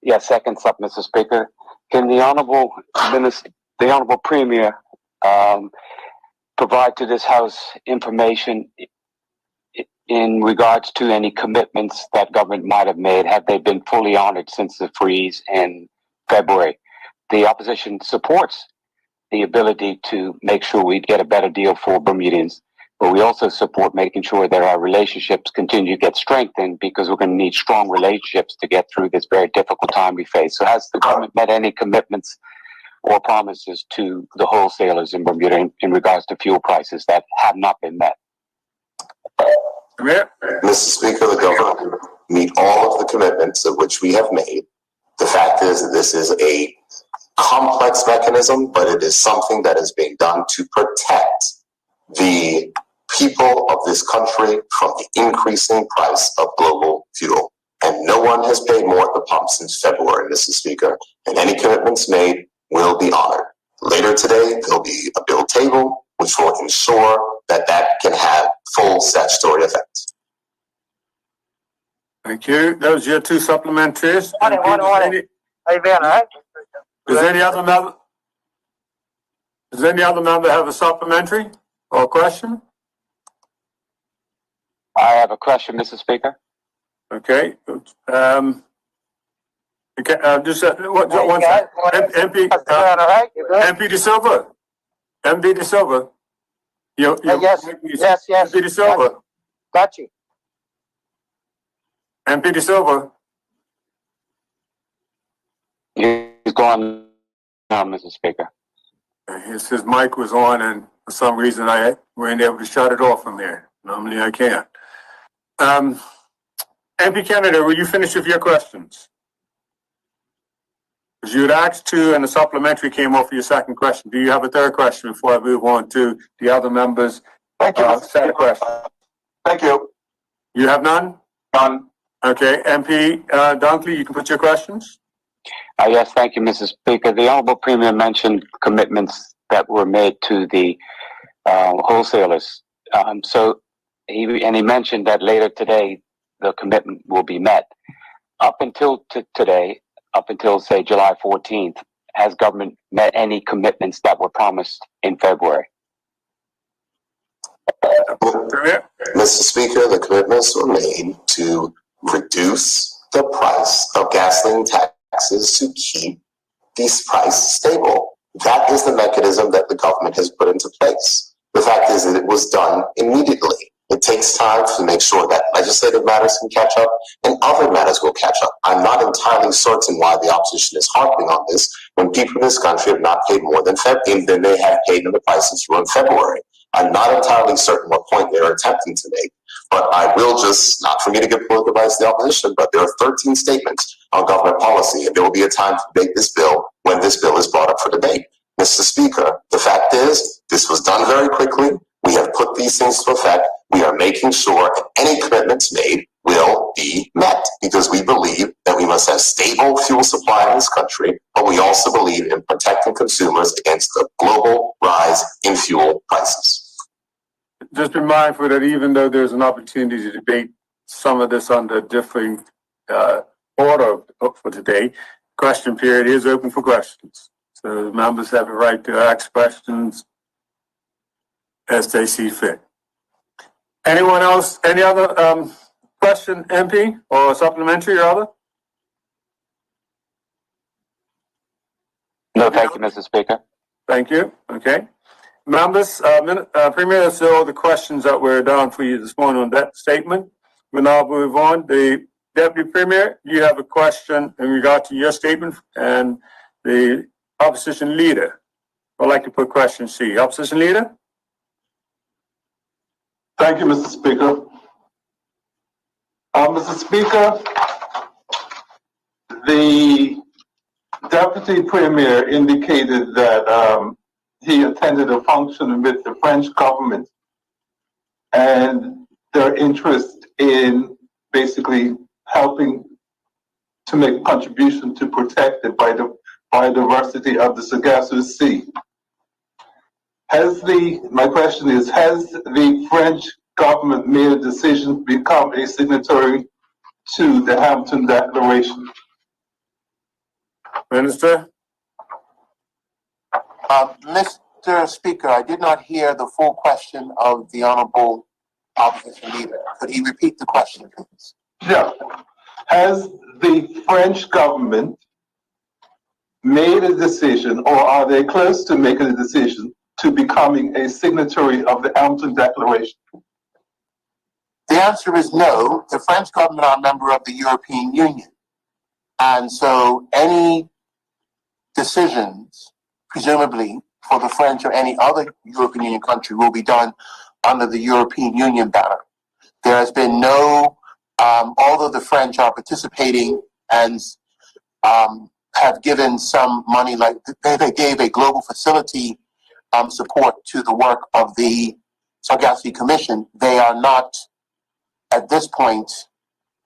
E: Yes, second sub, Mr. Speaker. Can the Honorable Minister, the Honorable Premier, provide to this House information in regards to any commitments that government might have made? Have they been fully honored since the freeze in February? The opposition supports the ability to make sure we get a better deal for Bermudians, but we also support making sure that our relationships continue to get strengthened, because we're going to need strong relationships to get through this very difficult time we face. So has the government made any commitments or promises to the wholesalers in Bermuda in regards to fuel prices that have not been met?
C: Mr. Speaker, the government meet all of the commitments of which we have made. The fact is that this is a complex mechanism, but it is something that is being done to protect the people of this country from the increasing price of global fuel. And no one has paid more at the pump since February, Mr. Speaker, and any commitments made will be honored. Later today, there'll be a bill table which will ensure that that can have full statutory effect.
B: Thank you. Those are your two supplementaries.
M: Morning. How you doing, all right?
B: Does any other member have a supplementary or a question?
E: I have a question, Mr. Speaker.
B: Okay. Just one second. MP De Silva. MB De Silva.
M: Yes.
B: MP De Silva.
M: Got you.
B: MP De Silva.
E: He's gone now, Mr. Speaker.
B: His mic was on, and for some reason I wasn't able to shut it off from there. Normally I can't. MP Canada, will you finish with your questions? Because you had asked two, and the supplementary came off for your second question. Do you have a third question before I move on to the other members' set of questions?
N: Thank you.
B: You have none?
N: None.
B: Okay, MP Dunkley, you can put your questions.
E: Yes, thank you, Mr. Speaker. The Honorable Premier mentioned commitments that were made to the wholesalers. He mentioned that later today, the commitment will be met. Up until today, up until, say, July 14th, has government met any commitments that were promised in February?
C: Mr. Speaker, the commitments were made to reduce the price of gasoline taxes to keep this price stable. That is the mechanism that the government has put into place. The fact is that it was done immediately. It takes time to make sure that legislative matters can catch up and other matters will catch up. I'm not entirely certain why the opposition is harping on this when people in this country have not paid more than they have paid in the prices through in February. I'm not entirely certain what point they're attempting to make, but I will just, not for me to give political advice to the opposition, but there are 13 statements on government policy, and there will be a time to debate this bill when this bill is brought up for debate. Mr. Speaker, the fact is, this was done very quickly. We have put these things to effect. We are making sure that any commitments made will be met, because we believe that we must have stable fuel supply in this country, but we also believe in protecting consumers against the global rise in fuel prices.
B: Just be mindful that even though there's an opportunity to debate some of this under differing order for today, question period is open for questions. So members have a right to ask questions as they see fit. Anyone else? Any other question, MP, or supplementary or other?
E: No, thank you, Mr. Speaker.
B: Thank you. Okay. Members, Premier, that's all the questions that were down for you this morning on that statement. We'll now move on. The Deputy Premier, you have a question in regard to your statement, and the opposition leader would like to put question C. Opposition leader?
G: Thank you, Mr. Speaker. Mr. Speaker, the Deputy Premier indicated that he attended a function with the French government and their interest in basically helping to make a contribution to protect the biodiversity of the Sargasso Sea. My question is, has the French government made a decision to become a signatory to the Hampton Declaration?
B: Minister?
H: Mr. Speaker, I did not hear the full question of the Honorable Opposition Leader. Could he repeat the question, please?
G: Yeah. Has the French government made a decision, or are they close to making a decision, to becoming a signatory of the Hampton Declaration?
H: The answer is no. The French government are a member of the European Union. And so any decisions, presumably for the French or any other European Union country, will be done under the European Union banner. There has been no, although the French are participating and have given some money, like they gave a global facility support to the work of the Sargasso Commission, they are not at this point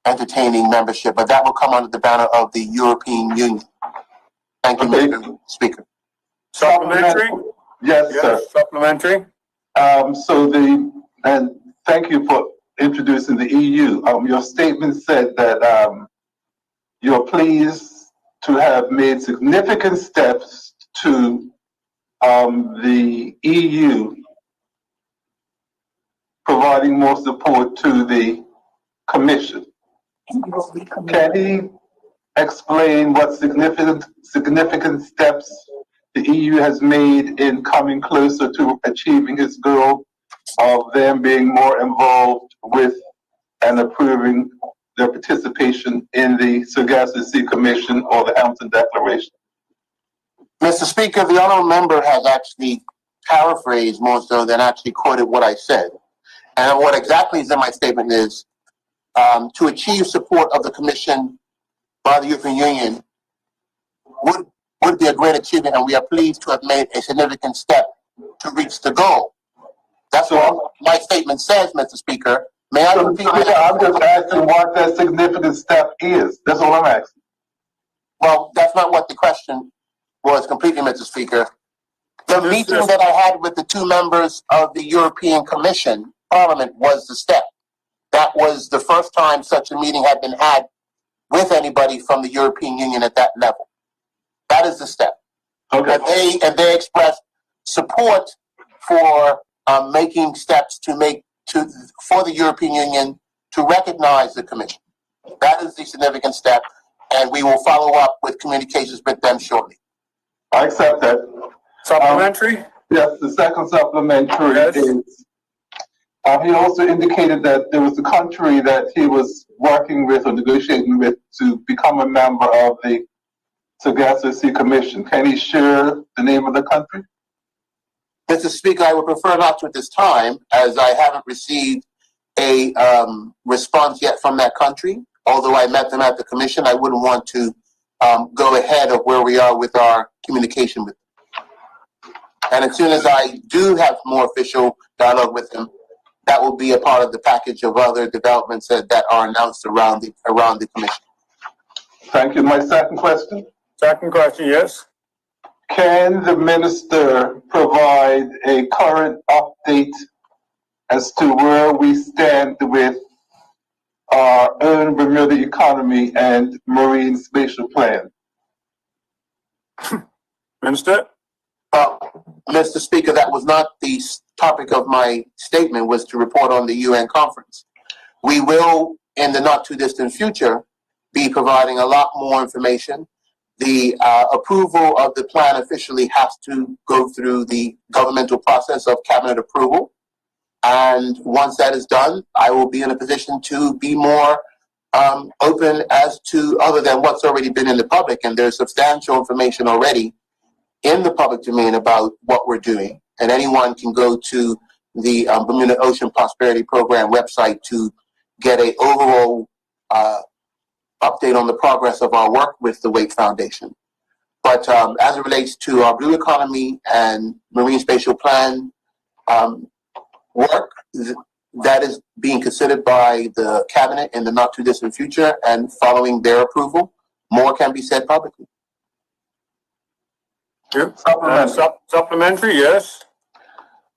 H: entertaining membership, but that will come under the banner of the European Union. Thank you, Mr. Speaker.
B: Supplementary?
G: Yes, sir.
B: Supplementary?
G: And thank you for introducing the EU. Your statement said that you're pleased to have made significant steps to the EU providing more support to the Commission. Can he explain what significant steps the EU has made in coming closer to achieving its goal of them being more involved with and approving their participation in the Sargasso Sea Commission or the Hampton Declaration?
H: Mr. Speaker, the honourable member has actually paraphrased more so than actually quoted what I said. And what exactly is in my statement is to achieve support of the Commission by the European Union would be a great achievement, and we are pleased to have made a significant step to reach the goal. That's what my statement says, Mr. Speaker. May I repeat?
G: I'm just asking what that significant step is. That's all I'm asking.
H: Well, that's not what the question was completely, Mr. Speaker. The meeting that I had with the two members of the European Commission, Parliament, was the step. That was the first time such a meeting had been had with anybody from the European Union at that level. That is the step.
G: Okay.
H: And they expressed support for making steps for the European Union to recognize the Commission. That is the significant step, and we will follow up with communications with them shortly.
G: I accept that.
B: Supplementary?
G: Yes, the second supplementary is, he also indicated that there was a country that he was working with or negotiating with to become a member of the Sargasso Sea Commission. Can he share the name of the country?
H: Mr. Speaker, I would prefer not to at this time, as I haven't received a response yet from that country. Although I met them at the Commission, I wouldn't want to go ahead of where we are with our communication with them. And as soon as I do have more official dialogue with them, that will be a part of the package of other developments that are announced around the Commission.
G: Thank you. My second question?
B: Second question, yes.
G: Can the minister provide a current update as to where we stand with our own Bermuda economy and marine spatial plan?
B: Minister?
H: Mr. Speaker, that was not the topic of my statement, was to report on the UN conference. We will, in the not too distant future, be providing a lot more information. The approval of the plan officially has to go through the governmental process of cabinet approval. And once that is done, I will be in a position to be more open as to other than what's already been in the public. And there's substantial information already in the public domain about what we're doing. And anyone can go to the Bermuda Ocean Prosperity Program website to get an overall update on the progress of our work with the Wake Foundation. But as it relates to our blue economy and marine spatial plan work, that is being considered by the cabinet in the not too distant future, and following their approval, more can be said publicly.
B: Supplementary, yes.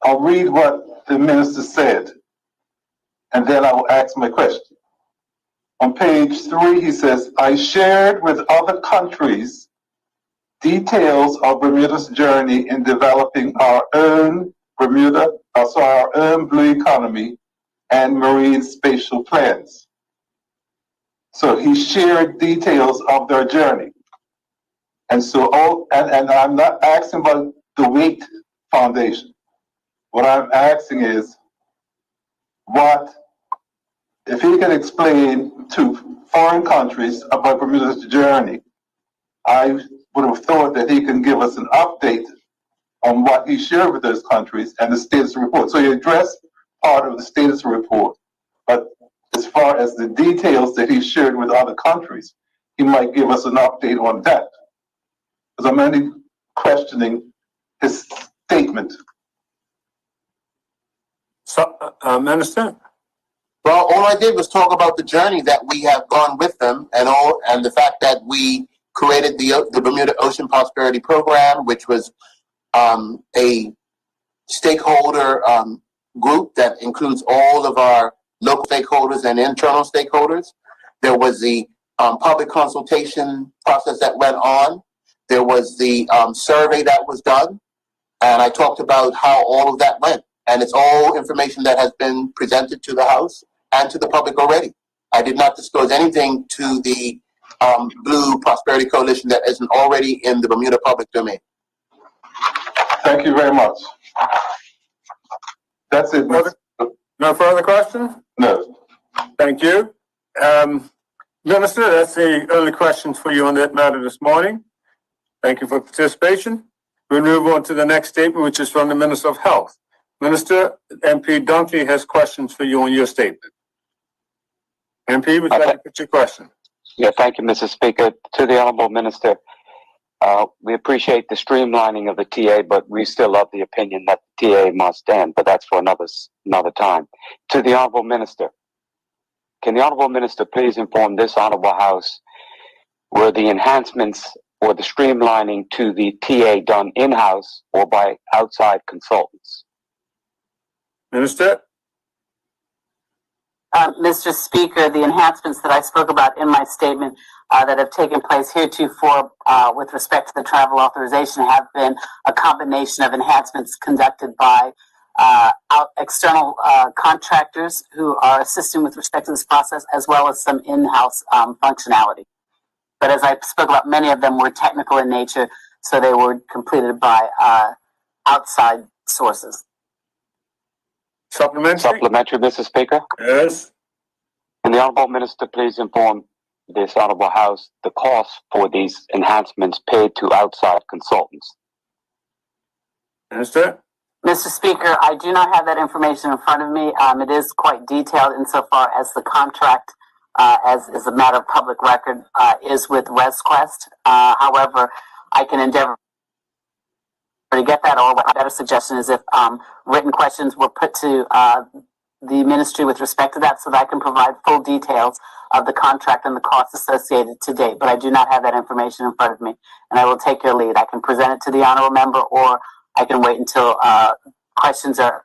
G: I'll read what the minister said, and then I will ask my question. On page 3, he says, I shared with other countries details of Bermuda's journey in developing our own our own blue economy and marine spatial plans. So he shared details of their journey. And so and I'm not asking about the Wheat Foundation. What I'm asking is if he can explain to foreign countries about Bermuda's journey. I would have thought that he can give us an update on what he shared with those countries and the status report. So he addressed part of the status report, but as far as the details that he shared with other countries, he might give us an update on that. Because I'm only questioning his statement.
B: So, Minister?
H: Well, all I did was talk about the journey that we have gone with them, and the fact that we created the Bermuda Ocean Prosperity Program, which was a stakeholder group that includes all of our local stakeholders and internal stakeholders. There was the public consultation process that went on. There was the survey that was done, and I talked about how all of that went. And it's all information that has been presented to the House and to the public already. I did not disclose anything to the Blue Prosperity Coalition that isn't already in the Bermuda public domain.
G: Thank you very much. That's it.
B: No further questions?
G: No.
B: Thank you. Minister, that's the only questions for you on that matter this morning. Thank you for participation. We'll move on to the next statement, which is from the Minister of Health. Minister, MP Dunkley has questions for you on your statement. MP, would you like to put your question?
O: Yeah, thank you, Mr. Speaker. To the Honorable Minister, we appreciate the streamlining of the TA, but we still of the opinion that the TA must end, but that's for another time. To the Honorable Minister, can the Honorable Minister please inform this Honorable House were the enhancements or the streamlining to the TA done in-house or by outside consultants?
B: Minister?
I: Mr. Speaker, the enhancements that I spoke about in my statement that have taken place heretofore with respect to the travel authorization have been a combination of enhancements conducted by external contractors who are assisting with respect to this process, as well as some in-house functionality. But as I spoke about, many of them were technical in nature, so they were completed by outside sources.
O: Supplementary, Mr. Speaker?
B: Yes.
O: Can the Honorable Minister please inform this Honorable House the cost for these enhancements paid to outside consultants?
B: Minister?
I: Mr. Speaker, I do not have that information in front of me. It is quite detailed insofar as the contract, as is a matter of public record, is with ResQuest. However, I can endeavor to get that, or a better suggestion is if written questions were put to the ministry with respect to that, so that I can provide full details of the contract and the costs associated to date. But I do not have that information in front of me, and I will take your lead. I can present it to the honorable member, or I can wait until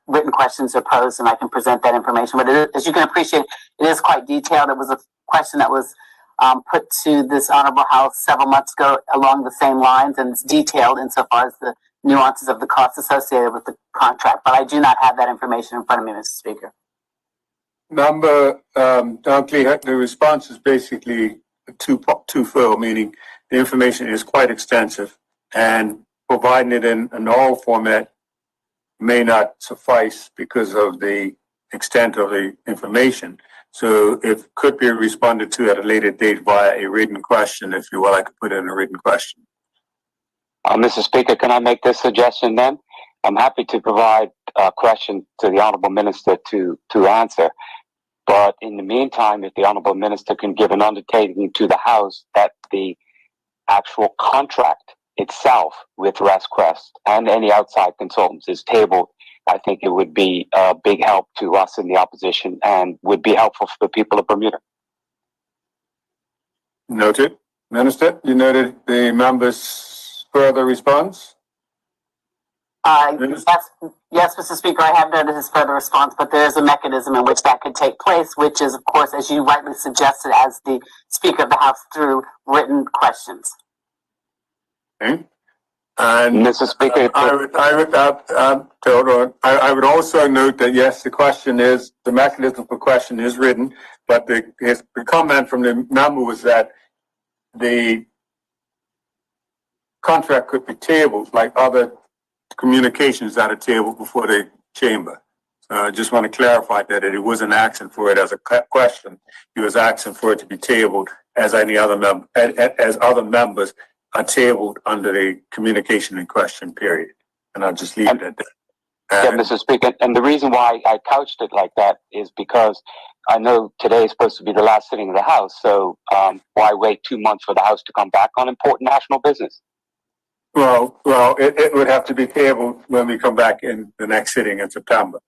I: written questions are posed, and I can present that information. But as you can appreciate, it is quite detailed. It was a question that was put to this honorable House several months ago along the same lines, and it's detailed insofar as the nuances of the costs associated with the contract. But I do not have that information in front of me, Mr. Speaker.
B: Dunkley, the response is basically twofold, meaning the information is quite extensive, and providing it in an oral format may not suffice because of the extent of the information. So it could be responded to at a later date via a written question. If you will, I could put in a written question.
O: Mr. Speaker, can I make this suggestion then? I'm happy to provide a question to the Honorable Minister to answer. But in the meantime, if the Honorable Minister can give an undertaking to the House that the actual contract itself with ResQuest and any outside consultants is tabled, I think it would be a big help to us in the opposition and would be helpful for the people of Bermuda.
B: Noted. Minister, you noted the member's further response?
I: Yes, Mr. Speaker, I have noted his further response, but there is a mechanism in which that could take place, which is, of course, as you rightly suggested, as the Speaker of the House, through written questions.
B: Okay? And
O: Mr. Speaker,
B: I would also note that yes, the mechanism for question is written, but the comment from the member was that the contract could be tabled like other communications that are tabled before the chamber. So I just want to clarify that it wasn't asking for it as a question. He was asking for it to be tabled as any other member, as other members are tabled under the communication in question period. And I'll just leave it at that.
O: yeah, Mr. Speaker, and the reason why I couched it like that is because I know today is supposed to be the last sitting of the House, so why wait 2 months for the House to come back on important national business?
B: Well, it would have to be tabled when we come back in the next sitting in September.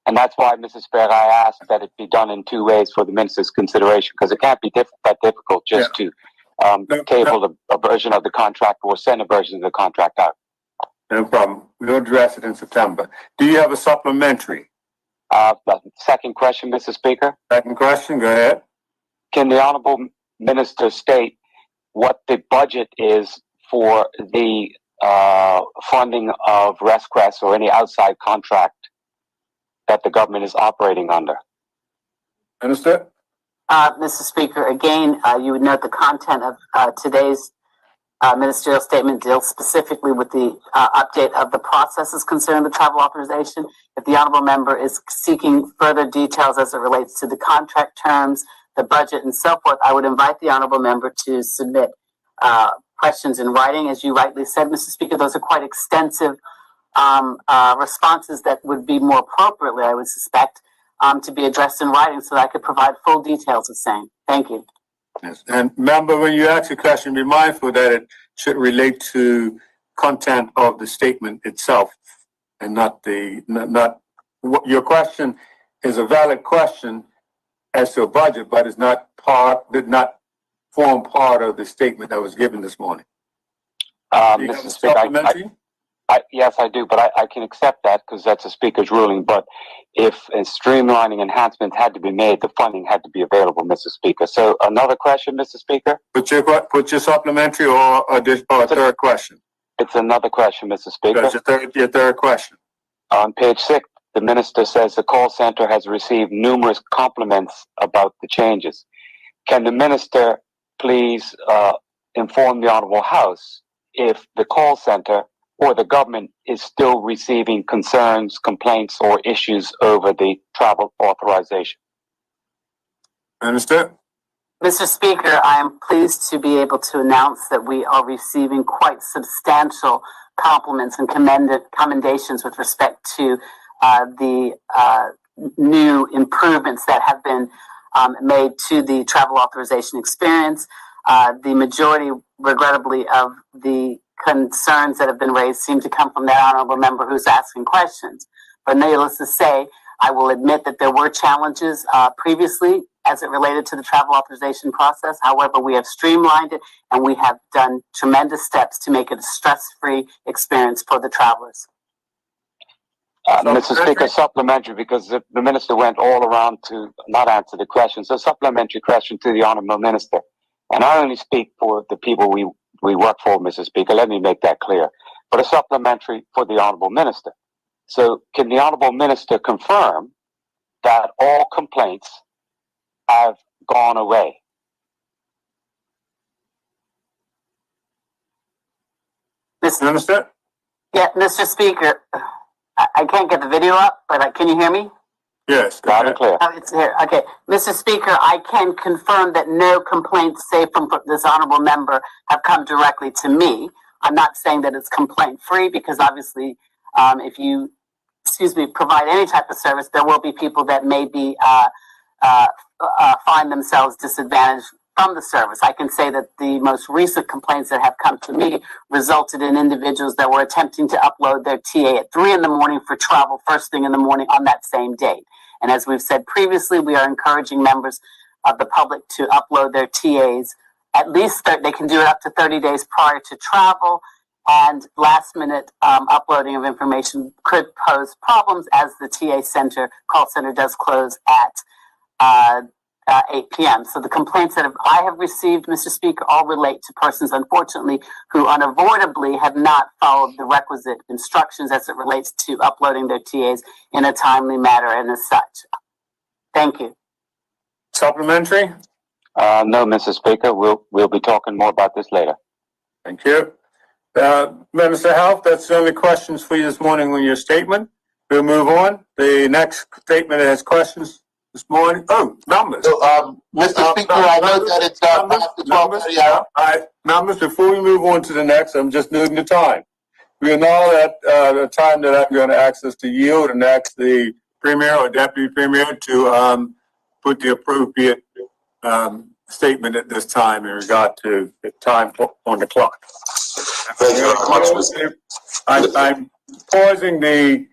O: And that's why, Mr. Speaker, I asked that it be done in 2 ways for the minister's consideration, because it can't be that difficult just to table a version of the contract or send a version of the contract out.
B: No problem. We'll address it in September. Do you have a supplementary?
O: Second question, Mr. Speaker.
B: Second question, go ahead.
O: Can the Honorable Minister state what the budget is for the funding of ResQuest or any outside contract that the government is operating under?
B: Minister?
I: Mr. Speaker, again, you would note the content of today's ministerial statement deals specifically with the update of the processes concerning the travel authorization. If the honorable member is seeking further details as it relates to the contract terms, the budget, and so forth, I would invite the honorable member to submit questions in writing. As you rightly said, Mr. Speaker, those are quite extensive responses that would be more appropriately, I would suspect, to be addressed in writing so that I could provide full details of same. Thank you.
B: Yes. And remember, when you ask a question, be mindful that it should relate to content of the statement itself and not your question is a valid question as to a budget, but it's did not form part of the statement that was given this morning.
O: Mr. Speaker, yes, I do, but I can accept that because that's a speaker's ruling. But if a streamlining enhancements had to be made, the funding had to be available, Mr. Speaker. So another question, Mr. Speaker?
B: Put your supplementary or a third question.
O: It's another question, Mr. Speaker.
B: That's your third question.
O: On page 6, the minister says the call center has received numerous compliments about the changes. Can the minister please inform the Honorable House if the call center or the government is still receiving concerns, complaints, or issues over the travel authorization?
B: Minister?
I: Mr. Speaker, I am pleased to be able to announce that we are receiving quite substantial compliments and commendations with respect to the new improvements that have been made to the travel authorization experience. The majority, regrettably, of the concerns that have been raised seem to come from that honorable member who's asking questions. But needless to say, I will admit that there were challenges previously as it related to the travel authorization process. However, we have streamlined it and we have done tremendous steps to make it a stress-free experience for the travelers.
O: Mr. Speaker, supplementary, because the minister went all around to not answer the question. So supplementary question to the honorable minister. And I only speak for the people we work for, Mr. Speaker. Let me make that clear. But a supplementary for the honorable minister. So can the honorable minister confirm that all complaints have gone away?
B: Minister?
I: Yeah, Mr. Speaker, I can't get the video up, but can you hear me?
B: Yes.
O: Loud and clear.
I: Oh, it's here. Okay. Mr. Speaker, I can confirm that no complaints, say from this honorable member, have come directly to me. I'm not saying that it's complaint free because obviously, if you, provide any type of service, there will be people that may be, find themselves disadvantaged from the service. I can say that the most recent complaints that have come to me resulted in individuals that were attempting to upload their TA at 3 a.m. for travel first thing in the morning on that same date. And as we've said previously, we are encouraging members of the public to upload their TAs at least they can do it up to 30 days prior to travel. And last minute uploading of information could pose problems as the TA call center does close at 8 p.m. So the complaints that I have received, Mr. Speaker, all relate to persons, unfortunately, who unavoidably have not followed the requisite instructions as it relates to uploading their TAs in a timely manner and as such. Thank you.
B: Supplementary?
O: No, Mr. Speaker. We'll be talking more about this later.
B: Thank you. Minister of Health, that's the only questions for you this morning on your statement. We'll move on. The next statement has questions this morning. Oh, numbers.
H: So, Mr. Speaker, I know that it's past the 12:30 hour.
B: All right, numbers. Before we move on to the next, I'm just noting the time. We are now at the time that I'm going to access to yield and ask the Premier or Deputy Premier to put the appropriate statement at this time in regard to the time on the clock.
C: Thank you very much, Mr.
B: I'm pausing the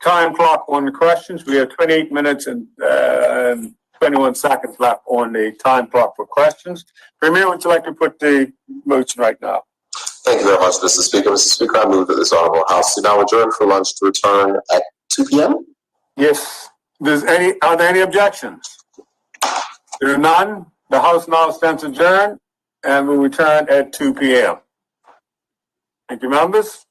B: time clock on the questions. We have 28 minutes and 21 seconds left on the time clock for questions. Premier, would you like to put the motion right now?
C: Thank you very much, Mr. Speaker. Mr. Speaker, I move that this honorable House now adjourn for lunch to return at 2 p.m.
B: Yes. Are there any objections? There are none. The House now stands adjourned and will return at 2 p.m. Thank you, members.